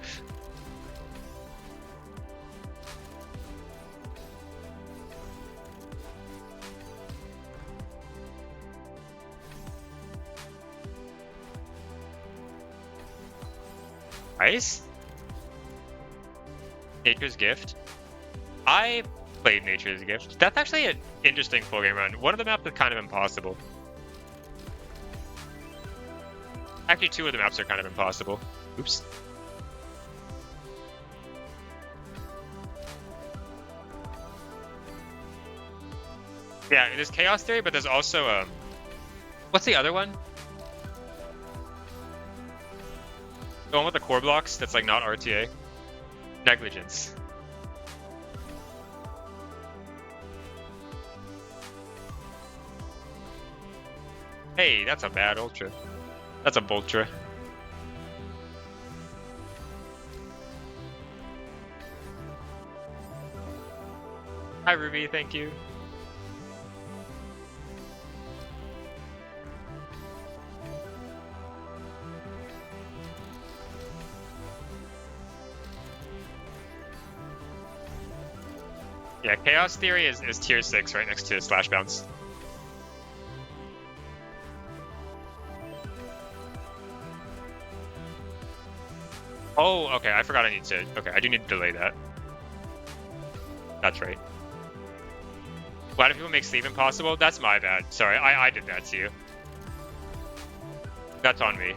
Nice. Nature's Gift. I played Nature's Gift. That's actually an interesting full game run. One of the maps is kind of impossible. Actually, 2 of the maps are kind of impossible. Oops. Yeah, there's Chaos Theory, but there's also What's the other one? The one with the core blocks that's like not RTA? Negligence. Hey, that's a bad ultra. That's a Voltra. Hi Ruby, thank you. Yeah, Chaos Theory is tier 6 right next to Slash Bounce. Oh, okay, I forgot I need to... Okay, I do need to delay that. That's right. Why do people make sleep impossible? That's my bad. Sorry, I did that to you. That's on me.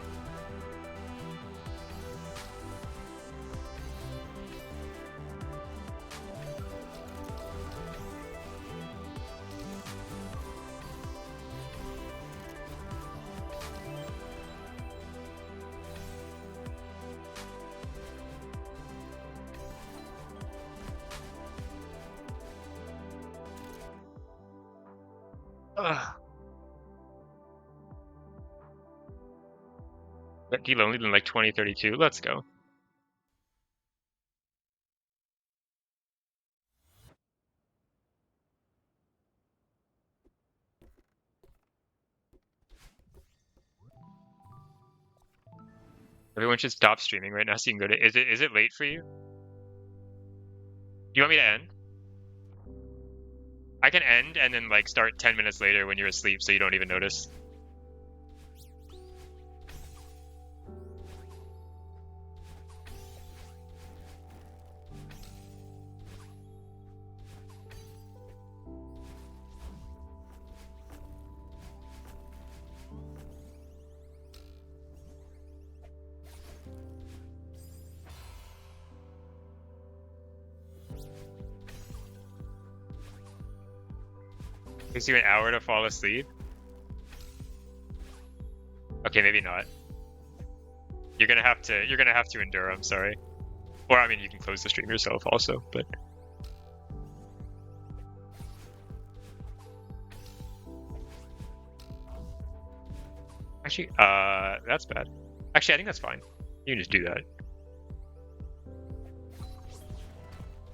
Ugh. But D-Lonely than like 2032. Let's go. Everyone should stop streaming right now so you can go to... Is it late for you? Do you want me to end? I can end and then like start 10 minutes later when you're asleep so you don't even notice. Takes you an hour to fall asleep? Okay, maybe not. You're gonna have to endure, I'm sorry. Or I mean you can close the stream yourself also, but actually, that's bad. Actually, I think that's fine. You can just do that.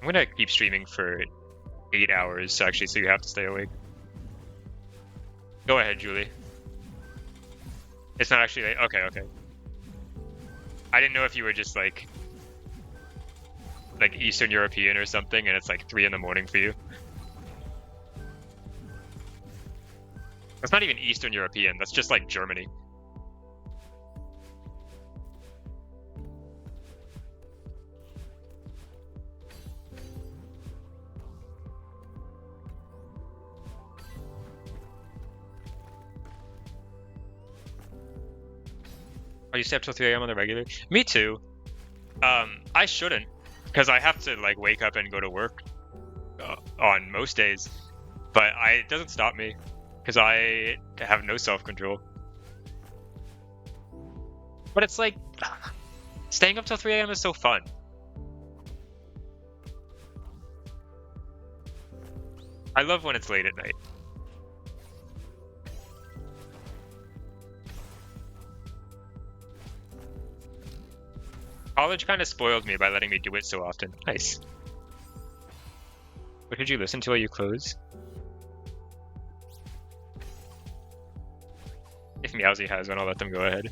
I'm gonna keep streaming for 8 hours actually, so you have to stay awake. Go ahead, Julie. It's not actually late. Okay, okay. I didn't know if you were just like Eastern European or something, and it's like 3 in the morning for you. That's not even Eastern European. That's just like Germany. Oh, you stay up till 3 a.m. on the regular? Me too. I shouldn't, because I have to like wake up and go to work on most days. But it doesn't stop me, because I have no self-control. But it's like, staying up till 3 a.m. is so fun. I love when it's late at night. College kind of spoiled me by letting me do it so often. Nice. What did you listen to while you close? If Meowsy has one, I'll let them go ahead.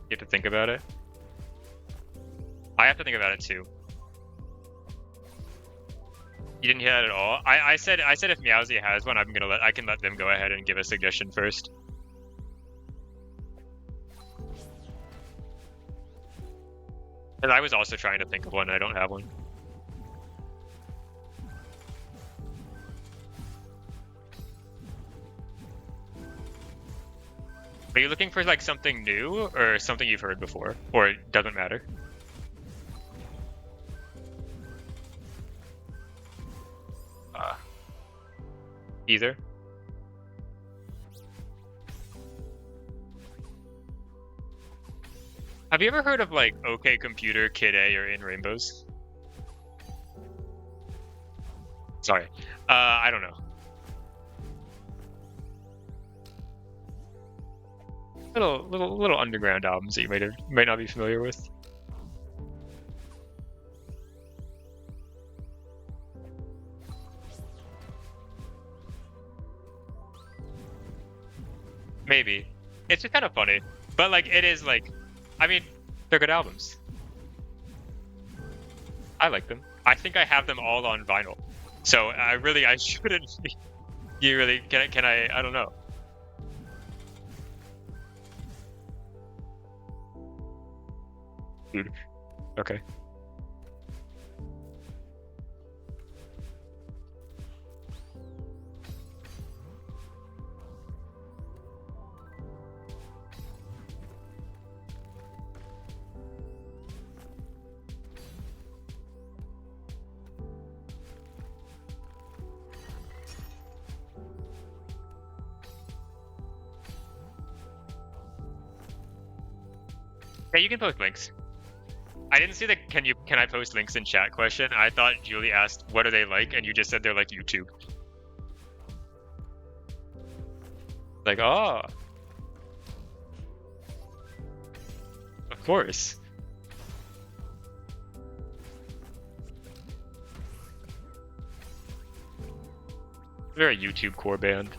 You have to think about it. I have to think about it too. You didn't hear that at all? I said if Meowsy has one, I can let them go ahead and give a suggestion first. And I was also trying to think of one, and I don't have one. Are you looking for like something new or something you've heard before? Or it doesn't matter? Either. Have you ever heard of like OK Computer, Kid A, or In Rainbows? Sorry. I don't know. Little underground albums that you might not be familiar with. Maybe. It's just kind of funny. But like it is like, I mean, they're good albums. I like them. I think I have them all on vinyl. So I shouldn't. You really can I don't know. Dude. Okay. Yeah, you can post links. I didn't see the can I post links in chat question. I thought Julie asked what are they like, and you just said they're like YouTube. Like, oh, of course. They're a YouTube core band.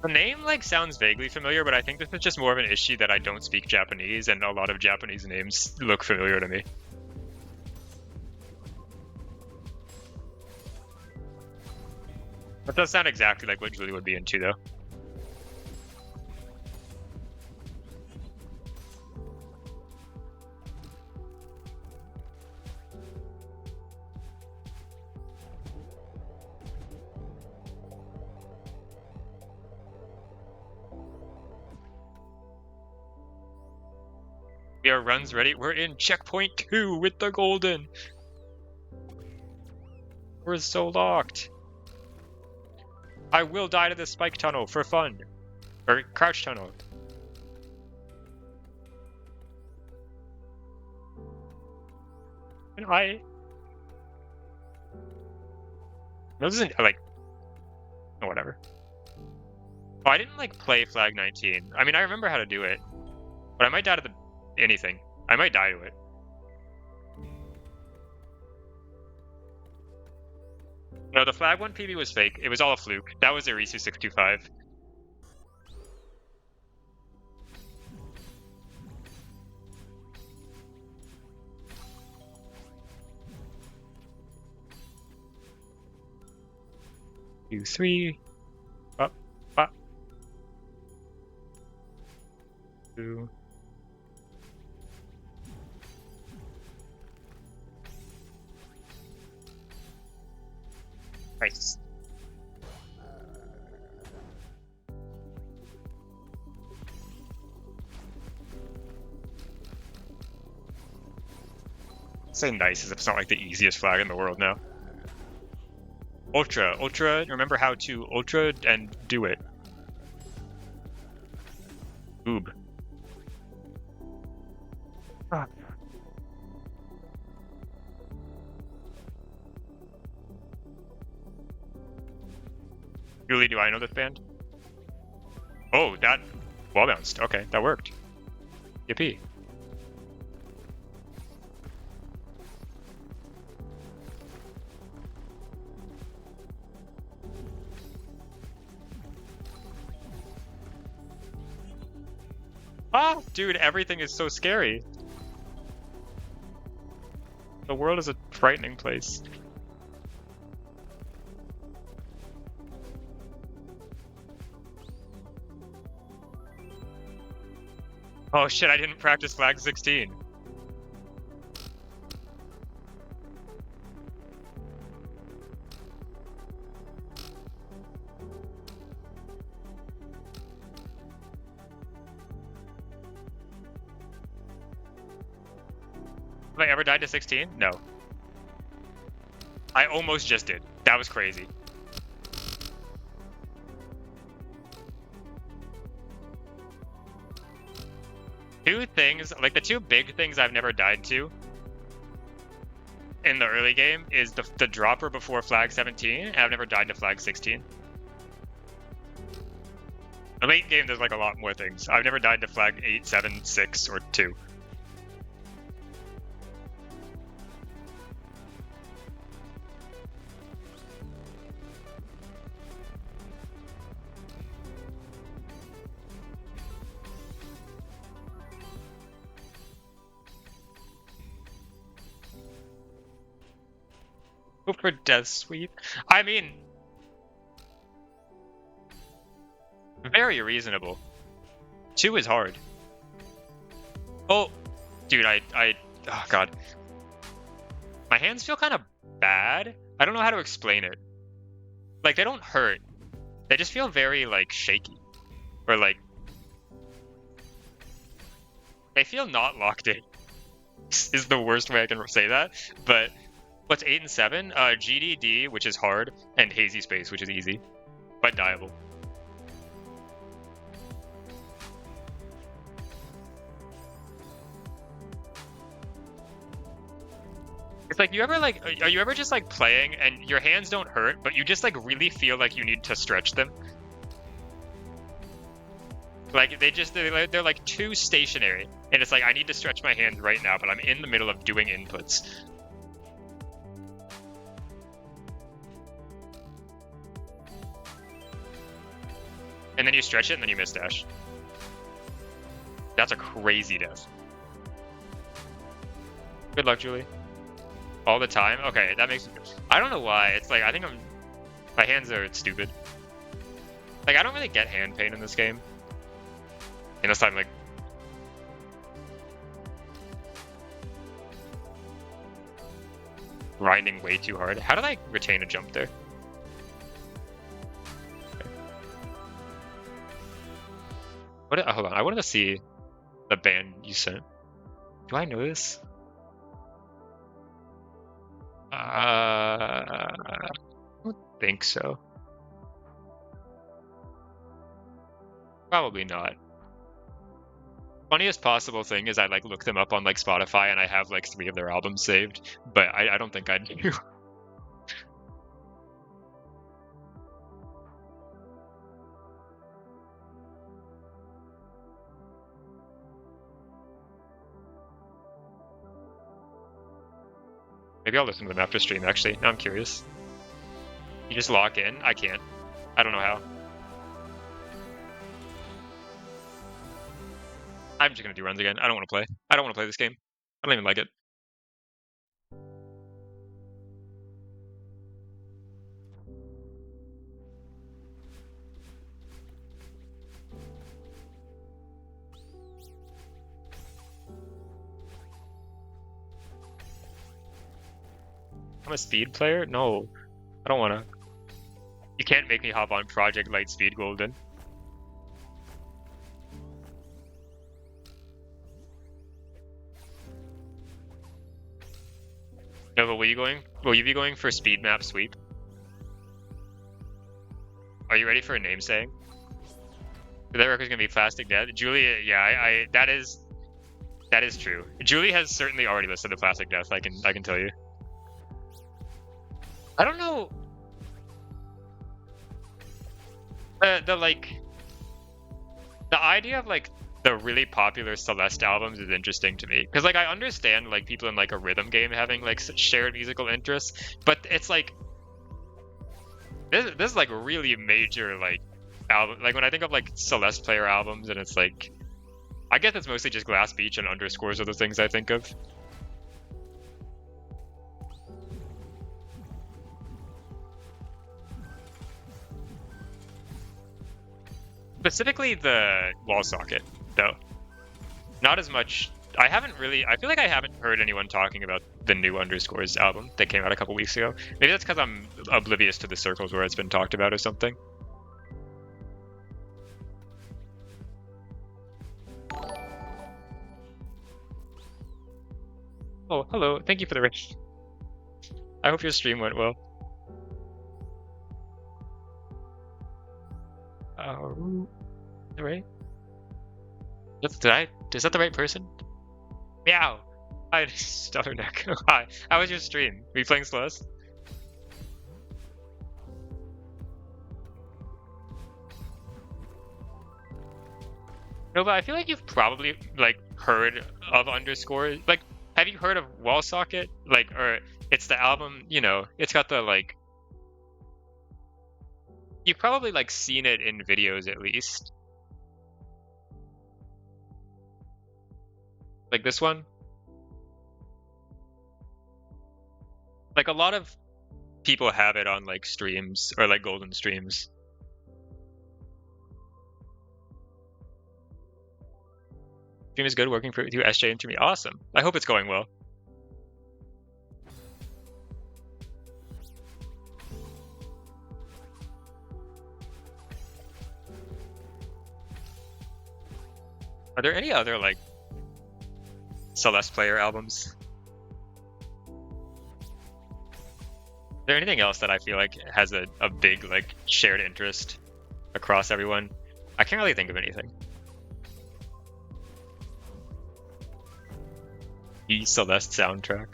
The name like sounds vaguely familiar, but I think this is just more of an issue that I don't speak Japanese, and a lot of Japanese names look familiar to me. That does sound exactly like what Julie would be into, though. We are runs ready. We're in checkpoint 2 with the Golden. We're so locked. I will die to the spike tunnel for fun. Or crouch tunnel. And no, this isn't like, oh, whatever. Oh, I didn't like play Flag 19. I mean, I remember how to do it, but I might die to anything. I might die to it. No, the Flag 1 PB was fake. It was all a fluke. That was Irisu 625. Two, three. Up, up. Two. Nice. Say nice as if it's not like the easiest flag in the world now. Ultra, remember how to ultra and do it. Oob. Ah. Julie, do I know this band? Oh, that wall bounced. Okay, that worked. Yippee. Ah, dude, everything is so scary. The world is a frightening place. Oh shit, I didn't practice Flag 16. Have I ever died to 16? No. I almost just did. That was crazy. Two things, like the two big things I've never died to in the early game is the dropper before flag 17, and I've never died to flag 16. The late game, there's like a lot more things. I've never died to flag 8, 7, 6, or 2. Go for death sweep. I mean, very reasonable. 2 is hard. Oh, dude, oh god. My hands feel kind of bad. I don't know how to explain it. Like, they don't hurt. They just feel very, like, shaky. Or, like, they feel not locked in. Is the worst way I can say that. But what's 8 and 7? GDD, which is hard, and Hazy Space, which is easy, but dieable. It's like, are you ever just like playing and your hands don't hurt, but you just like really feel like you need to stretch them? Like they're like too stationary, and it's like I need to stretch my hands right now, but I'm in the middle of doing inputs. And then you stretch it, and then you miss dash. That's a crazy death. Good luck, Julie. All the time? Okay, that makes... I don't know why. It's like, I think my hands are stupid. Like, I don't really get hand pain in this game. Unless I'm, like... grinding way too hard. How did I retain a jump there? Okay. Hold on, I wanted to see the band you sent. Do I know this? I don't think so. Probably not. Funniest possible thing is I like look them up on like Spotify and I have like 3 of their albums saved, but I don't think I do. Maybe I'll listen to them after stream, actually. Now I'm curious. You just lock in? I can't. I don't know how. I'm just gonna do runs again. I don't want to play. I don't want to play this game. I don't even like it. I'm a speed player? No, I don't want to. You can't make me hop on Project Lightspeed Golden. No, but will you be going for speed map sweep? Are you ready for a name saying? That record's gonna be Plastic Death. Julie, yeah, that is true. Julie has certainly already listed the Plastic Death, I can tell you. I don't know. The idea of like the really popular Celeste albums is interesting to me, because like I understand like people in like a rhythm game having like shared musical interests, but it's like this is like really major like album. Like when I think of like Celeste player albums, and it's like, I guess it's mostly just Glass Beach and Underscores are the things I think of. Specifically the wall socket, though. Not as much. I feel like I haven't heard anyone talking about the new Underscores album that came out a couple weeks ago. Maybe that's because I'm oblivious to the circles where it's been talked about or something. Oh, hello. Thank you for the raid. I hope your stream went well. Right? Is that the right person? Meow. Hi, Stellar Neck. Hi. How was your stream? Were you playing Celeste? No, but I feel like you've probably like heard of Underscore. Like, have you heard of Wall Socket? Like, or it's the album. You know, it's got the like. You've probably like seen it in videos at least. Like this one. Like a lot of people have it on like streams or like golden streams. Stream is good working for you, SJ and to me. Awesome. I hope it's going well. Are there any other like Celeste player albums? Is there anything else that I feel like has a big like shared interest across everyone? I can't really think of anything. The Celeste soundtrack.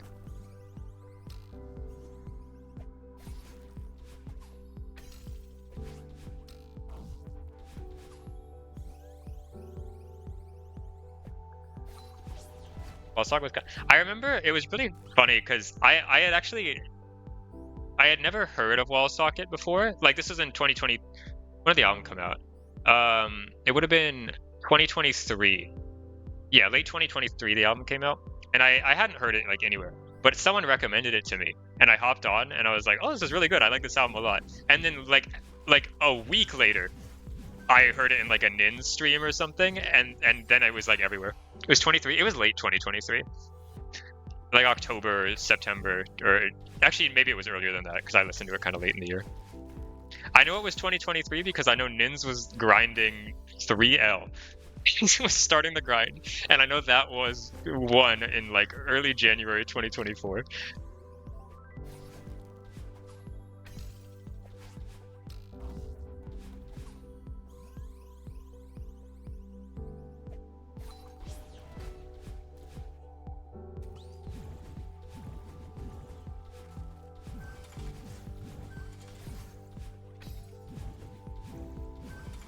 Well, song was. I remember it was really funny because I had never heard of Wall Socket before. Like this was in 2020. When did the album come out? It would have been 2023. Yeah, late 2023 the album came out, and I hadn't heard it like anywhere. But someone recommended it to me, and I hopped on, and I was like, "Oh, this is really good. I like this album a lot." And then like a week later, I heard it in like a Nin stream or something, and then it was like everywhere. It was 23. It was late 2023, like October, September, or actually maybe it was earlier than that because I listened to it kind of late in the year. I know it was 2023 because I know Nins was grinding 3L. He was starting the grind, and I know that was one in like early January 2024.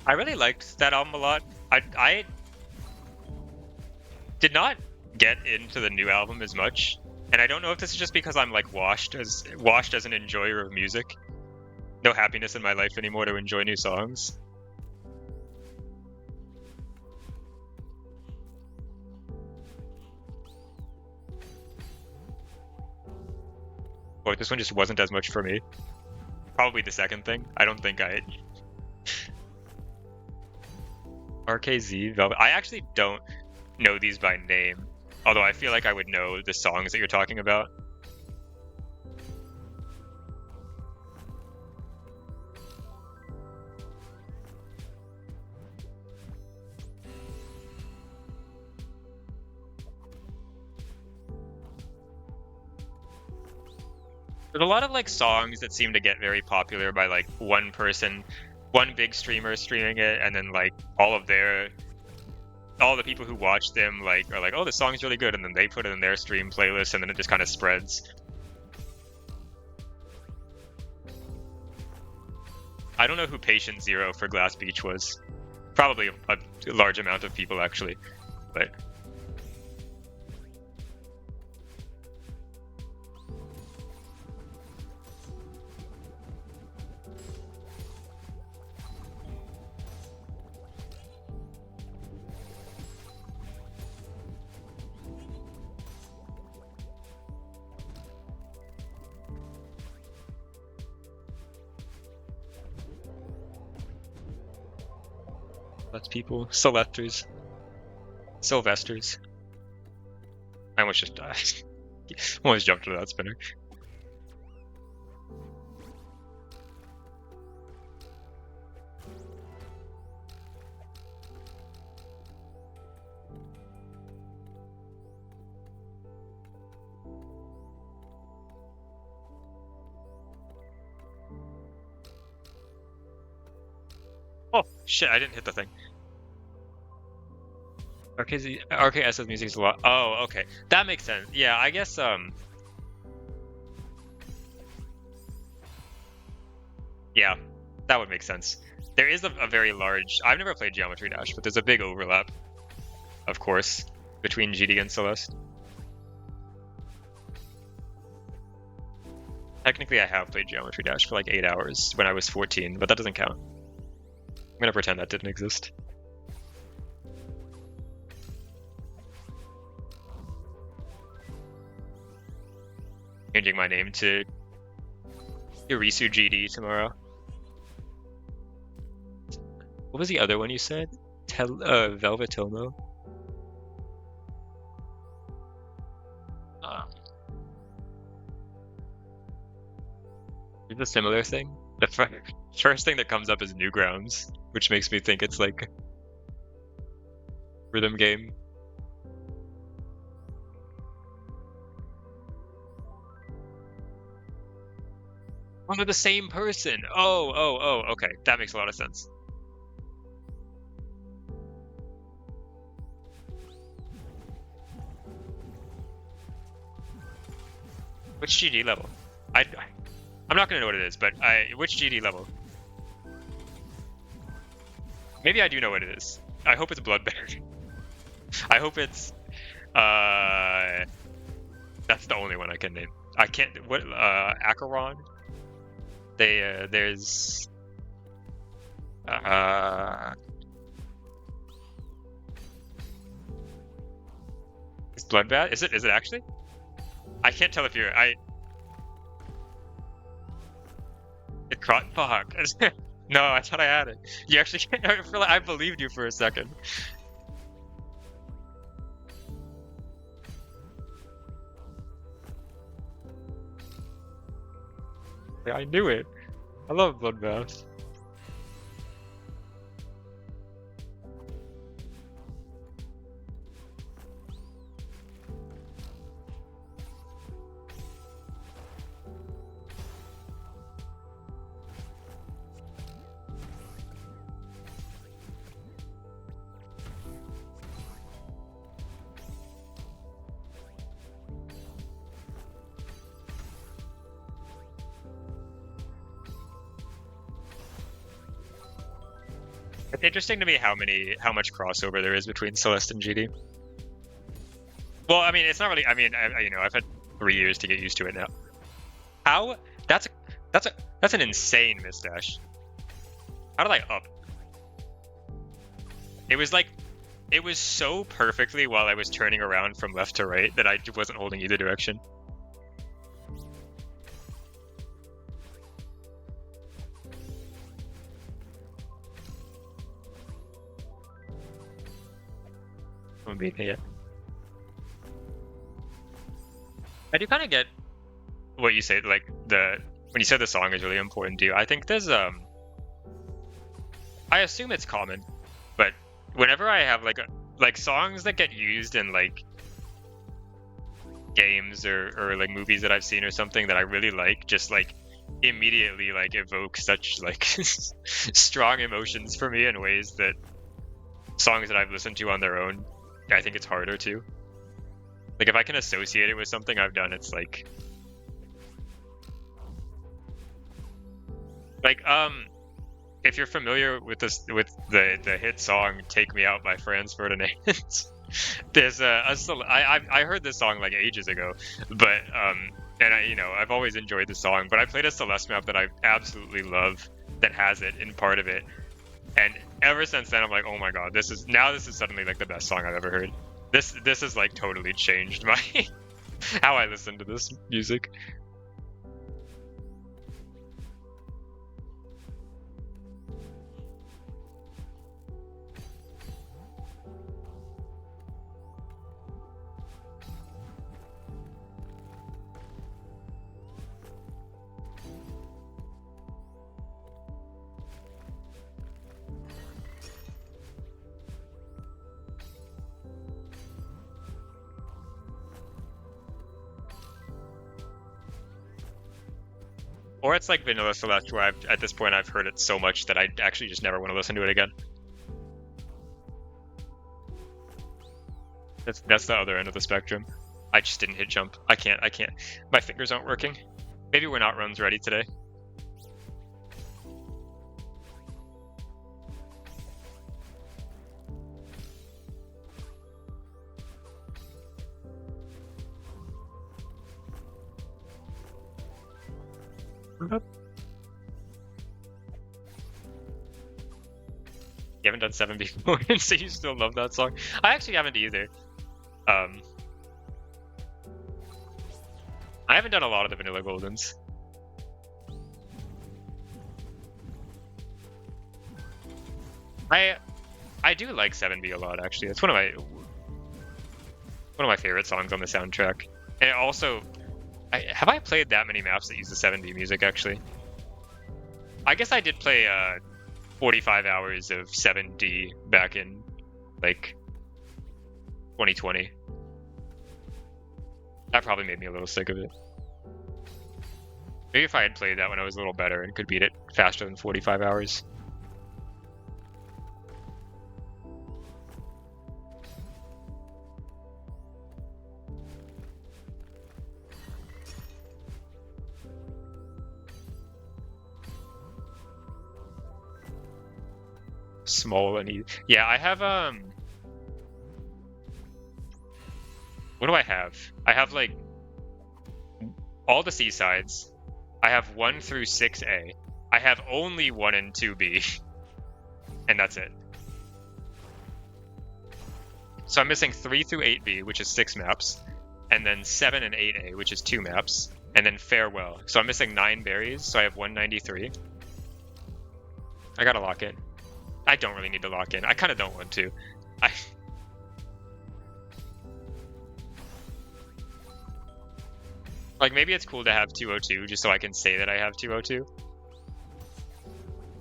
I really liked that album a lot. I did not get into the new album as much, and I don't know if this is just because I'm like washed as an enjoyer of music. No happiness in my life anymore to enjoy new songs. But this one just wasn't as much for me. Probably the second thing. I don't think I RKZ Velvet. I actually don't know these by name, although I feel like I would know the songs that you're talking about. There's a lot of like songs that seem to get very popular by like one person, one big streamer streaming it, and then like all the people who watch them like are like, oh, this song's really good, and then they put it in their stream playlist, and then it just kind of spreads. I don't know who Patient Zero for Glass Beach was. Probably a large amount of people actually, but that's people. Sylvesters. I almost just died. Almost jumped to that spinner. Oh shit! I didn't hit the thing. RKS's music is a lot. Oh, okay, that makes sense. Yeah, I guess. Yeah, that would make sense. There is a very large. I've never played Geometry Dash, but there's a big overlap, of course, between GD and Celeste. Technically, I have played Geometry Dash for like 8 hours when I was 14, but that doesn't count. I'm gonna pretend that didn't exist. Changing my name to Irisu GD tomorrow. What was the other one you said? Velvetomo? It's a similar thing. The first thing that comes up is Newgrounds, which makes me think it's like rhythm game. Oh, they're the same person. Oh, okay. That makes a lot of sense. Which GD level? I'm not gonna know what it is, but which GD level? Maybe I do know what it is. I hope it's Bloodbear. I hope it's that's the only one I can name. I can't. What? Acheron. There's. Is Bloodbath? Is it? Is it actually? I can't tell if you're. It caught. Fuck. No, I thought I had it. You actually. I believed you for a second. Yeah, I knew it. I love Bloodbath. It's interesting to me how much crossover there is between Celeste and GD. Well, I mean, it's not really. I mean, I've had 3 years to get used to it now. How? That's an insane misdash. How did I up? It was like, it was so perfectly while I was turning around from left to right that I wasn't holding either direction. Yeah. I do kind of get what you say, like when you said the song is really important to you. I think there's I assume it's common, but whenever I have like songs that get used in like games or like movies that I've seen or something that I really like, just like immediately like evoke such like strong emotions for me in ways that songs that I've listened to on their own, I think it's harder to. Like if I can associate it with something I've done, it's like if you're familiar with the hit song "Take Me Out" by Franz Ferdinand, there's I heard this song like ages ago, but and I've always enjoyed the song, but I played a Celeste map that I absolutely love that has it in part of it, and ever since then I'm like, oh my god, this is suddenly like the best song I've ever heard. This has like totally changed my how I listen to this music. Or it's like Vanilla Celeste, where at this point I've heard it so much that I actually just never want to listen to it again. That's the other end of the spectrum. I just didn't hit jump. I can't. My fingers aren't working. Maybe we're not runs ready today. You haven't done 7 before, so you still love that song? I actually haven't either. I haven't done a lot of the Vanilla Goldens. I do like 7B a lot, actually. It's one of my favorite songs on the soundtrack. And it also, have I played that many maps that use the 7B music, actually? I guess I did play 45 hours of 7D back in, like, 2020. That probably made me a little sick of it. Maybe if I had played that when I was a little better and could beat it faster than 45 hours. Small and easy. Yeah, I have what do I have? I have like all the C-sides. I have 1 through 6A. I have only 1 and 2B. And that's it. So I'm missing 3 through 8B, which is 6 maps, and then 7 and 8A, which is 2 maps, and then Farewell. So I'm missing 9 berries, so I have 193. I gotta lock in. I don't really need to lock in. I kind of don't want to. Like, maybe it's cool to have 202 just so I can say that I have 202.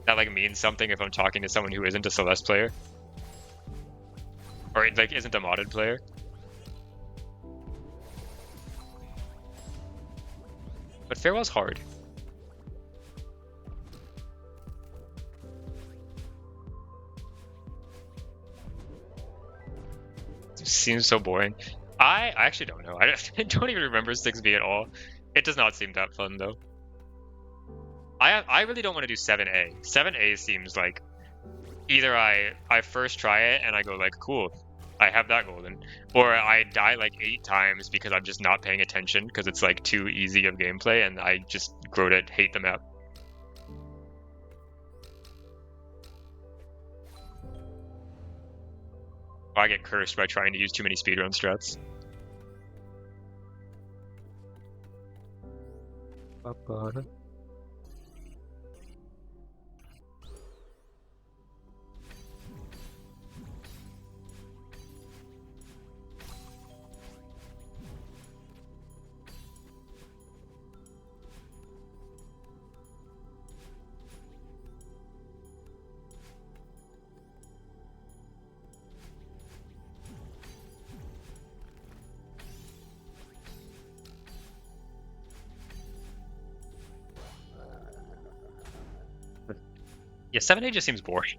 That, like, means something if I'm talking to someone who isn't a Celeste player. Or, like, isn't a modded player. But Farewell's hard. It seems so boring. I actually don't know. I don't even remember 6B at all. It does not seem that fun, though. I really don't want to do 7A. 7A seems like either I first try it and I go like, cool, I have that golden, or I die like 8 times because I'm just not paying attention because it's like too easy of gameplay and I just grow to hate the map. I get cursed by trying to use too many speedrun strats. Yeah, 7A just seems boring.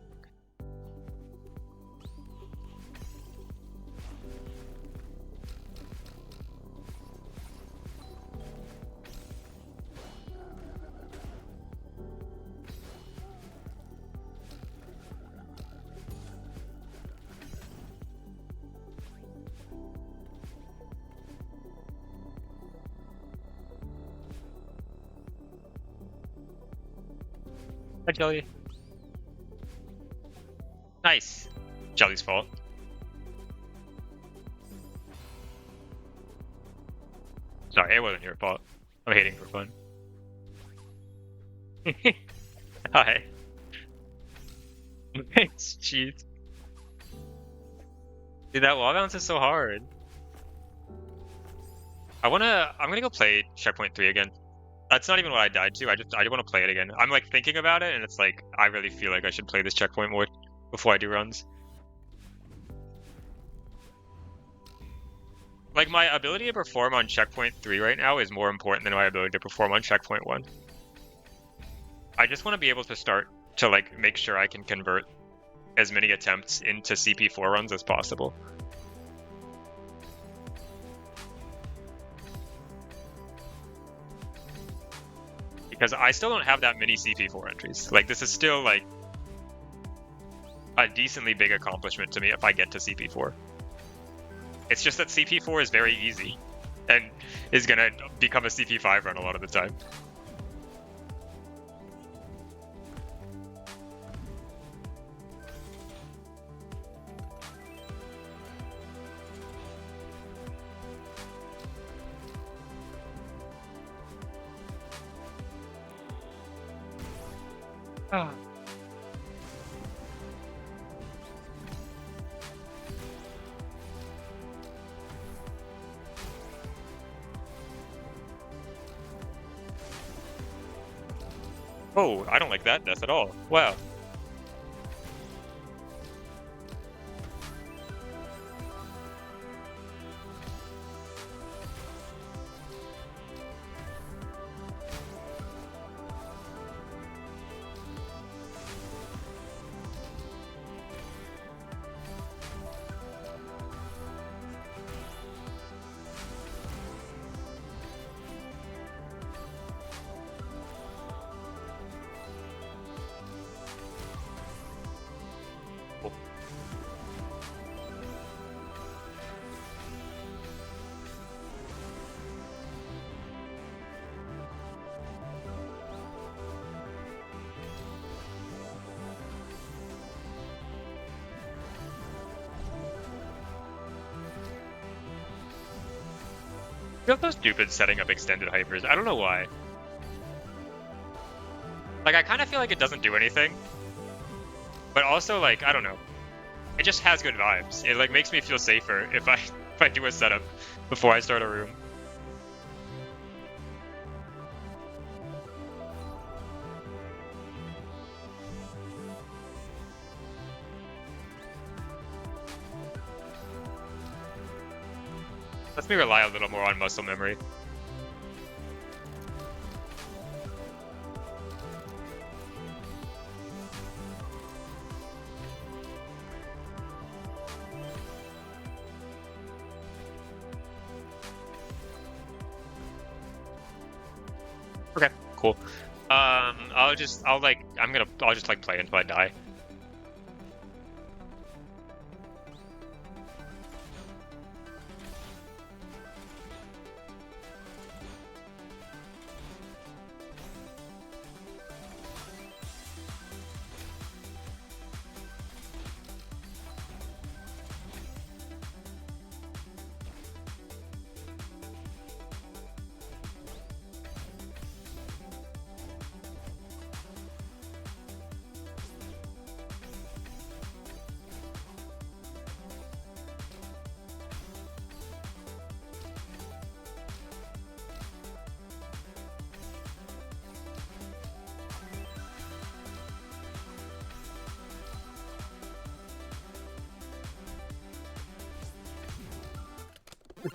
Hi, Jelly. Nice. Jelly's fault. Sorry, it wasn't your fault. I'm hating for fun. Hi. Thanks, cheat. Dude, that wall bounce is so hard. I'm gonna go play Checkpoint 3 again. That's not even what I died to. I want to play it again. I'm like thinking about it, and it's like I really feel like I should play this checkpoint more before I do runs. Like, my ability to perform on checkpoint 3 right now is more important than my ability to perform on checkpoint 1. I just want to be able to start to like make sure I can convert as many attempts into CP4 runs as possible. Because I still don't have that many CP4 entries. Like, this is still like a decently big accomplishment to me if I get to CP4. It's just that CP4 is very easy and is gonna become a CP5 run a lot of the time. Oh, I don't like that death at all. Wow. I feel so stupid setting up extended hypers. I don't know why. Like, I kind of feel like it doesn't do anything. But also, like, I don't know. It just has good vibes. It, like, makes me feel safer if I do a setup before I start a room. Lets me rely a little more on muscle memory. Okay, cool. I'll just like play until I die.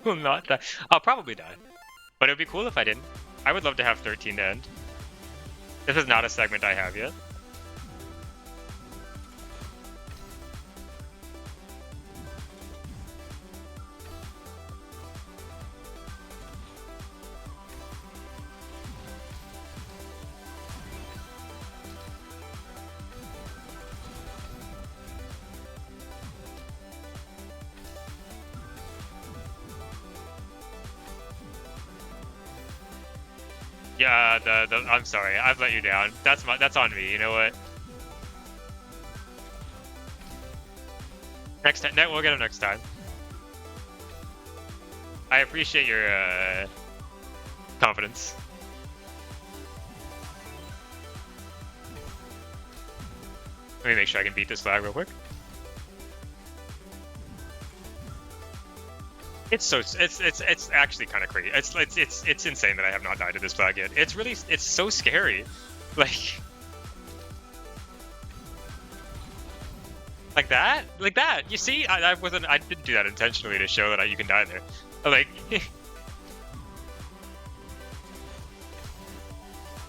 Will not die. I'll probably die. But it would be cool if I didn't. I would love to have 13 to end. This is not a segment I have yet. Yeah, I'm sorry. I've let you down. That's on me. You know what? Next time, we'll get him next time. I appreciate your confidence. Let me make sure I can beat this flag real quick. It's actually kind of crazy. It's insane that I have not died to this flag yet. It's so scary. Like that. You see, I didn't do that intentionally to show that you can die there. Like,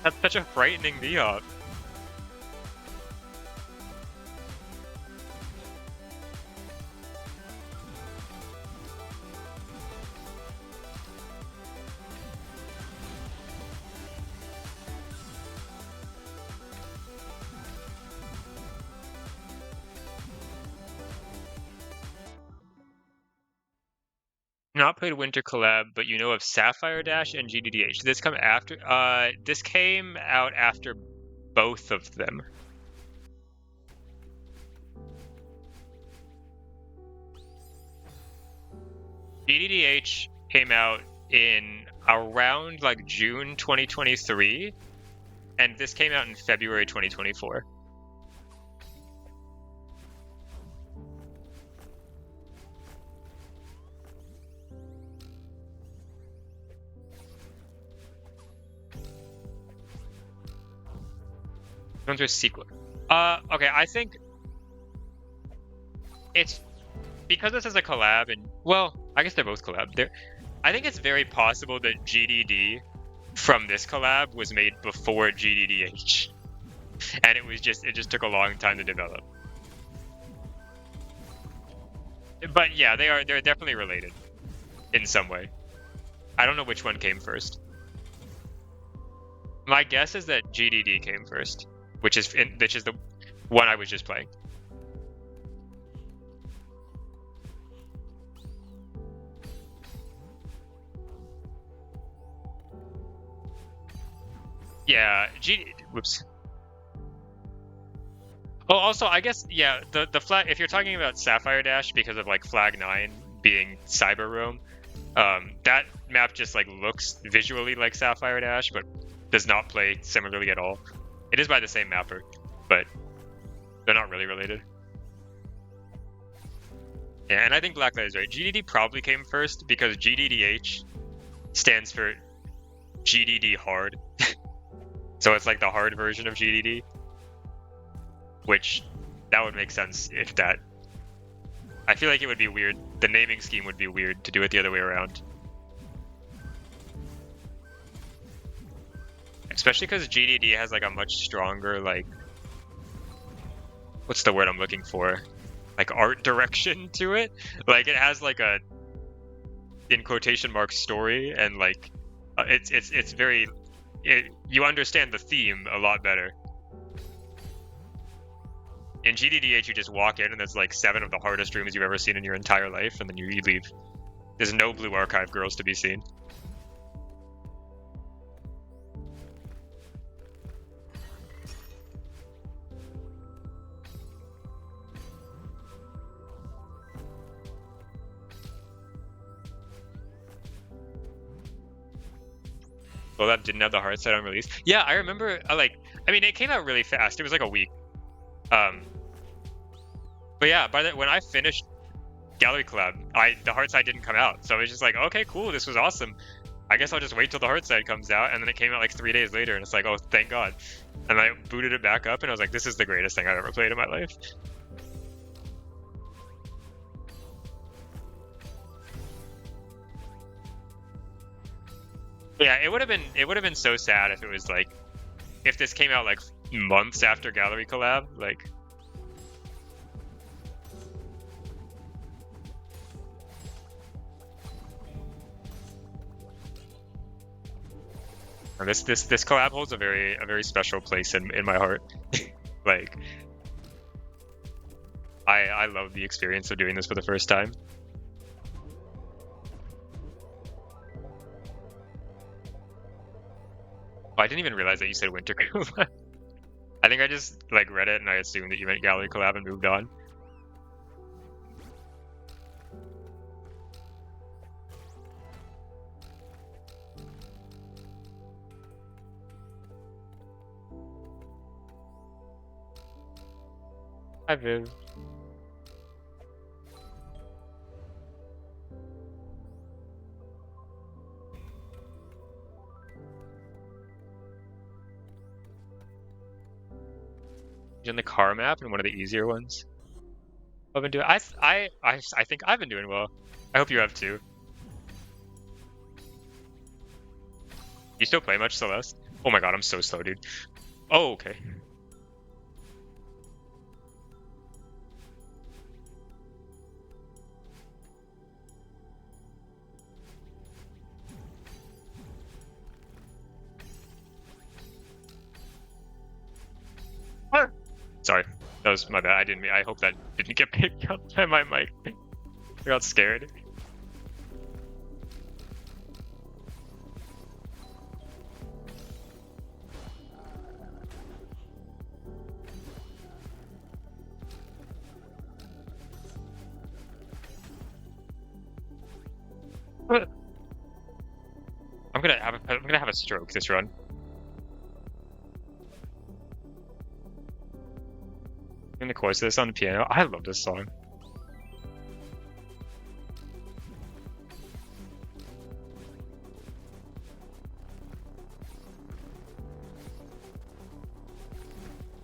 that's such a frightening D-hop. not played Winter Collab, but you know of Sapphire Dash and GDDH. Did this come after? This came out after both of them. GDDH came out in around like June 2023, and this came out in February 2024. One's a sequel. Okay, I think it's because this is a collab, and well, I guess they're both collab. I think it's very possible that GDD from this collab was made before GDDH, and it just took a long time to develop. But yeah, they're definitely related in some way. I don't know which one came first. My guess is that GDD came first, which is the one I was just playing. Yeah, whoops. Oh, also, I guess, yeah, the flag, if you're talking about Sapphire Dash because of like Flag 9 being Cyber Roam, that map just like looks visually like Sapphire Dash, but does not play similarly at all. It is by the same mapper, but they're not really related. Yeah, and I think Blacklight is right. GDD probably came first because GDDH stands for GDD hard. So it's like the hard version of GDD, which that would make sense if that. I feel like it would be weird. The naming scheme would be weird to do it the other way around. Especially because GDD has like a much stronger, like, what's the word I'm looking for? Like art direction to it. Like it has like a, in quotation marks, story, and like it's very, you understand the theme a lot better. In GDDH, you just walk in and there's like 7 of the hardest rooms you've ever seen in your entire life, and then you leave. There's no blue archive girls to be seen. Well, that didn't have the hard side on release. Yeah, I remember, I mean, it came out really fast. It was like a week. But yeah, when I finished Gallery Collab, the hard side didn't come out. So I was just like, okay, cool, this was awesome. I guess I'll just wait till the hard side comes out. And then it came out like 3 days later, and it's like, oh, thank God. And I booted it back up, and I was like, this is the greatest thing I've ever played in my life. Yeah, it would have been so sad if it was like, if this came out like months after Gallery Collab, like. This collab holds a very special place in my heart. Like, I love the experience of doing this for the first time. Oh, I didn't even realize that you said Winter Collab. I think I just like read it and I assumed that you meant Gallery Collab and moved on. Hi, Viv. In the car map and one of the easier ones. I've been doing. I think I've been doing well. I hope you have too. You still play much, Celeste? Oh my God, I'm so slow, dude. Oh, okay. Sorry, that was my bad. I hope that didn't get picked up by my mic. I got scared. I'm gonna have a stroke this run. In the chorus of this on the piano. I love this song.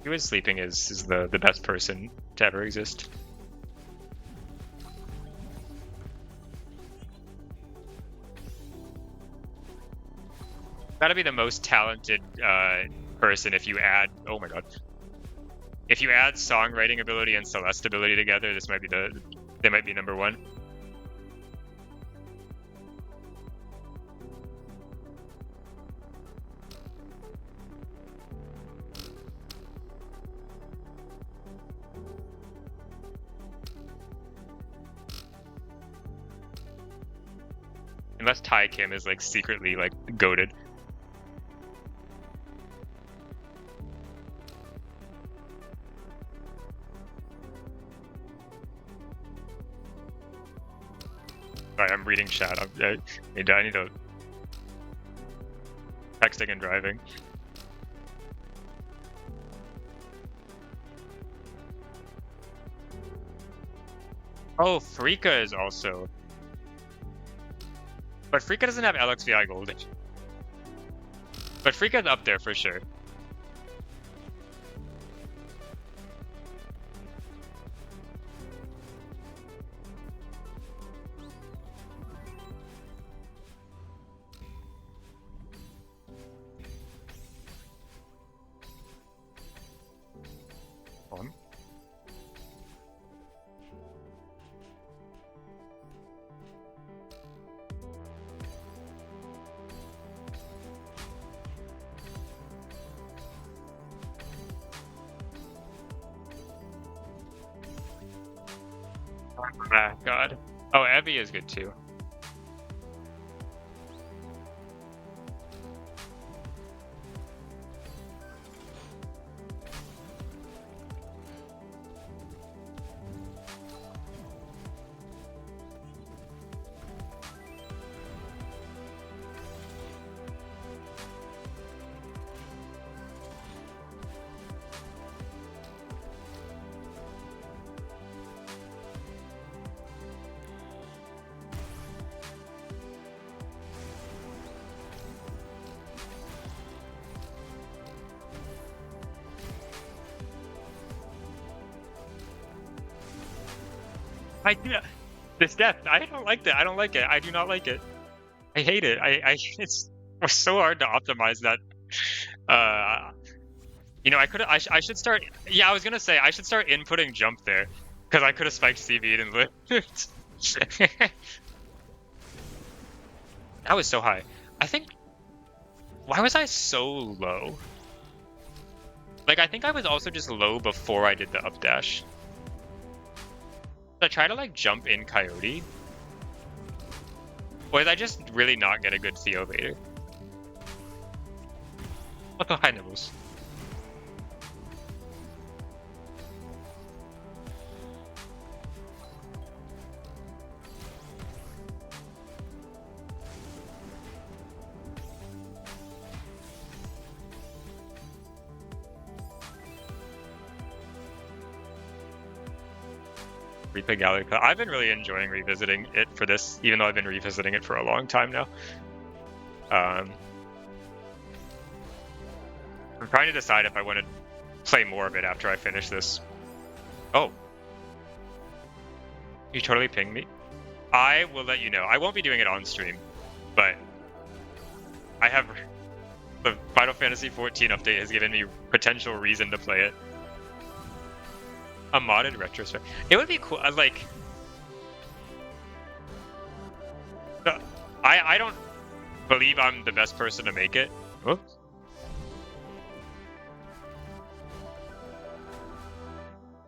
Who is sleeping is the best person to ever exist. Gotta be the most talented person if you add. Oh my god. If you add songwriting ability and Celeste ability together, this might be they might be number one. Unless Tai Kim is like secretly like goated. Sorry, I'm reading chat. I need to texting and driving. Oh, Frika is also. But Frika doesn't have LXVI Golden. But Frika's up there for sure. On. Ah, God. Oh, Evie is good too. I do. This death. I don't like that. I don't like it. I do not like it. I hate it. It's so hard to optimize that. You know, I should start. Yeah, I was gonna say I should start inputting jump there because I could have spiked CV and lived. That was so high. I think. Why was I so low? Like, I think I was also just low before I did the up dash. Did I try to like jump in Coyote? Or did I just really not get a good Theo Vader? What the high nibbles? Replay Gallery. I've been really enjoying revisiting it for this, even though I've been revisiting it for a long time now. I'm trying to decide if I want to play more of it after I finish this. Oh. You totally pinged me? I will let you know. I won't be doing it on stream, but I have... The Final Fantasy XIV update has given me potential reason to play it. A modded retrospect. It would be cool. Like, I don't believe I'm the best person to make it. Whoops.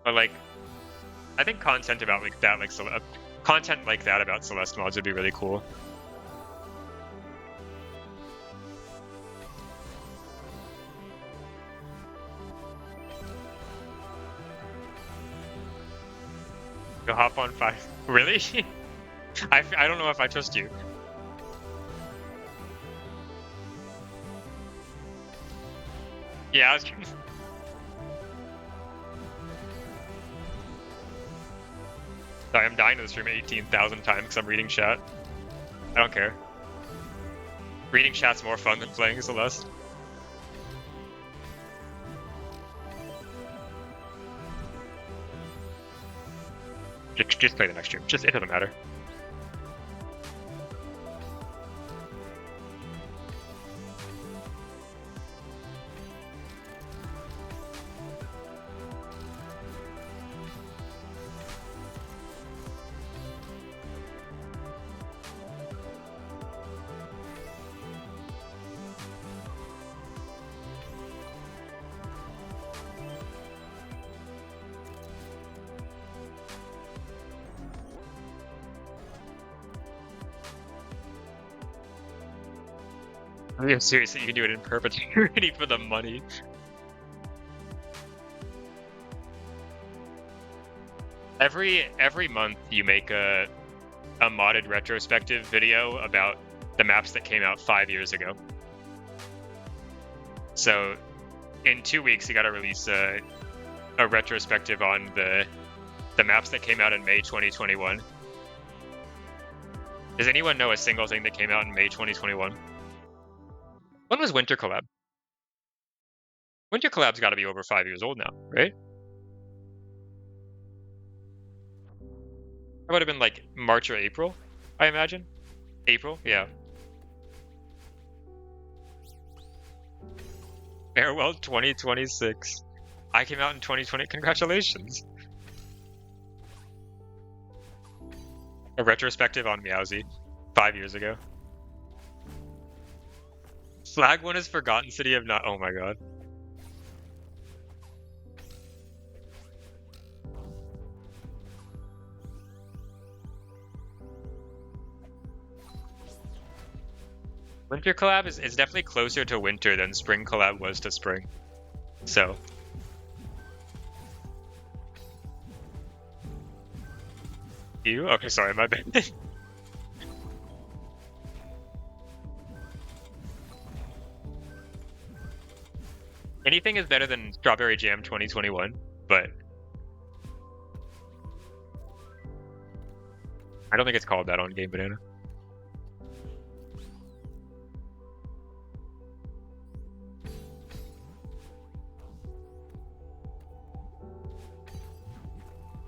But like, I think content about like that, like content like that about Celeste mods would be really cool. Go hop on 5. Really? I don't know if I trust you. Yeah, sorry, I'm dying to the stream 18,000 times because I'm reading chat. I don't care. Reading chat's more fun than playing Celeste. Just play the next stream. It doesn't matter. I mean, seriously, you can do it in perpetuity for the money. Every month you make a modded retrospective video about the maps that came out 5 years ago. So in 2 weeks you gotta release a retrospective on the maps that came out in May 2021. Does anyone know a single thing that came out in May 2021? When was Winter Collab? Winter Collab's got to be over 5 years old now, right? It would have been like March or April, I imagine. April, yeah. Farewell 2026. I came out in 2020. Congratulations. A retrospective on Meowsy 5 years ago. Flag 1 is Forgotten City of Not. Oh my god. Winter Collab is definitely closer to winter than Spring Collab was to spring. So. You? Okay, sorry, my bad. Anything is better than Strawberry Jam 2021, but I don't think it's called that on Game Banana.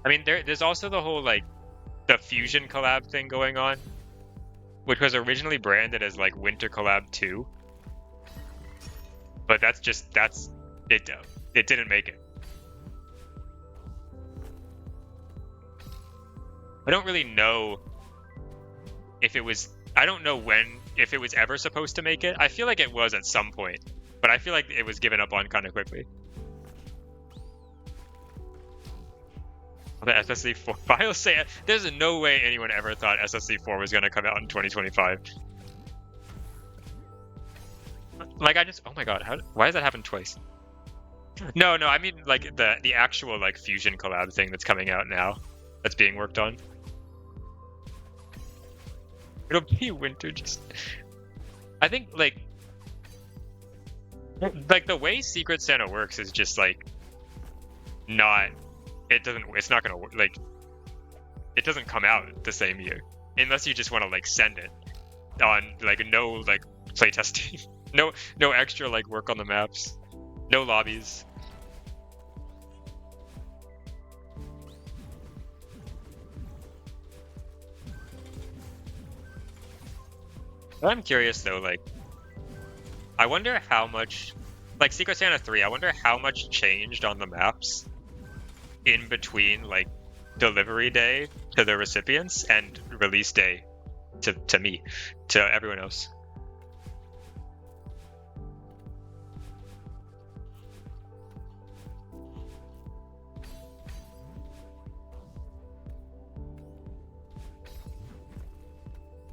I mean, there's also the whole, like, the Fusion collab thing going on, which was originally branded as, like, Winter Collab 2. But that's it. It didn't make it. I don't really know if it was. I don't know if it was ever supposed to make it. I feel like it was at some point, but I feel like it was given up on kind of quickly. The SSC4 files say there's no way anyone ever thought SSC4 was going to come out in 2025. Like, oh my god, why does that happen twice? No, I mean, like, the actual, like, Fusion collab thing that's coming out now, that's being worked on. It'll be winter, I think, like, the way Secret Santa works is just, like, it's not gonna work, like, it doesn't come out the same year, unless you just want to, like, send it on, like, no, like, playtesting. No extra, like, work on the maps. No lobbies. I'm curious, though, like, I wonder how much, like, Secret Santa 3, I wonder how much changed on the maps in between, like, delivery day to the recipients and release day to me, to everyone else.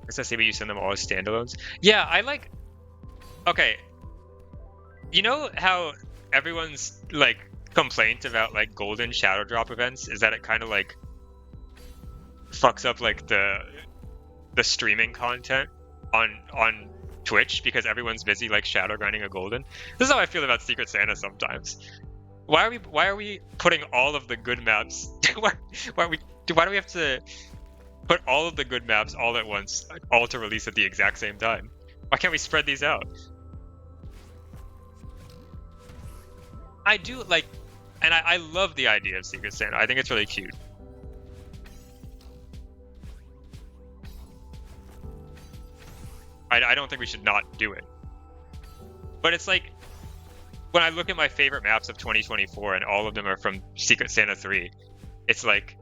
SSC, but you send them all as standalones. Yeah, I like. Okay, you know how everyone's, like, complaint about, like, golden shadow drop events is that it kind of, like, fucks up, like, the streaming content on Twitch because everyone's busy like shadow grinding a golden. This is how I feel about Secret Santa sometimes. Why are we putting all of the good maps? why do we have to put all of the good maps all at once, all to release at the exact same time? Why can't we spread these out? I do like, and I love the idea of Secret Santa. I think it's really cute. I don't think we should not do it. But it's like, when I look at my favorite maps of 2024 and all of them are from Secret Santa 3, it's like,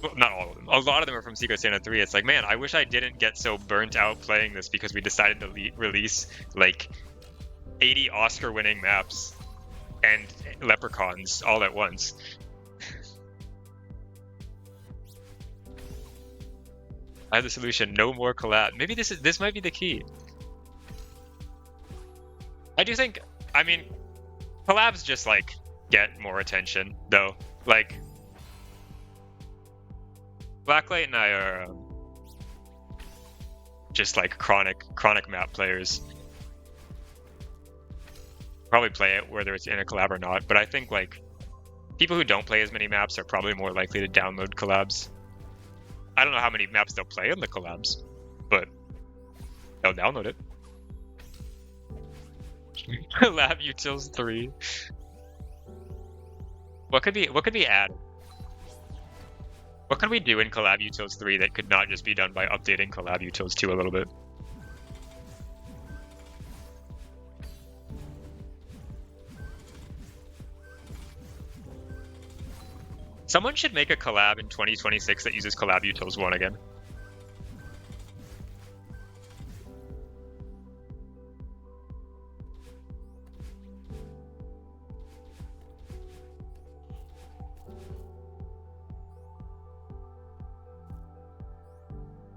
well, not all of them, a lot of them are from Secret Santa 3. It's like, man, I wish I didn't get so burnt out playing this because we decided to release like 80 Oscar-winning maps and leprechauns all at once. I have the solution. No more collab. Maybe this might be the key. I do think. I mean, collabs just like get more attention though. Like, Blacklight and I are just like chronic map players. Probably play it whether it's in a collab or not. But I think like people who don't play as many maps are probably more likely to download collabs. I don't know how many maps they'll play in the collabs, but they'll download it. Collab Utils 3. What could be added? What could we do in Collab Utils 3 that could not just be done by updating Collab Utils 2 a little bit? Someone should make a collab in 2026 that uses Collab Utils 1 again.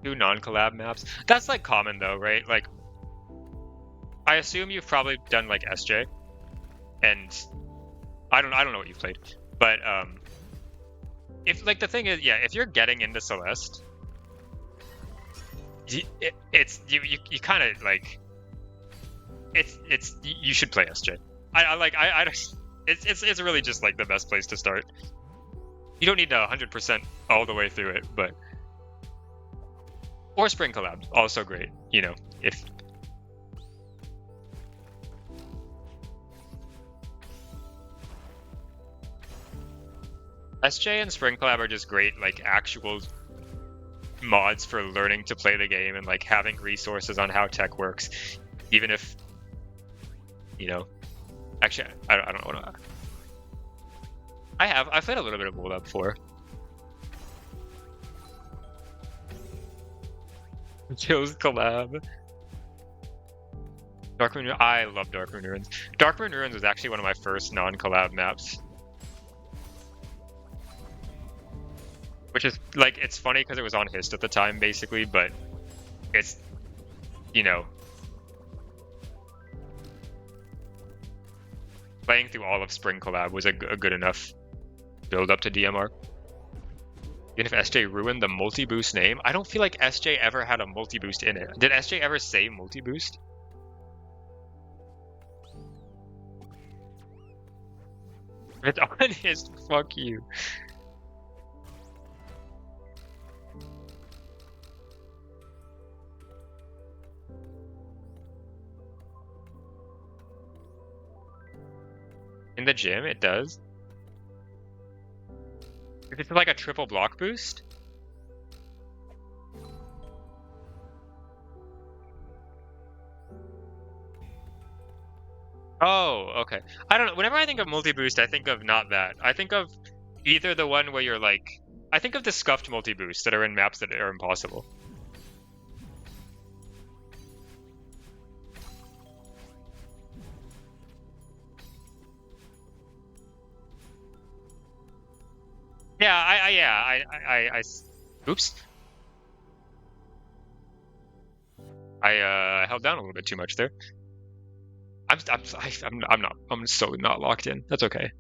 Do non-collab maps. That's like common though, right? Like, I assume you've probably done like SJ, and I don't know what you've played, but if like the thing is, yeah, if you're getting into Celeste, you kind of like you should play SJ. It's really just like the best place to start. You don't need to 100% all the way through it, but or Spring Collab, also great. You know, if SJ and Spring Collab are just great, like actual mods for learning to play the game and like having resources on how tech works, even if, you know, actually I don't know what I've played a little bit of World Up before. Chose collab. Darkmoon. I love Darkmoon Ruins. Darkmoon Ruins was actually one of my first non-collab maps. Which is, like, it's funny because it was on Hist at the time, basically, but it's, you know, playing through all of Spring Collab was a good enough build up to DMR. Even if SJ ruined the multi-boost name, I don't feel like SJ ever had a multi-boost in it. Did SJ ever say multi-boost? It's on Hist, fuck you. In the gym, it does. If it's like a triple block boost? Oh, okay. I don't know. Whenever I think of multi-boost, I think of not that. I think of either the one where you're like... I think of the scuffed multi-boosts that are in maps that are impossible. Yeah, oops. I held down a little bit too much there. I'm so not locked in. That's okay.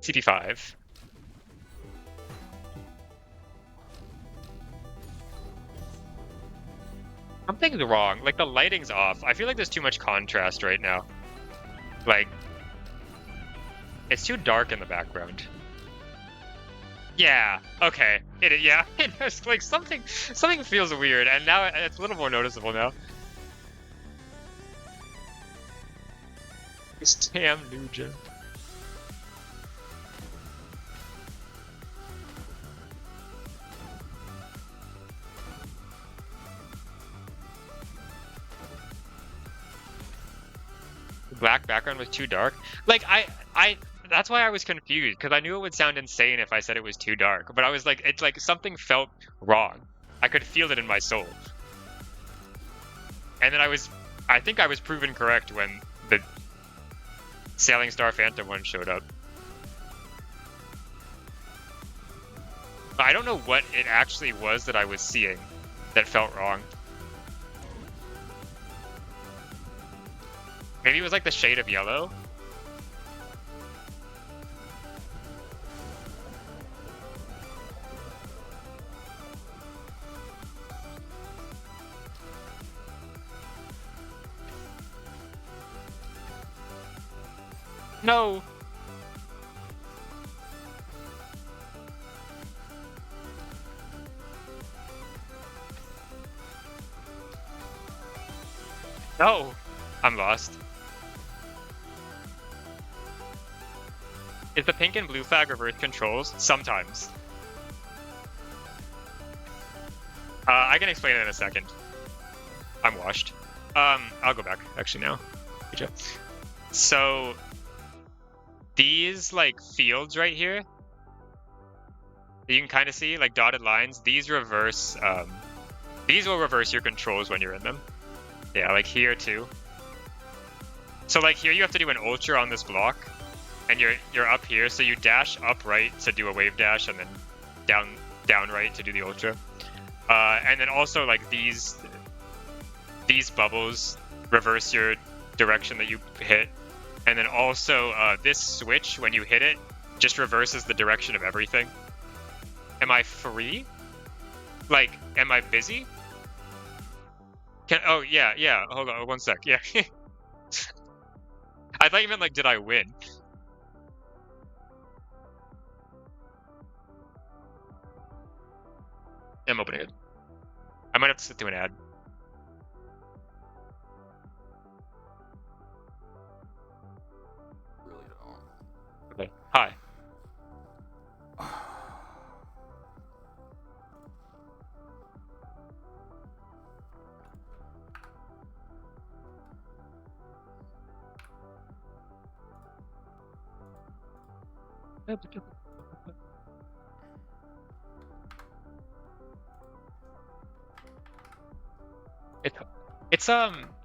CP5. Something's wrong. Like, the lighting's off. I feel like there's too much contrast right now. Like, it's too dark in the background. Yeah, okay. Yeah. It's like something feels weird, and now it's a little more noticeable now. This damn Nugent. The black background was too dark. Like, that's why I was confused, because I knew it would sound insane if I said it was too dark, but I was like, it's like something felt wrong. I could feel it in my soul. And then I think I was proven correct when the Sailing Star Phantom one showed up. But I don't know what it actually was that I was seeing that felt wrong. Maybe it was like the shade of yellow. No. No. I'm lost. Is the pink and blue flag reverse controls? Sometimes. I can explain it in a second. I'm washed. I'll go back actually now. Good job. So these like fields right here, you can kind of see like dotted lines. These reverse. These will reverse your controls when you're in them. Yeah, like here too. So like here you have to do an ultra on this block, and you're up here. So you dash up right to do a wave dash, and then down right to do the ultra. And then also like these bubbles reverse your direction that you hit. And then also this switch, when you hit it, just reverses the direction of everything. Am I free? Like, am I busy? Oh, yeah. Hold on, 1 sec. Yeah. I thought you meant, like, did I win? I'm opening it. I might have to sit through an ad. Really don't. Okay. Hi.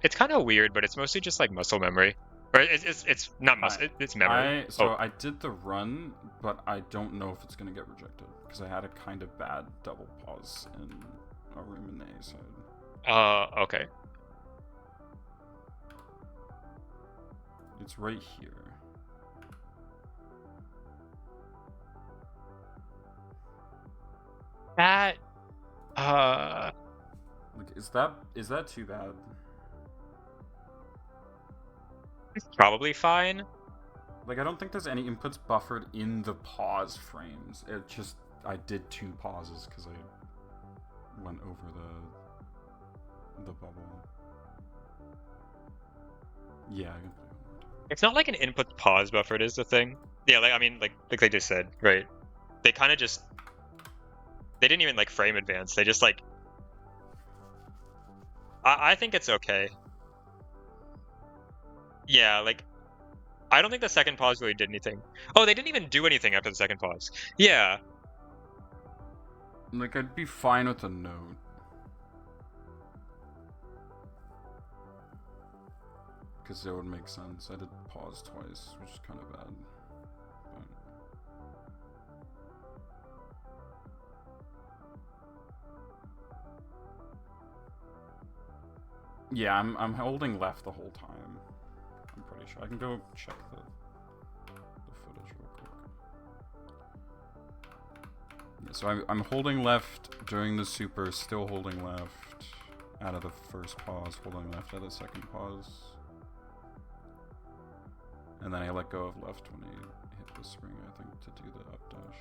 It's kind of weird, but it's mostly just like muscle memory. Or it's not muscle, it's memory. I did the run, but I don't know if it's gonna get rejected because I had a kind of bad double pause in a room in the A side. Okay. It's right here. That Like, is that too bad? it's probably fine. Like, I don't think there's any inputs buffered in the pause frames. It just, I did 2 pauses because I went over the bubble. Yeah, I can play one more time. It's not like an input pause buffered is the thing. Yeah, like I mean, like they just said, right? They kind of just they didn't even like frame advance. They just like I think it's okay. Yeah, like I don't think the second pause really did anything. Oh, they didn't even do anything after the second pause. Yeah. Like, I'd be fine with a note. Because it would make sense. I did pause twice, which is kind of bad. But... yeah, I'm holding left the whole time. I'm pretty sure. I can go check the footage real quick. Yeah, so I'm holding left during the super, still holding left. out of the first pause, holding left out of the second pause. And then I let go of left when I hit the spring, I think, to do the up dash.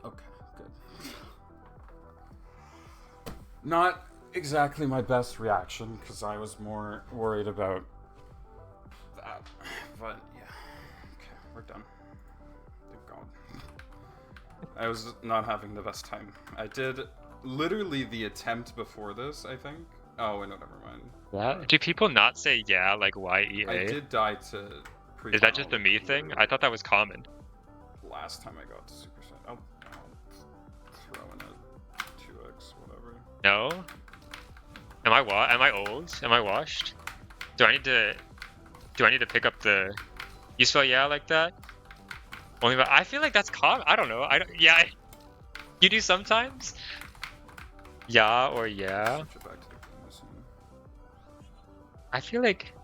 Okay. Okay, good. Not exactly my best reaction, because I was more worried about that. But yeah. Okay, we're done. Thank God. I was not having the best time. I did literally the attempt before this, I think. Oh, wait, no, never mind. Yeah. Do people not say yeah like YEA? I did die to pre. Is that just a me thing? I thought that was common. Last time I got to Super Saiyan. Oh, I'll throw in a 2x, whatever. No? Am I old? Am I washed? Do I need to pick up the... You spell yeah like that? Only I feel like that's common. I don't know. Yeah. You do sometimes? Yeah or yeah? Switch it back to the missing. I feel like...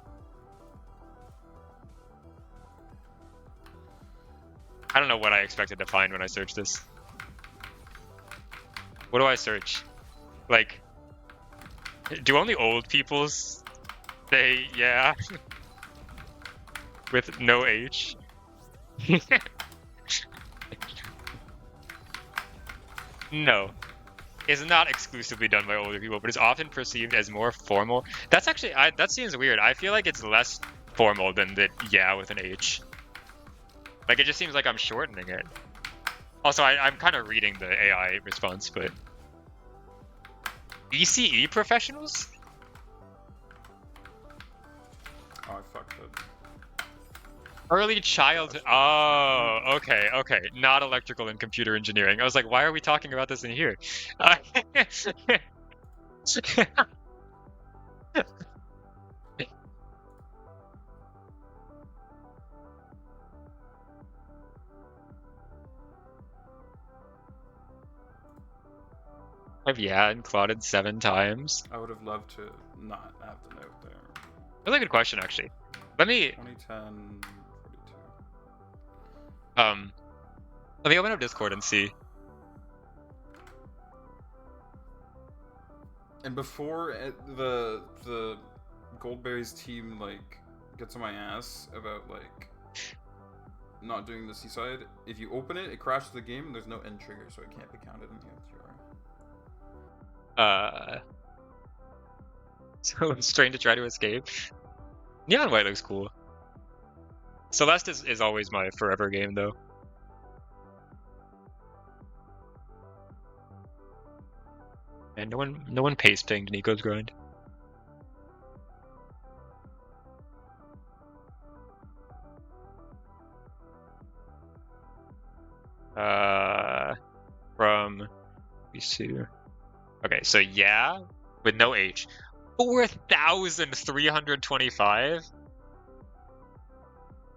I don't know what I expected to find when I searched this. What do I search? Like, do only old people say yeah? With no H? No. It's not exclusively done by older people, but is often perceived as more formal. That's actually, that seems weird. I feel like it's less formal than the yeah with an H. Like, it just seems like I'm shortening it. Also, I'm kind of reading the AI response, but... ECE professionals? Oh, I fucked it. Early childhood. Oh, okay, okay. Not electrical and computer engineering. I was like, why are we talking about this in here? I've yeah and clotted 7 times. I would have loved to not have the note there. Really good question, actually. Let me 2010, 42. let me open up Discord and see. And before the Goldberry's team like gets on my ass about like not doing the seaside, if you open it, it crashes the game and there's no end trigger, so it can't be counted in the FTR. So strain to try to escape. Neon White looks cool. Celeste is always my forever game though. And no one paste pinged Nico's grind. From we see. Okay, so yeah, with no H. 4,325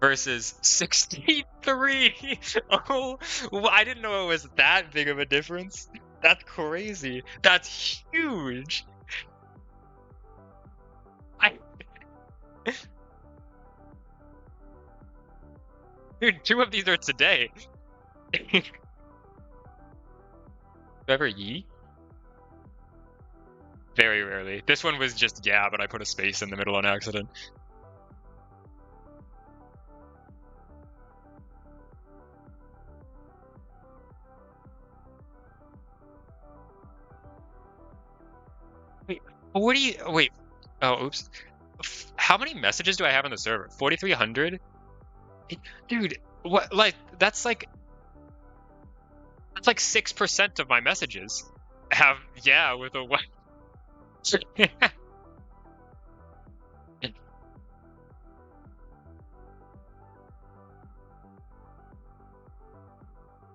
versus 63. Oh, well, I didn't know it was that big of a difference. That's crazy. That's huge. Dude, 2 of these are today. Ever Yi? Very rarely. This one was just yeah, but I put a space in the middle on accident. Wait, what do you... Wait. Oh, oops. How many messages do I have on the server? 4,300? Dude, what? Like, that's like 6% of my messages have yeah with a what?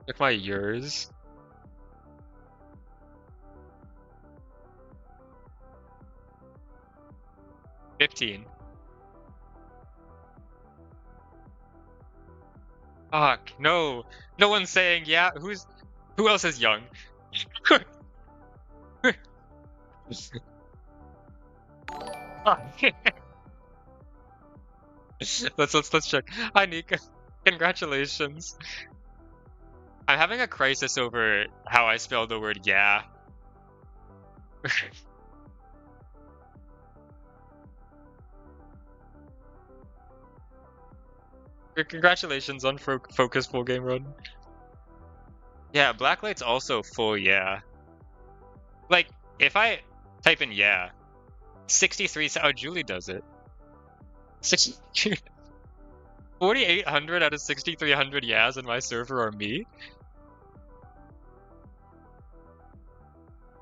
Look my yours. $15. Fuck, no. No one's saying yeah. Who else is young? Let's check. Hi, Nika. Congratulations. I'm having a crisis over how I spelled the word yeah. Congratulations on focus full game run. Yeah, Blacklight's also full yeah. Like, if I type in yeah, 63, oh, Julie does it. 4,800 out of 6,300 yeahs in my server are me?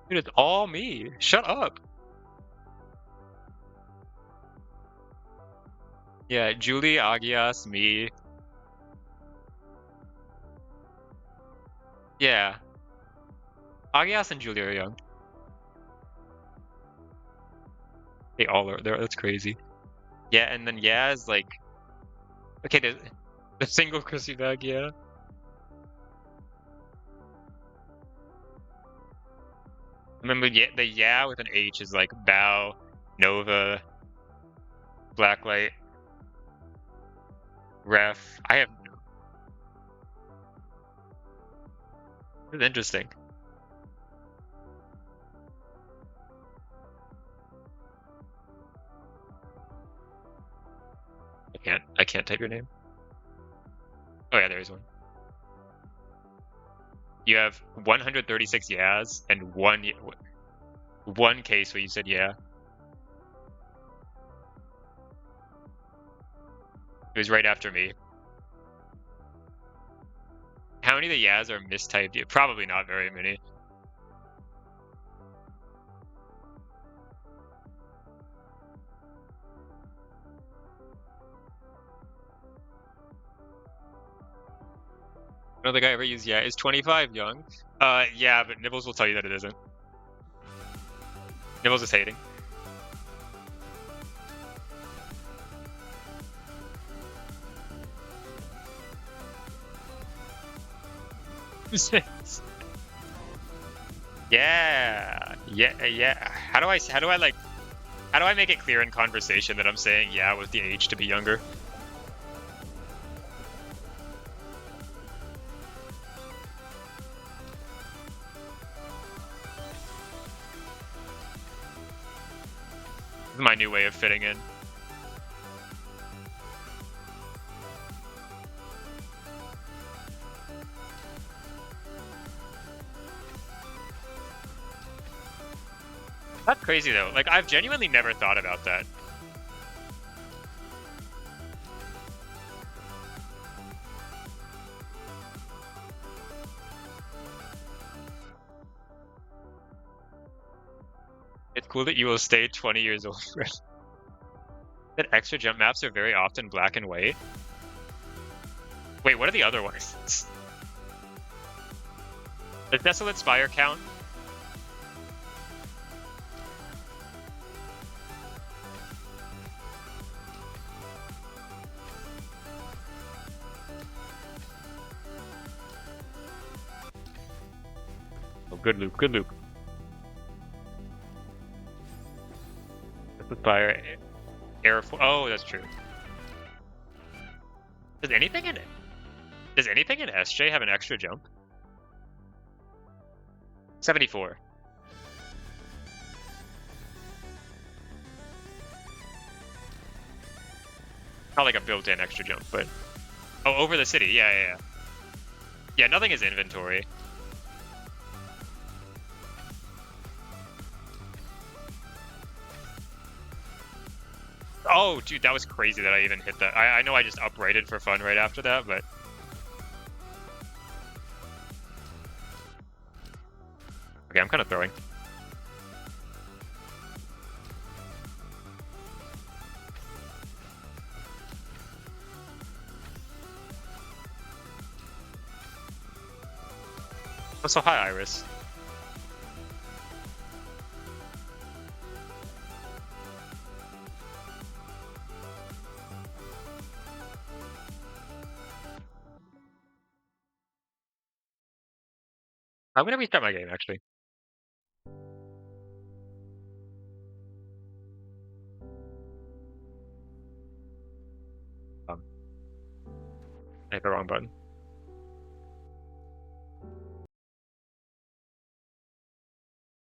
Dude, it's all me. Shut up. Yeah, Julie, Agias, me. Yeah, Agias and Julie are young. They all are there. That's crazy. Yeah, and then yeah is like, okay, the single Chrissy bag, yeah. Remember, yeah, the yeah with an H is like Bow, Nova, Blacklight, Ref. This is interesting. I can't type your name. Oh yeah, there is one. You have 136 yeahs and one case where you said yeah. It was right after me. How many of the yeahs are mistyped? Probably not very many. I don't think I ever used yeah. Is 25 young? Yeah, but Nibbles will tell you that it isn't. Nibbles is hating. Yeah, yeah. How do I make it clear in conversation that I'm saying yeah with the age to be younger? This is my new way of fitting in. That's crazy though. Like, I've genuinely never thought about that. It's cool that you will stay 20 years old. That extra jump maps are very often black and white. Wait, what are the other ones? Does Desolate Spire count? Oh, good loop, good loop. Desolate Spire, Air. Oh, that's true. Does anything in SJ have an extra jump? 74. Not like a built-in extra jump, but oh, over the city. Yeah, yeah, yeah. Yeah, nothing is inventory. Oh, dude, that was crazy that I even hit that. I know I just uprighted for fun right after that, but okay, I'm kind of throwing. Oh, so hi, Iris. I'm gonna restart my game, actually. Um, I hit the wrong button.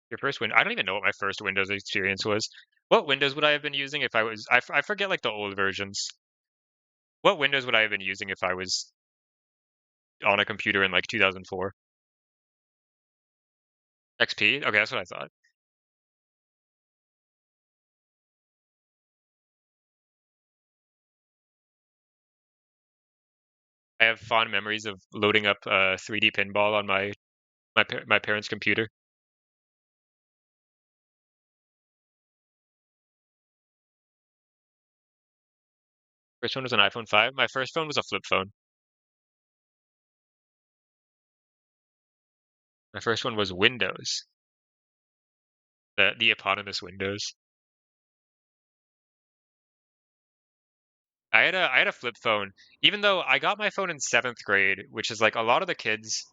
Your first Windows. I don't even know what my first Windows experience was. What Windows would I have been using if I was? I forget like the old versions. What Windows would I have been using if I was on a computer in like 2004? XP? Okay, that's what I thought. I have fond memories of loading up 3D pinball on my parents' computer. First one was an iPhone 5. My first phone was a flip phone. My first one was Windows, the eponymous Windows. I had a flip phone, even though I got my phone in 7th grade, which is like a lot of the kids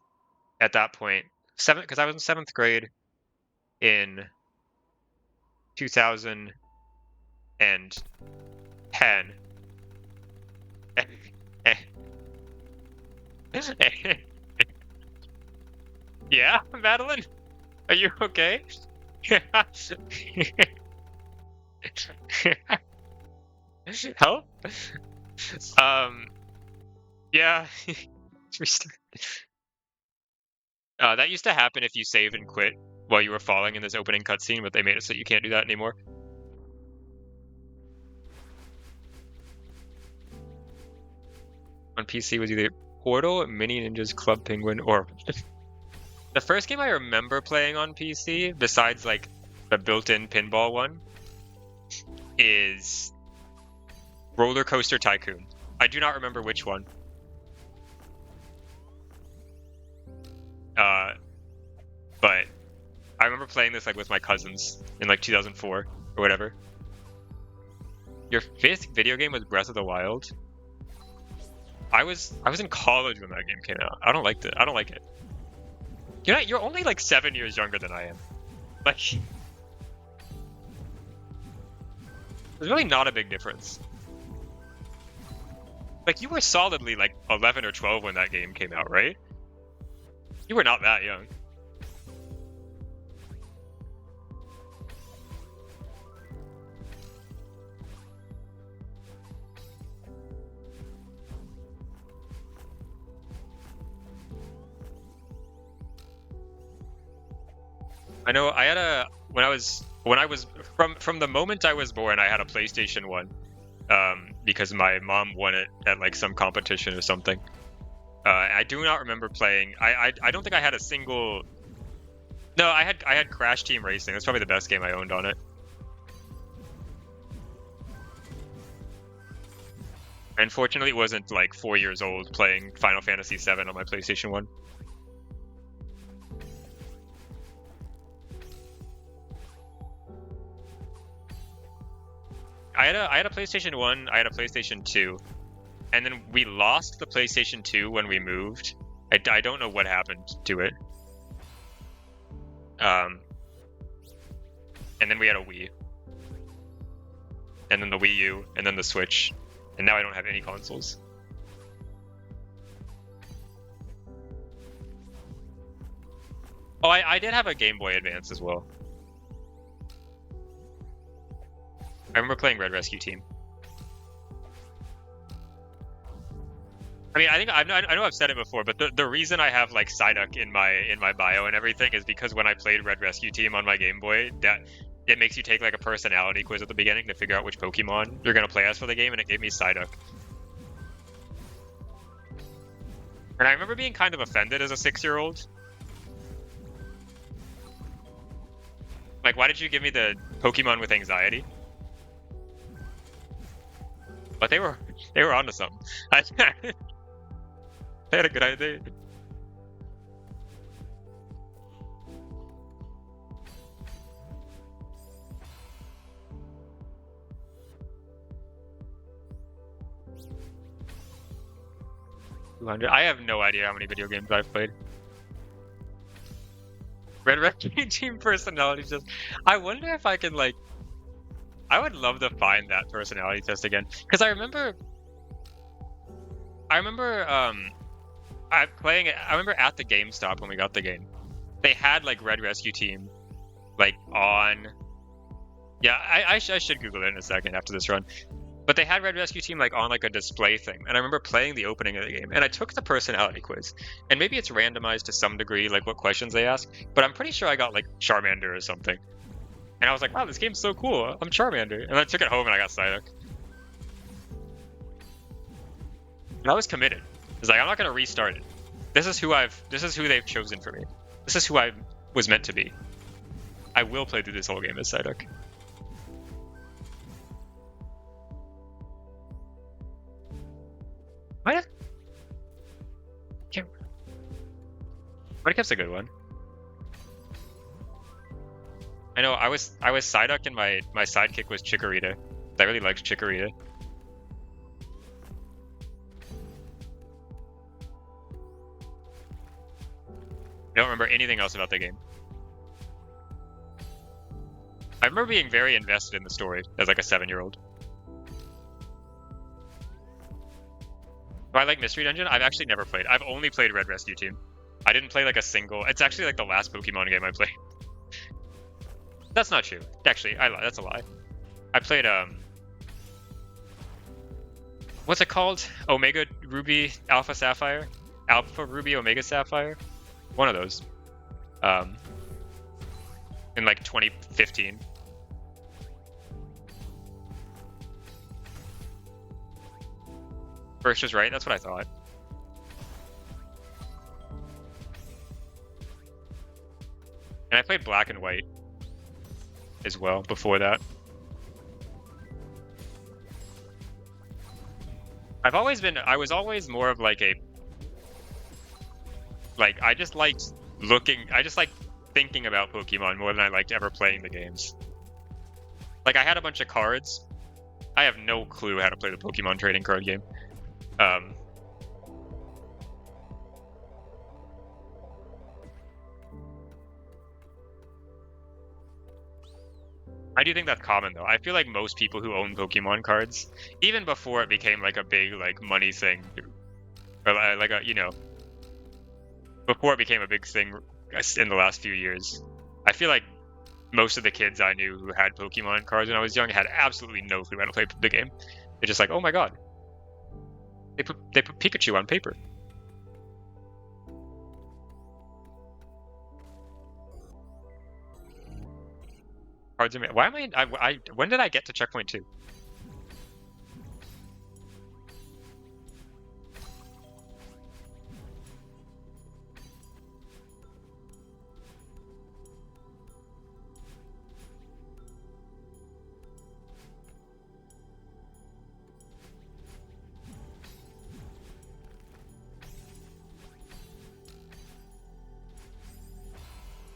at that point. Because I was in 7th grade in 2010. Yeah, Madeline, are you okay? Help? Um, yeah. That used to happen if you save and quit while you were falling in this opening cutscene, but they made it so you can't do that anymore. On PC was either Portal, Mini Ninjas, Club Penguin, or the first game I remember playing on PC, besides like the built-in pinball one, is Roller Coaster Tycoon. I do not remember which one. But I remember playing this like with my cousins in like 2004 or whatever. Your fifth video game was Breath of the Wild. I was in college when that game came out. I don't like it. I don't like it. You're only like 7 years younger than I am. Like, there's really not a big difference. Like, you were solidly like 11 or 12 when that game came out, right? You were not that young. I know I had a when I was from the moment I was born, I had a PlayStation 1. Because my mom won it at like some competition or something. I do not remember playing. I don't think I had a single. No, I had Crash Team Racing. That's probably the best game I owned on it. Unfortunately, it wasn't like 4 years old playing Final Fantasy VII on my PlayStation 1. I had a PlayStation 1, I had a PlayStation 2, and then we lost the PlayStation 2 when we moved. I don't know what happened to it. And then we had a Wii. And then the Wii U, and then the Switch. And now I don't have any consoles. Oh, I did have a Game Boy Advance as well. I remember playing Red Rescue Team. I mean, I know I've said it before, but the reason I have like Psyduck in my bio and everything is because when I played Red Rescue Team on my Game Boy, that it makes you take like a personality quiz at the beginning to figure out which Pokemon you're gonna play as for the game, and it gave me Psyduck. And I remember being kind of offended as a 6-year-old. Like, why did you give me the Pokemon with anxiety? But they were onto something. They had a good idea. I have no idea how many video games I've played. Red Rescue Team personality test. I wonder if I can like. I would love to find that personality test again, because I I remember I remember at the GameStop when we got the game, they had like Red Rescue Team like on. Yeah, I should Google it in a second after this run. But they had Red Rescue Team like on like a display thing, and I remember playing the opening of the game, and I took the personality quiz, and maybe it's randomized to some degree, like what questions they ask, but I'm pretty sure I got like Charmander or something, and I was like, wow, this game's so cool, I'm Charmander, and I took it home and I got Psyduck, and I was committed. I was like, I'm not gonna restart it. This is who they've chosen for me. This is who I was meant to be. I will play through this whole game as Psyduck. What? Mudkip's a good one. I know I was Psyduck and my sidekick was Chikorita. I really liked Chikorita. I don't remember anything else about the game. I remember being very invested in the story as like a 7-year-old. Do I like Mystery Dungeon? I've actually never played. I've only played Red Rescue Team. I didn't play like a single. It's actually like the last Pokemon game I played. That's not true. Actually, that's a lie. I played what's it called? Omega Ruby, Alpha Sapphire, Alpha Ruby, Omega Sapphire. One of those. In like 2015. First was right. That's what I thought. And I played Black and White as well before that. I was always more of like I just liked thinking about Pokemon more than I liked ever playing the games. Like I had a bunch of cards. I have no clue how to play the Pokemon trading card game. I do think that's common though. I feel like most people who own Pokemon cards, even before it became like a big like money thing, or like a before it became a big thing in the last few years, I feel like most of the kids I knew who had Pokemon cards when I was young had absolutely no clue how to play the game. They're just like, oh my god, they put Pikachu on paper. Cards are why am I when did I get to checkpoint 2?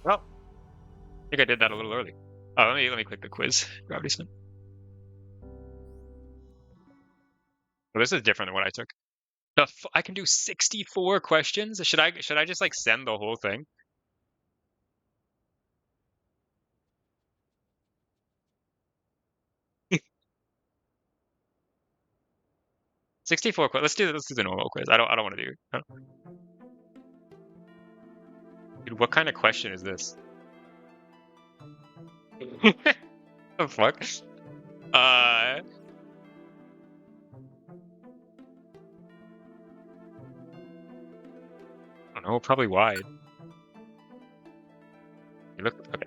Well, I think I did that a little early. Oh, let me click the quiz. Gravity spin. Well, this is different than what I took. I can do 64 questions. Should I just like send the whole thing? Let's do the normal quiz. I don't want to do. Dude, what kind of question is this? The fuck? I don't know. Probably wide. You look okay.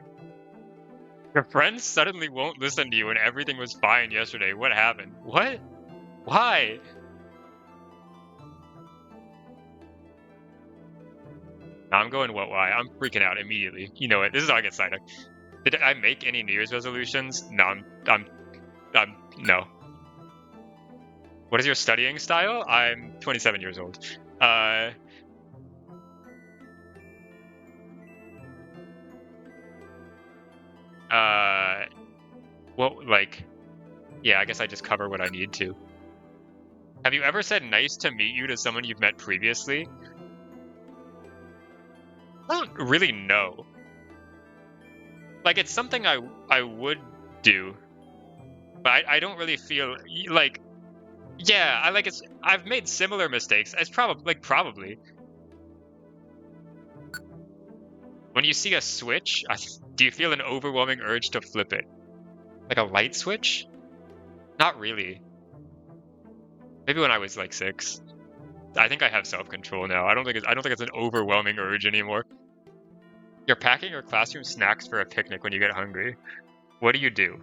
Your friends suddenly won't listen to you, and everything was fine yesterday. What happened? What? Why? No, I'm going what? Why? I'm freaking out immediately. You know it. This is how I get Psyduck. Did I make any New Year's resolutions? No, I'm no. What is your studying style? I'm 27 years old. Well, like, yeah, I guess I just cover what I need to. Have you ever said nice to meet you to someone you've met previously? I don't really know. Like, it's something I would do, but I don't really feel like, Yeah, I like it's. I've made similar mistakes. It's probably when you see a switch, do you feel an overwhelming urge to flip it? Like a light switch? Not really. Maybe when I was like 6. I think I have self-control now. I don't think it's an overwhelming urge anymore. You're packing your classroom snacks for a picnic when you get hungry. What do?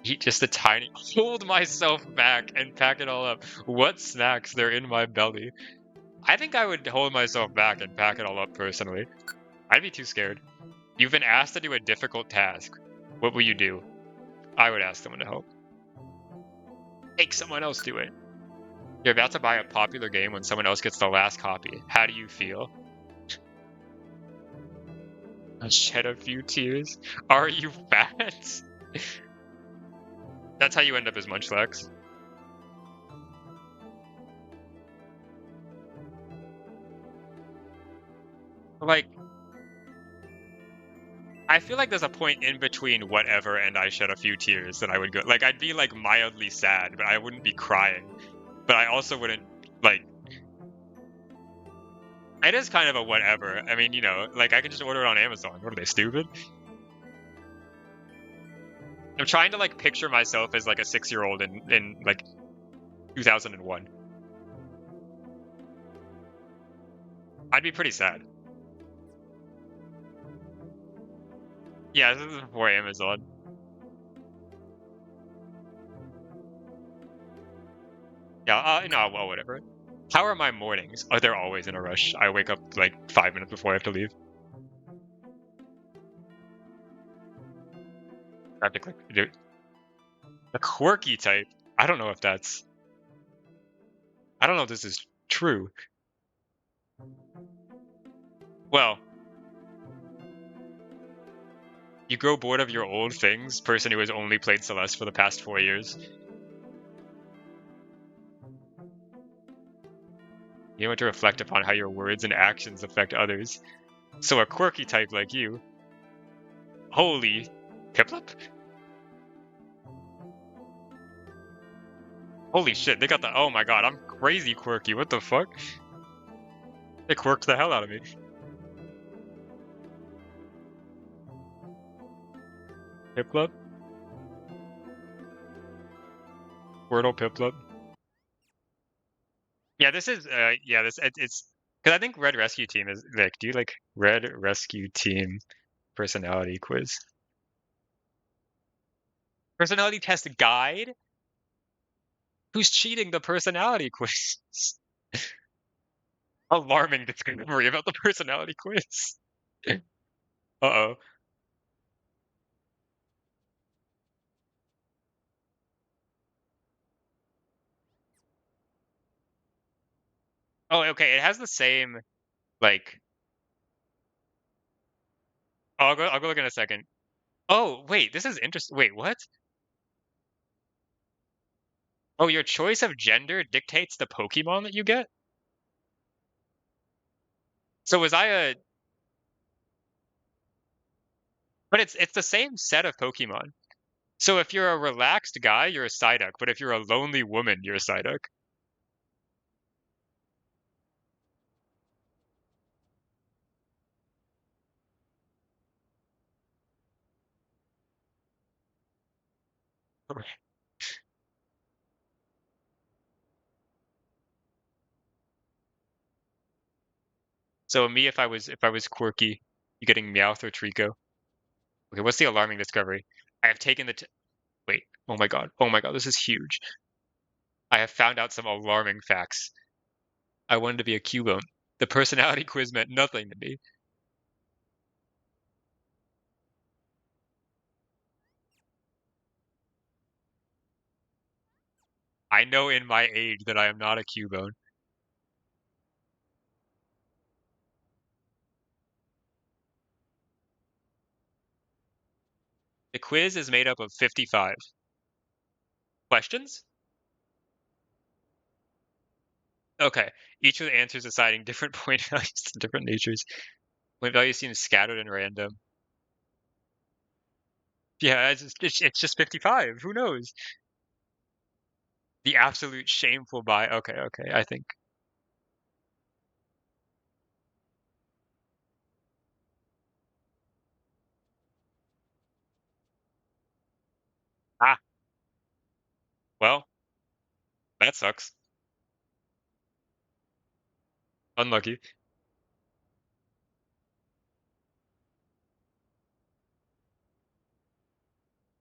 Eat just a tiny hold myself back and pack it all up. What snacks? They're in my belly. I think I would hold myself back and pack it all up personally. I'd be too scared. You've been asked to do a difficult task. What will you do? I would ask someone to help. Make someone else do it. You're about to buy a popular game when someone else gets the last copy. How do you feel? I shed a few tears. Are you fat? That's how you end up as Munchlax. Like, I feel like there's a point in between whatever and I shed a few tears that I would go. Like, I'd be like mildly sad, but I wouldn't be crying. But I also wouldn't like. It is kind of a whatever. I mean, like I can just order it on Amazon. What are they, stupid? I'm trying to like picture myself as like a 6-year-old in like 2001. I'd be pretty sad. Yeah, this is before Amazon. Yeah, no, well, whatever. How are my mornings? Oh, they're always in a rush. I wake up like 5 minutes before I have to leave. I have to click. A quirky type. I don't know if that's. I don't know if this is true. Well, you grow bored of your old things. Person who has only played Celeste for the past 4 years. You want to reflect upon how your words and actions affect others. So a quirky type like you. Holy Piplup? Holy shit, they got the. Oh my god, I'm crazy quirky. What the fuck? They quirked the hell out of me. Piplup? Wordle Piplup? Yeah, this is. Yeah, it's. Because I think Red Rescue Team is. Like, do you like Red Rescue Team personality quiz? Personality test guide? Who's cheating the personality quiz? Alarming discovery about the personality quiz. Uh-oh. Oh, okay. It has the same like. Oh, I'll go look in a second. Oh, wait, this is interesting. Wait, what? Oh, your choice of gender dictates the Pokemon that you get? So was I a but it's the same set of Pokemon. So if you're a relaxed guy, you're a Psyduck, but if you're a lonely woman, you're a Psyduck. So me if I was quirky, you getting Meowth or Trico. Okay, what's the alarming discovery? I have taken the wait, oh my god. Oh my god, this is huge. I have found out some alarming facts. I wanted to be a Cubone. The personality quiz meant nothing to me. I know in my age that I am not a Cubone. The quiz is made up of 55 questions. Okay, each of the answers assigning different point values to different natures. Point values seem scattered and random. Yeah, it's just 55. Who knows? The absolute shameful buy. Okay, okay, I think. Ah, well, that sucks. Unlucky.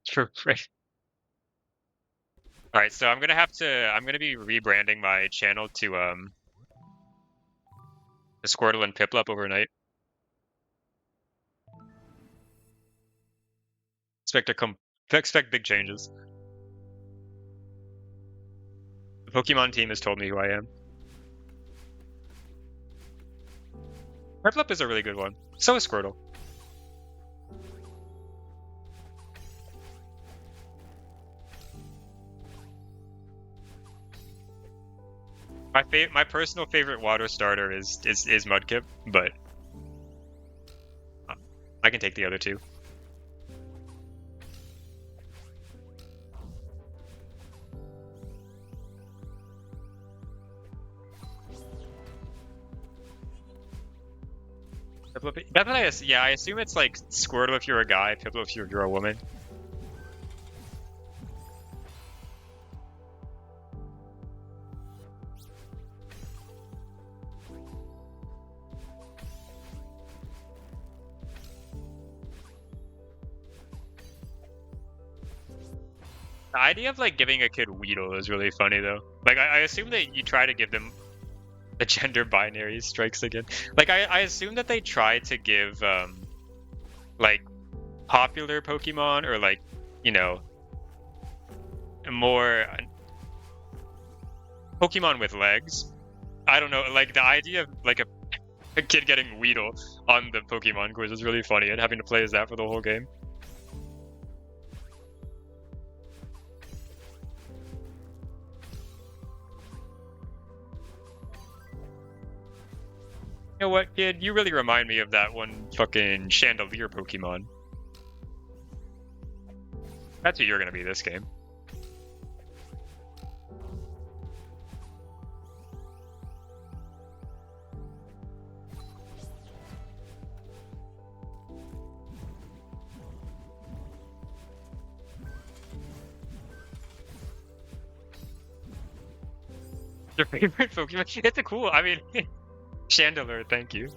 Sure. Right. All right, so I'm gonna be rebranding my channel to Squirtle and Piplup overnight. Expect to come expect big changes. The Pokemon team has told me who I am. Piplup is a really good one. So is Squirtle. My personal favorite water starter is Mudkip, but I can take the other two. That's what yeah, I assume it's like Squirtle if you're a guy, Piplup if you're a woman. The idea of like giving a kid Weedle is really funny though. Like I assume that you try to give them the gender binary strikes again. Like I assume that they try to give like popular Pokemon or like, you know, more Pokemon with legs. I don't know, like the idea of like a kid getting Weedle on the Pokemon quiz is really funny and having to play as that for the whole game. You know what, kid? You really remind me of that one fucking Chandelier Pokemon. That's who you're gonna be this game. Your favorite Pokemon? It's a cool. I mean, Chandelier. Thank you.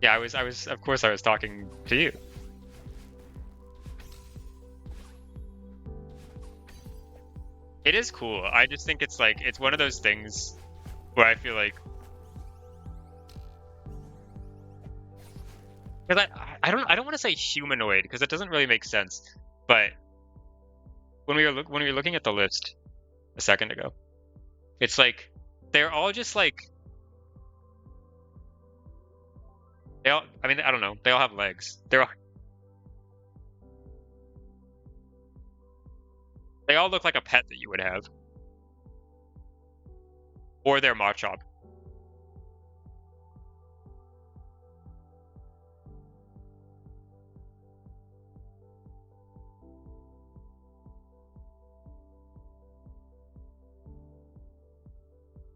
Yeah, of course, I was talking to you. It is cool. I just think it's like it's one of those things where I feel like because I don't want to say humanoid because it doesn't really make sense. But when we were looking at the list a second ago, it's like they're all just like they all. I mean, I don't know. They all have legs. They all look like a pet that you would have, or they're Machop.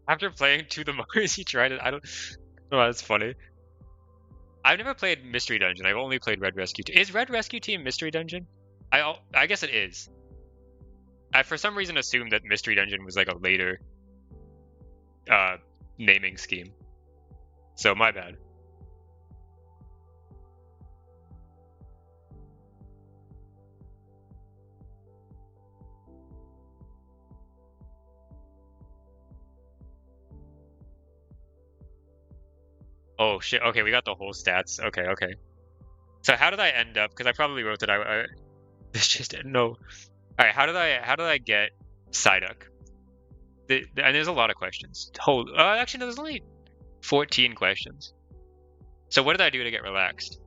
After playing To the Mars, he tried it. I don't. Oh, that's funny. I've never played Mystery Dungeon. I've only played Red Rescue Team. Is Red Rescue Team Mystery Dungeon? I guess it is. I for some reason assumed that Mystery Dungeon was like a later uh naming scheme. So my bad. Oh shit. Okay, we got the whole stats. Okay, okay. So how did I end up? Because I probably wrote that I this just no. All right. How did I get Psyduck? And there's a lot of questions. Actually, no, there's only 14 questions. So what did I do to get relaxed?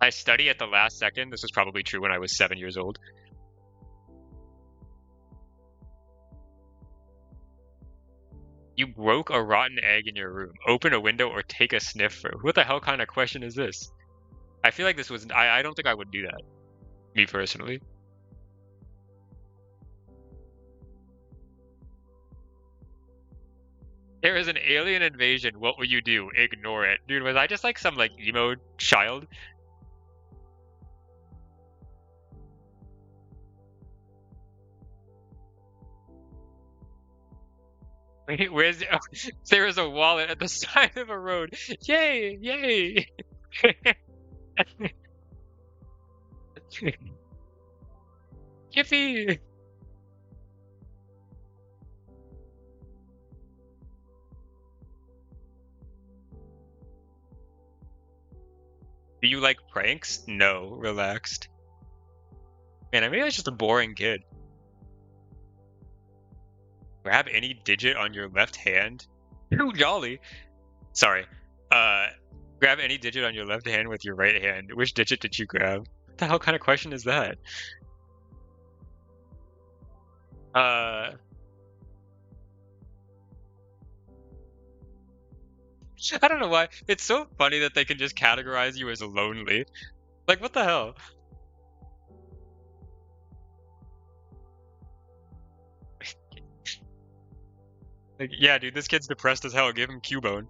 I study at the last second. This was probably true when I was 7 years old. You broke a rotten egg in your room. Open a window or take a sniff for. What the hell kind of question is this? I feel like this was. I don't think I would do that. Me personally. there is an alien invasion, what will you do? Ignore it. Dude, was I just like some like emo child? Wait, where's oh, there is a wallet at the side of a road. Yay, yay. Yippee. Do you like pranks? No, relaxed. Man, I mean, I was just a boring kid. Grab any digit on your left hand. Too jolly. Sorry. Uh, grab any digit on your left hand with your right hand. Which digit did you grab? What the hell kind of question is that? Uh, I don't know why. It's so funny that they can just categorize you as lonely. Like, what the hell? Like, yeah, dude, this kid's depressed as hell. Give him Cubone.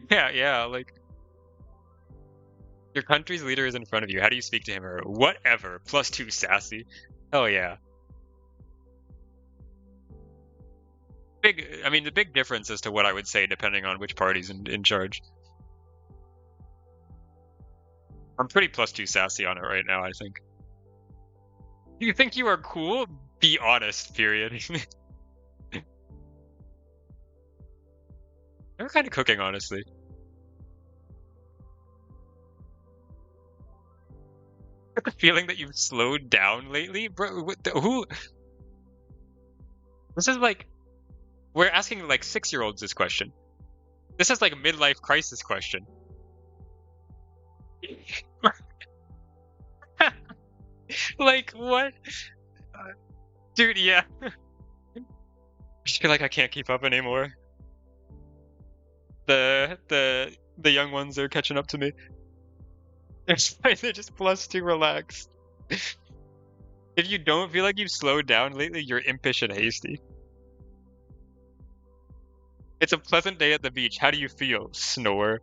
Yeah, yeah, like, your country's leader is in front of you. How do you speak to him or whatever? +2 sassy. Hell yeah. I mean, the big difference as to what I would say depending on which party's in charge. I'm pretty +2 sassy on it right now, I think. You think you are cool? Be honest, period. They're kind of cooking, honestly. The feeling that you've slowed down lately, bro. Who? This is like we're asking like 6-year-olds this question. This is like a midlife crisis question. Like what, dude? Yeah. I just feel like I can't keep up anymore. The young ones are catching up to me. They're just +2 relaxed. If you don't feel like you've slowed down lately, you're impish and hasty. It's a pleasant day at the beach. How do you feel? Snore.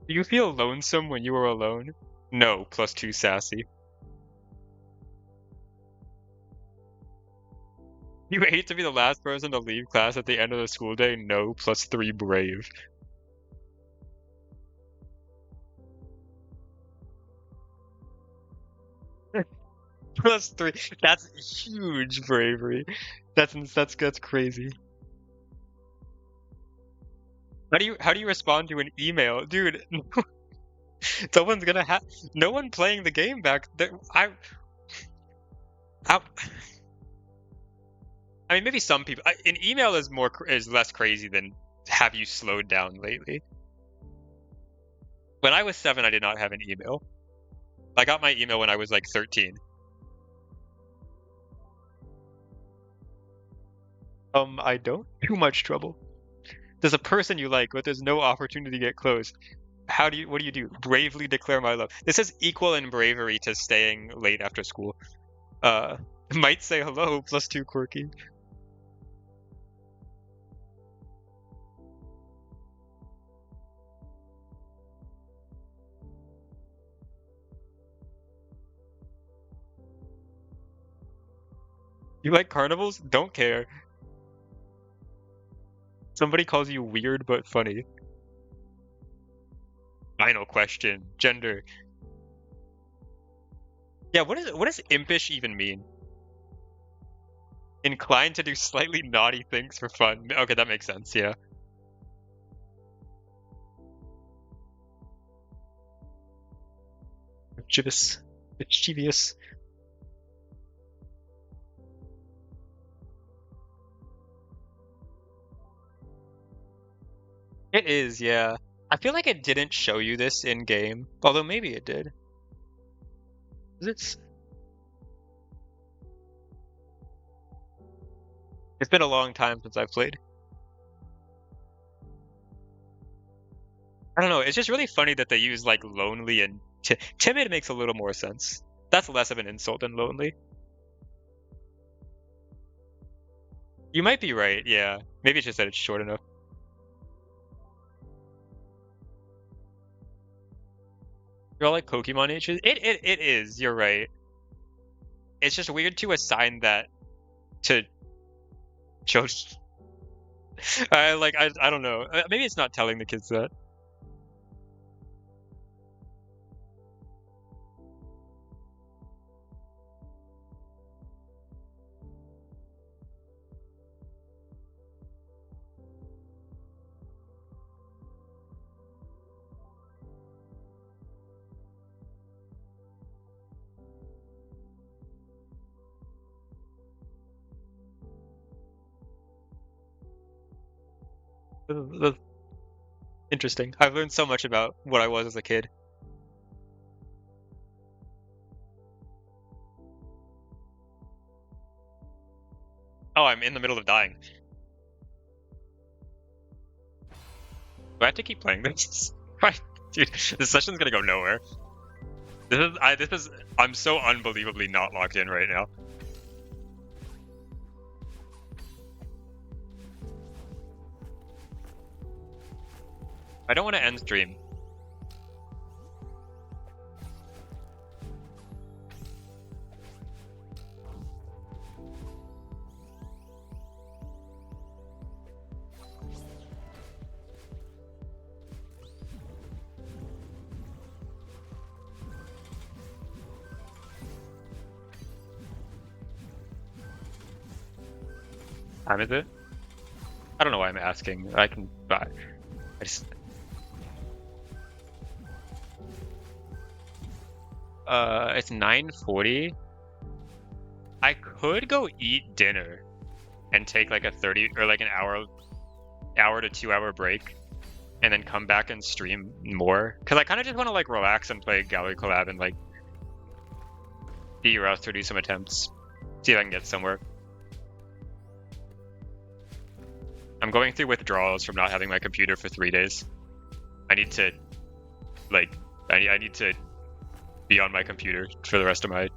Do you feel lonesome when you were alone? No, +2 sassy. You hate to be the last person to leave class at the end of the school day? No, +3 brave. +3. That's huge bravery. That's crazy. How do you respond to an email, dude? Someone's gonna have no one playing the game back there. I I mean, maybe some people. An email is less crazy than have you slowed down lately. When I was 7, I did not have an email. I got my email when I was like 13. I don't. Too much trouble. There's a person you like, but there's no opportunity to get close. What do you do? Bravely declare my love. This is equal in bravery to staying late after school. Uh, might say hello, +2 quirky. You like carnivals? Don't care. Somebody calls you weird but funny. Final question. Gender. Yeah, what does impish even mean? Inclined to do slightly naughty things for fun. Okay, that makes sense, yeah. Mischievous. Mischievous. It is, yeah. I feel like it didn't show you this in game, although maybe it did. It's it's been a long time since I've played. I don't know. It's just really funny that they use like lonely and timid makes a little more sense. That's less of an insult than lonely. You might be right. Yeah. Maybe it's just that it's short enough. You're all like Pokemon H's. It is. You're right. It's just weird to assign that to children. I don't know. Maybe it's not telling the kids that. That's interesting. I've learned so much about what I was as a kid. Oh, I'm in the middle of dying. Do I have to keep playing this? Right, dude, this session's gonna go nowhere. I'm so unbelievably not locked in right now. I don't want to end stream. Time is it? I don't know why I'm asking. I can buy. I just. It's 9:40. I could go eat dinner and take like a 30 or like an hour to 2 hour break, and then come back and stream more. Cause I kind of just want to like relax and play Gallery Collab and like see Rust or do some attempts, see if I can get somewhere. I'm going through withdrawals from not having my computer for 3 days. I need to, like, I need to be on my computer for the rest of my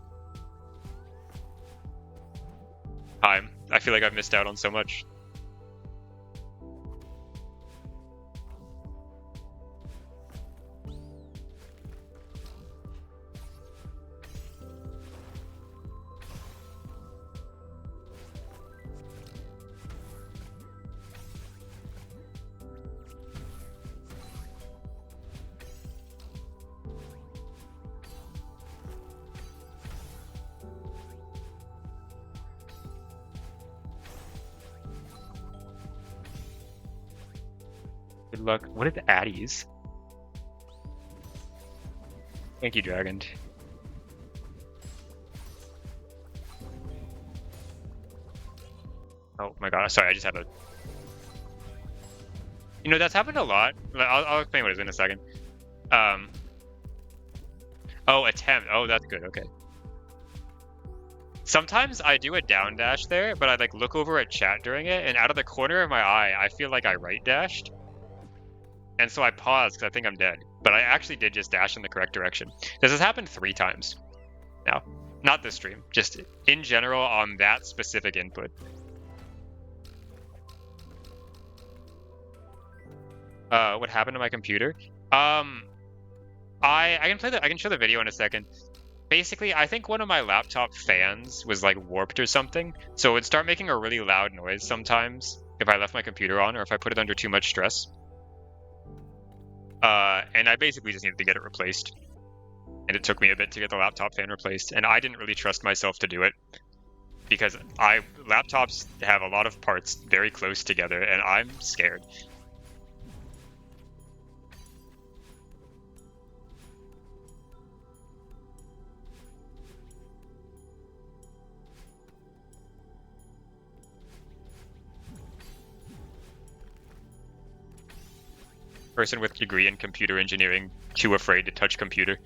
time. I feel like I've missed out on so much. Good luck. What is Addies? Thank you, Dragon. Oh my god, sorry, I just had a... You know, that's happened a lot. I'll explain what it is in a second. Um... Oh, attempt. Oh, that's good, okay. Sometimes I do a down dash there, but I like look over at chat during it, and out of the corner of my eye, I feel like I right dashed. And so I pause because I think I'm dead. But I actually did just dash in the correct direction. This has happened 3 times now. Not this stream, just in general on that specific input. What happened to my computer? I can show the video in a second. Basically, I think one of my laptop fans was like warped or something, so it would start making a really loud noise sometimes if I left my computer on or if I put it under too much stress. And I basically just needed to get it replaced. And it took me a bit to get the laptop fan replaced, and I didn't really trust myself to do it because laptops have a lot of parts very close together, and I'm scared. Person with degree in computer engineering, too afraid to touch computer.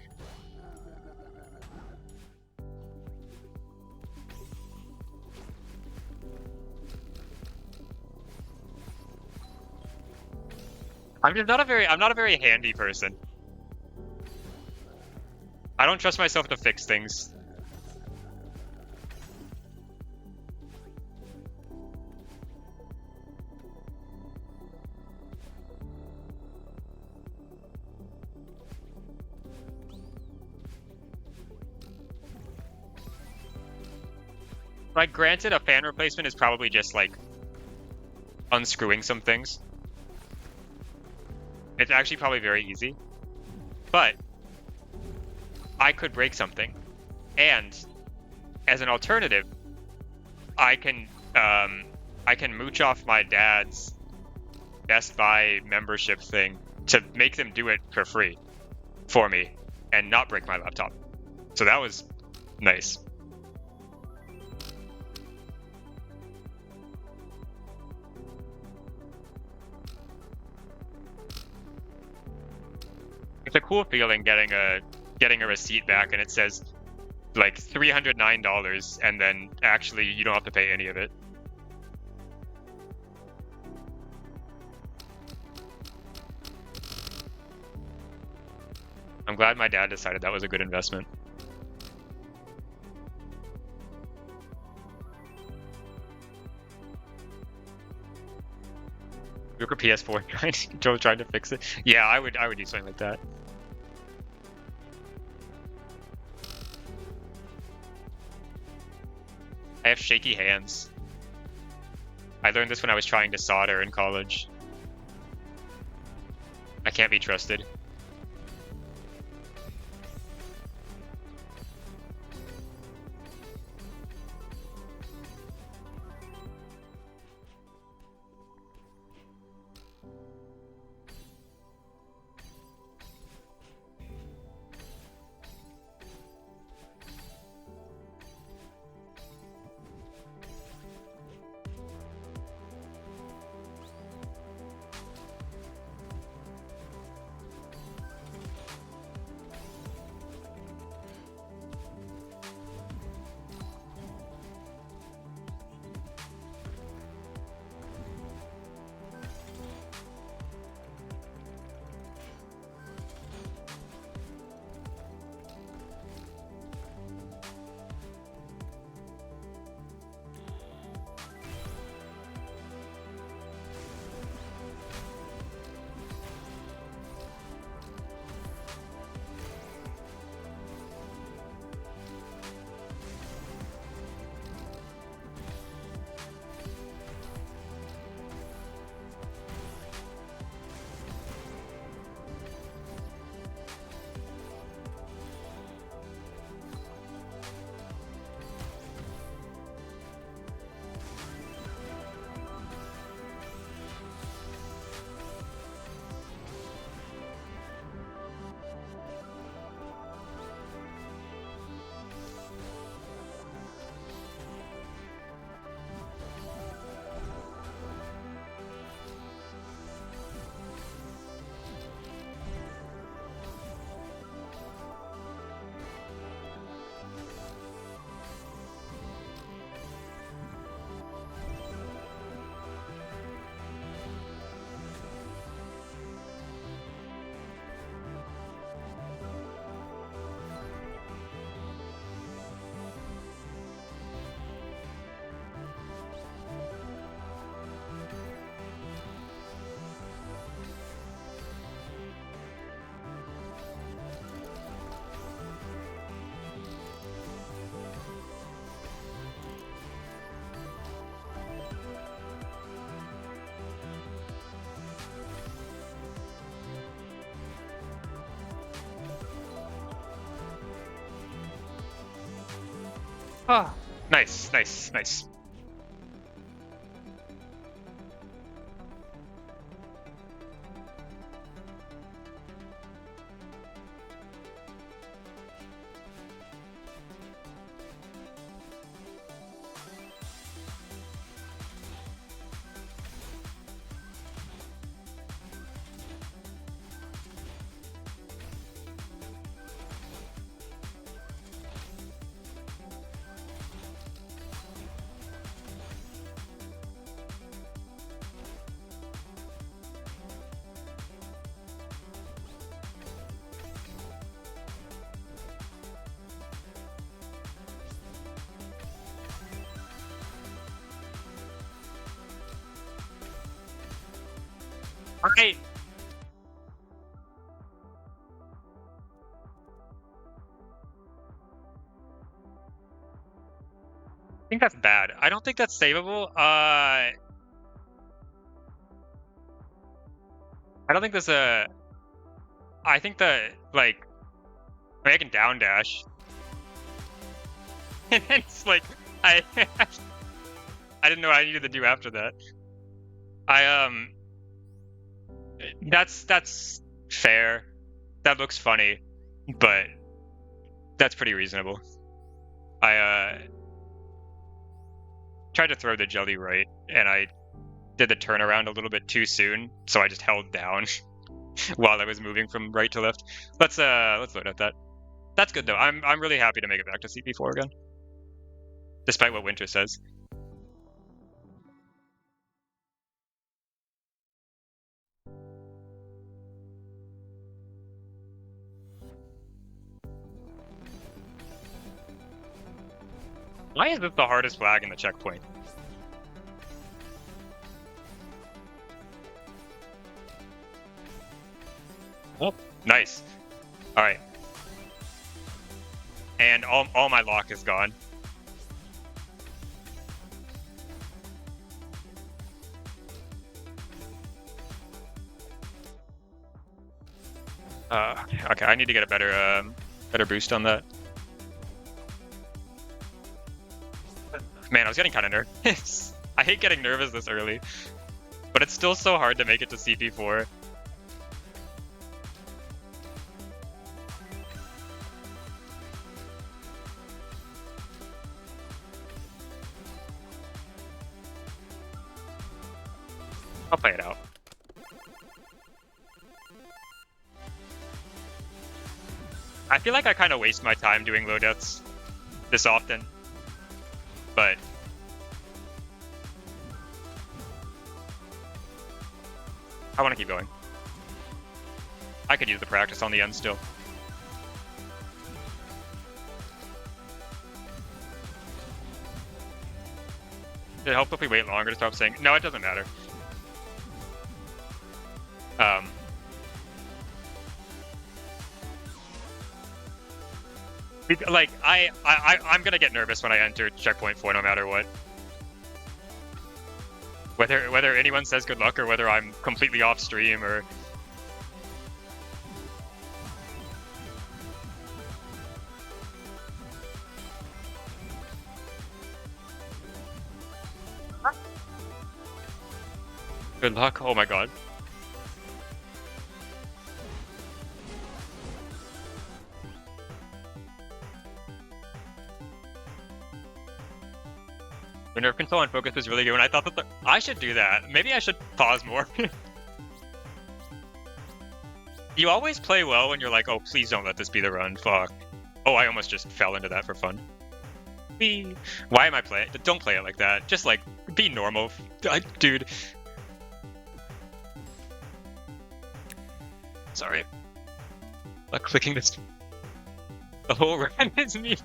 I'm not a very handy person. I don't trust myself to fix things. Like, granted, a fan replacement is probably just like unscrewing some things. It's actually probably very easy, but I could break something, and as an alternative, I can mooch off my dad's Best Buy membership thing to make them do it for free for me and not break my laptop. So that was nice. It's a cool feeling getting a receipt back and it says like $309 and then actually you don't have to pay any of it. I'm glad my dad decided that was a good investment. Look at PS4 trying to fix it. Yeah, I would do something like that. I have shaky hands. I learned this when I was trying to solder in college. I can't be trusted. Ah, nice, nice, nice. I think that's bad. I don't think that's savable. I don't think there's a. I think that like I can down dash, and then it's like I I didn't know what I needed to do after that. I that's fair. That looks funny, but that's pretty reasonable. I tried to throw the jelly right, and I did the turnaround a little bit too soon, so I just held down while I was moving from right to left. Let's load at that. That's good though. I'm really happy to make it back to CP4 again, despite what Winter says. Why is this the hardest flag in the checkpoint? Oh, nice. All right. And all my lock is gone. Okay, I need to get a better boost on that. Man, I was getting kind of nervous. I hate getting nervous this early, but it's still so hard to make it to CP4. I'll play it out. I feel like I kind of waste my time doing low deaths this often, but I want to keep going. I could use the practice on the end still. Did it help if we wait longer to stop saying? No, it doesn't matter. Like I'm gonna get nervous when I enter checkpoint 4 no matter what. Whether anyone says good luck or whether I'm completely off stream or. Good luck. Oh my god. The nerve control and focus is really good, and I thought that I should do that. Maybe I should pause more. You always play well when you're like, oh, please don't let this be the run. Fuck. Oh, I almost just fell into that for fun. Why am I playing? Don't play it like that. Just like, be normal. Dude. Sorry. Like clicking this. The whole run is me.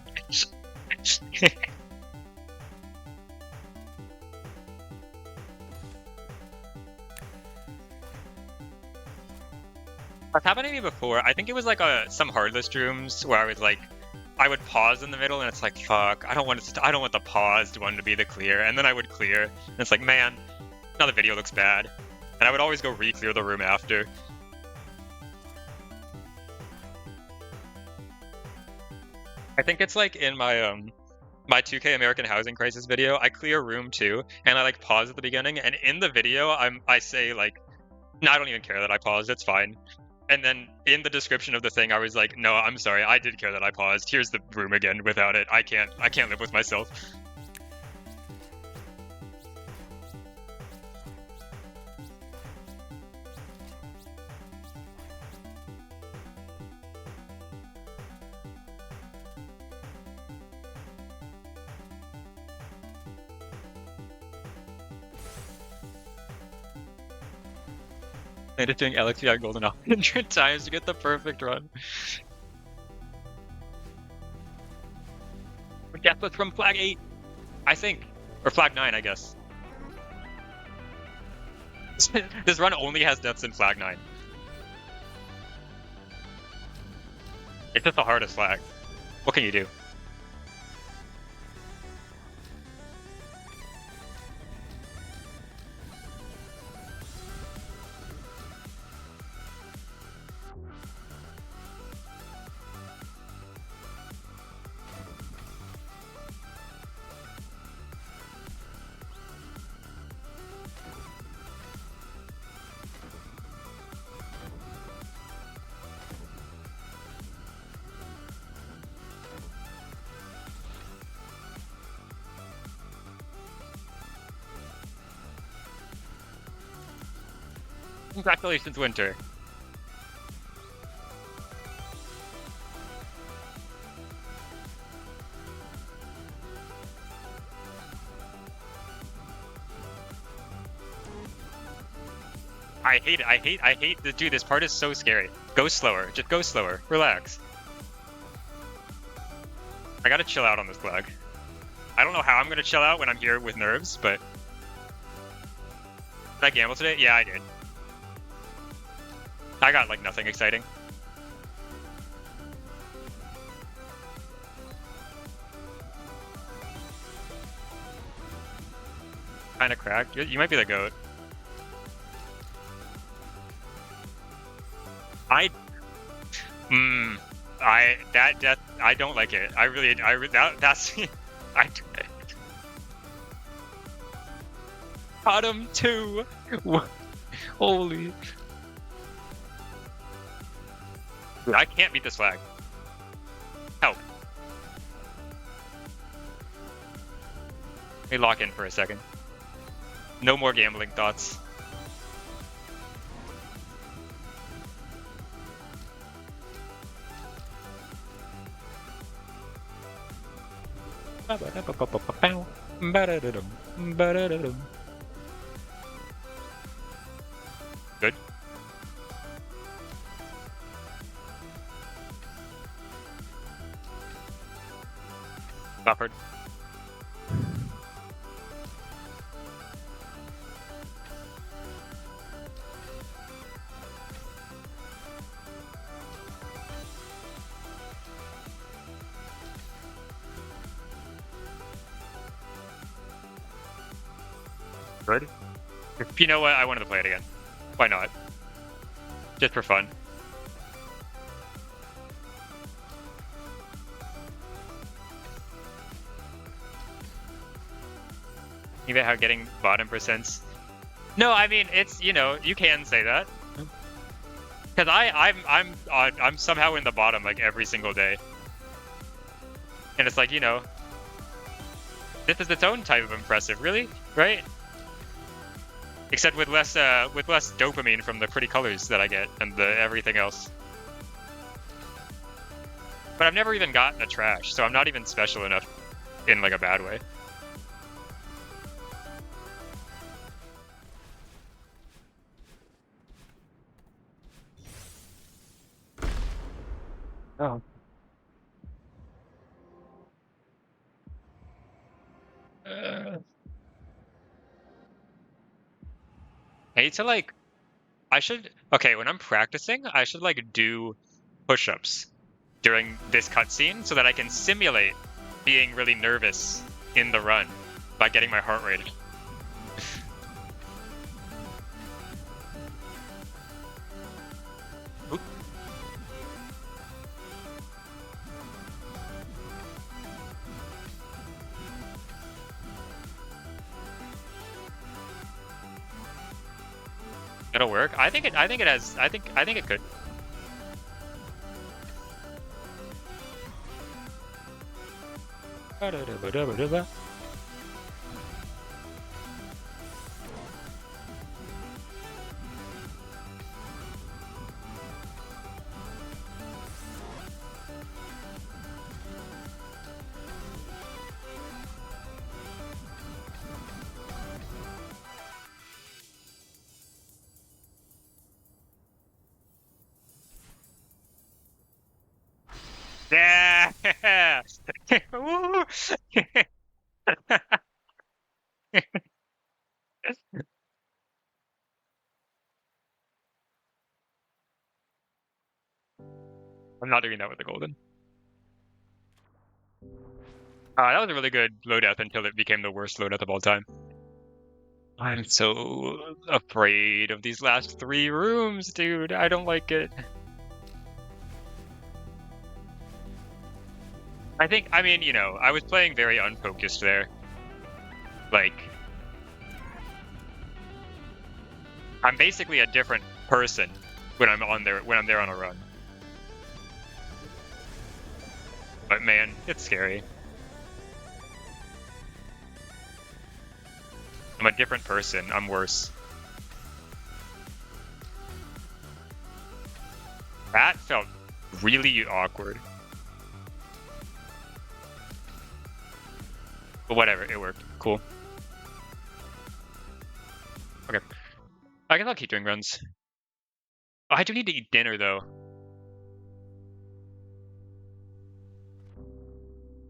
That's happened to me before. I think it was like some hardless rooms where I was like, I would pause in the middle, and it's like, fuck, I don't want the paused one to be the clear, and then I would clear, and it's like, man, now the video looks bad, and I would always go re-clear the room after. I think it's like in my my 2K American Housing Crisis video, I clear room 2, and I like pause at the beginning, and in the video, I say like, no, I don't even care that I paused, it's fine. And then in the description of the thing, I was like, no, I'm sorry, I did care that I paused. Here's the room again without it. I can't live with myself. And it's doing GCHS Golden 100 times to get the perfect run. Death was from flag 8, I think. Or flag 9, I guess. This run only has deaths in flag 9. It's just the hardest flag. What can you do? Congratulations, Winter. I hate it. I hate this. Dude, this part is so scary. Go slower. Just go slower. Relax. I gotta chill out on this flag. I don't know how I'm gonna chill out when I'm here with nerves, but... Did I gamble today? Yeah, I did. I got, like, nothing exciting. Kinda cracked. You might be the GOAT. I... That death... I don't like it. That's... I... Bottom 2! Holy... Dude, I can't beat this flag. Help. Let me lock in for a second. No more gambling thoughts. Good. Buffered. Good. You know what? I wanted to play it again. Why not? Just for fun. Even how getting bottom percents. No, I mean it's you know you can say that because I'm somehow in the bottom like every single day, and it's like you know this is its own type of impressive, really, right? Except with less dopamine from the pretty colors that I get and the everything else. But I've never even gotten a trash, so I'm not even special enough in like a bad way. Oh. I need to like I should okay when I'm practicing I should like do push-ups during this cutscene so that I can simulate being really nervous in the run by getting my heart rate. Oop. It'll work. I think it has I think it could. Yeah. Woo! I'm not doing that with the Golden. That was a really good low death until it became the worst low death of all time. I'm so afraid of these last 3 rooms, dude. I don't like it. I mean, you know, I was playing very unfocused there. Like, I'm basically a different person when I'm there on a run. But man, it's scary. I'm a different person. I'm worse. That felt really awkward. But whatever, it worked. Cool. Okay. I guess I'll keep doing runs. Oh, I do need to eat dinner, though.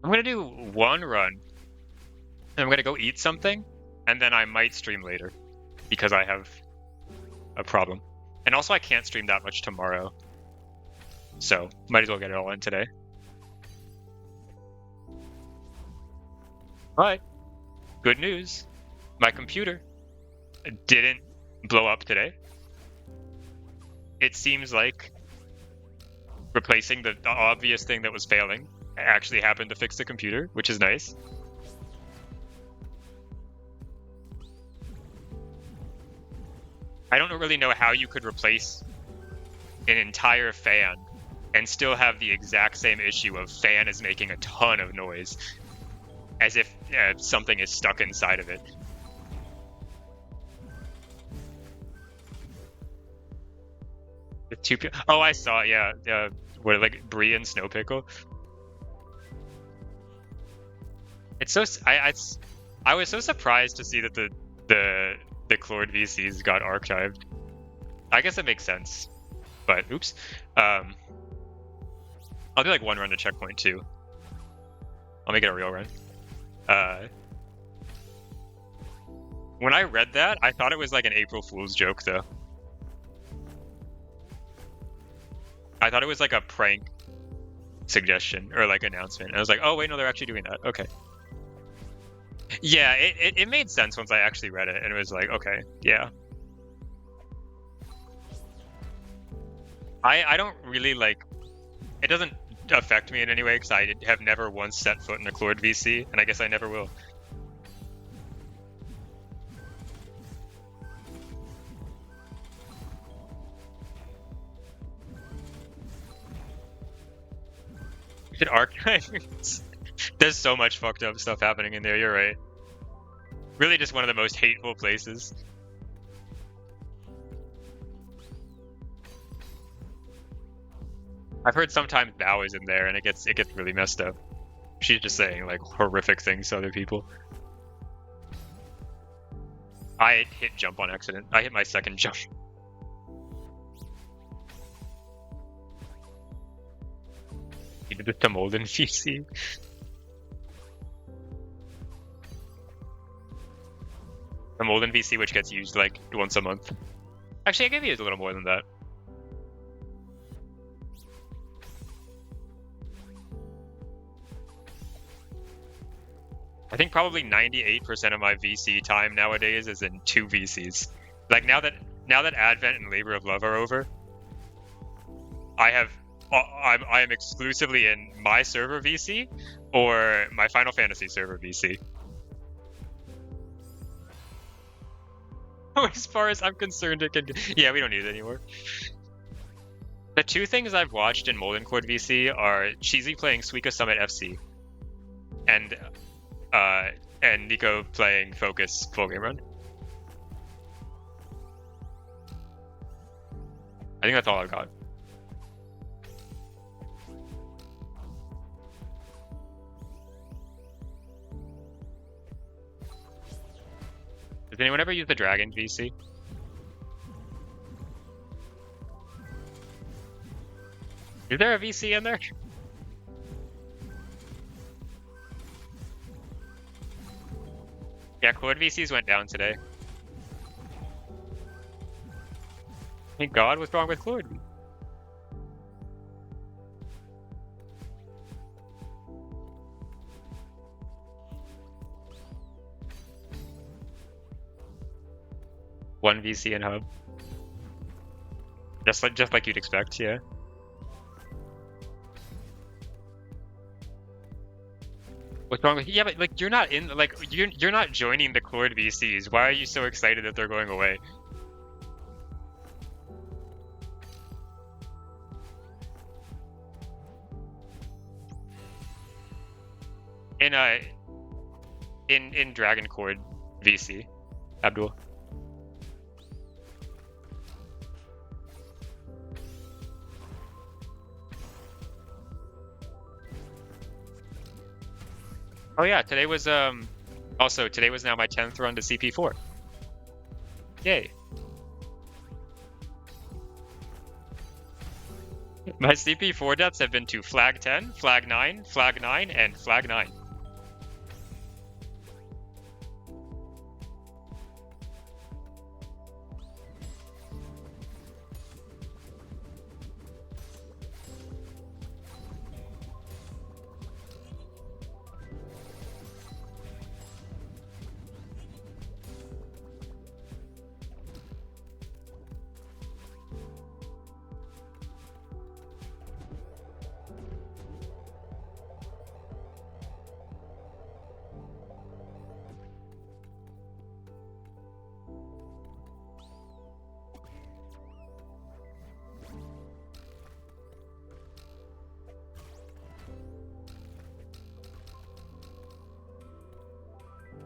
I'm gonna do 1 run. And I'm gonna go eat something. And then I might stream later. Because I have a problem. And also I can't stream that much tomorrow. So, might as well get it all in today. But, good news. My computer didn't blow up today. It seems like replacing the obvious thing that was failing actually happened to fix the computer, which is nice. I don't really know how you could replace an entire fan and still have the exact same issue of fan is making a ton of noise, as if something is stuck inside of it. With 2 people. Oh, I saw it, yeah. What, like Brie and Snow Pickle? It's so I was so surprised to see that the Clord VCs got archived. I guess it makes sense, but oops. I'll do like 1 run to checkpoint 2. I'll make it a real run. When I read that, I thought it was like an April Fool's joke, though. I thought it was like a prank suggestion or like announcement. And I was like, oh wait, no, they're actually doing that. Okay. Yeah, it made sense once I actually read it, and it was like, okay, yeah. I don't really like. It doesn't affect me in any way because I have never once set foot in a Clord VC, and I guess I never will. We should archive. There's so much fucked up stuff happening in there. You're right. Really, just one of the most hateful places. I've heard sometimes Bao is in there, and it gets really messed up. She's just saying like horrific things to other people. I hit jump on accident. I hit my second jump. You did this to Molden VC. The Molden VC, which gets used like once a month. Actually, I gave you a little more than that. I think probably 98% of my VC time nowadays is in 2 VCs. Like now that Advent and Labor of Love are over, I am exclusively in my server VC or my Final Fantasy server VC. As far as I'm concerned, it can. Yeah, we don't need it anymore. The 2 things I've watched in Molten Cord VC are Cheesy playing Suika Summit FC, and Nico playing Focus full game run. I think that's all I've got. Does anyone ever use the Dragon VC? Is there a VC in there? Yeah, Clord VCs went down today. Thank God, what's wrong with Clord? One VC and hub. Just like you'd expect, yeah. What's wrong with you? Yeah, but like you're not in like you're not joining the cord VCs. Why are you so excited that they're going away? In in Dragon Cord VC, Abdul. Oh yeah, today was also today was now my 10th run to CP4. Yay. My CP4 deaths have been to flag 10, flag 9, flag 9, and flag 9.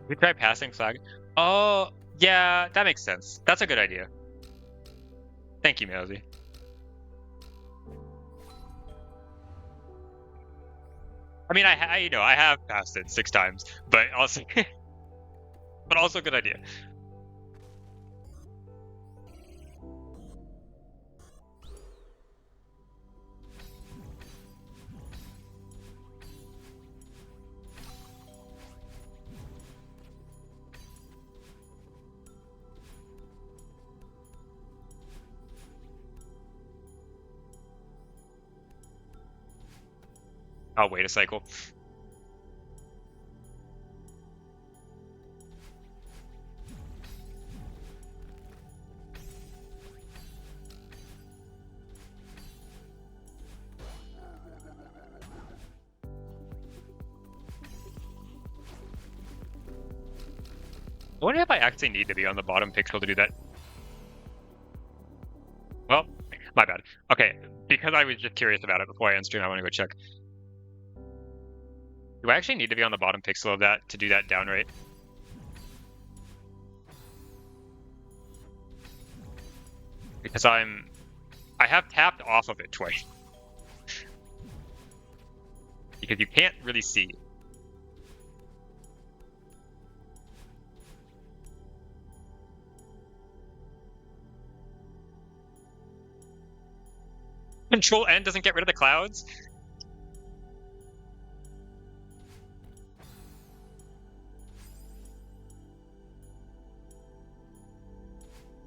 We try passing flag. Oh, yeah, that makes sense. That's a good idea. Thank you, Mousy. I mean, I have passed it 6 times, but also, but also a good idea. I'll wait a cycle. I wonder if I actually need to be on the bottom pixel to do that. Well, my bad. Okay, because I was just curious about it before I end stream, I want to go check. Do I actually need to be on the bottom pixel of that to do that down rate? Because I have tapped off of it twice. Because you can't really see. Control N doesn't get rid of the clouds?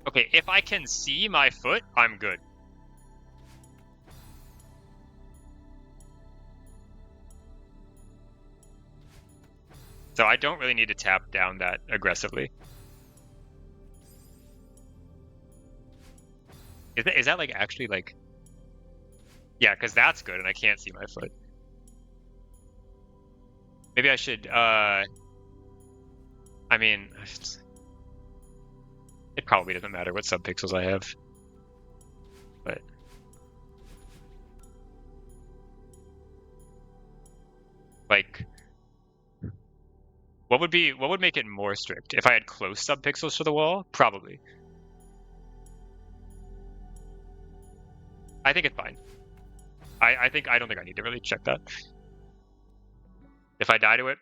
Okay, if I can see my foot, I'm good. So I don't really need to tap down that aggressively. Is that like actually like... Yeah, because that's good and I can't see my foot. Maybe I should, I mean, it probably doesn't matter what subpixels I have. But... Like... What would make it more strict? If I had close subpixels to the wall? Probably. I think it's fine. I don't think I need to really check that. If I die to it,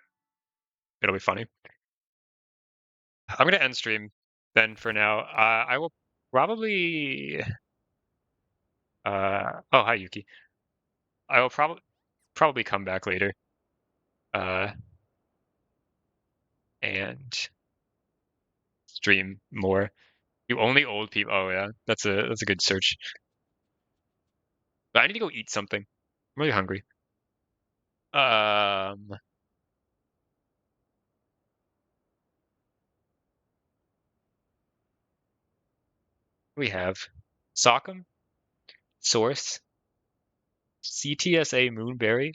it'll be funny. I'm gonna end stream then for now. I will probably oh hi Yuki. I will probably come back later. And stream more. You only old people. Oh yeah, that's a good search. But I need to go eat something. I'm really hungry. Um, We have Sockham, Source, CTSA Moonberry.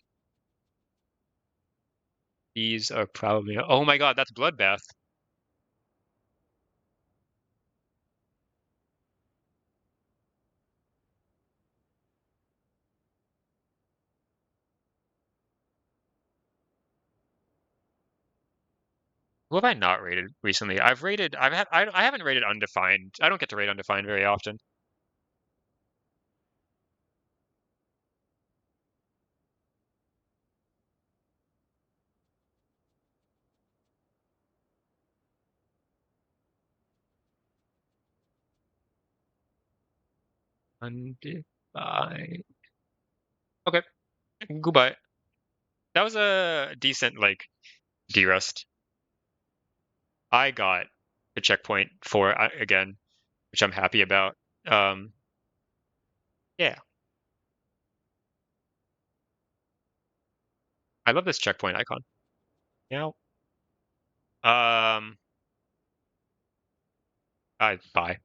These are probably. Oh my god, that's Bloodbath. Who have I not rated recently? I've rated. I haven't rated Undefined. I don't get to rate Undefined very often. Undefined. Okay, goodbye. That was a decent like D-Rust. I got the checkpoint for again, which I'm happy about. Um, yeah, I love this checkpoint icon. Now, I bye.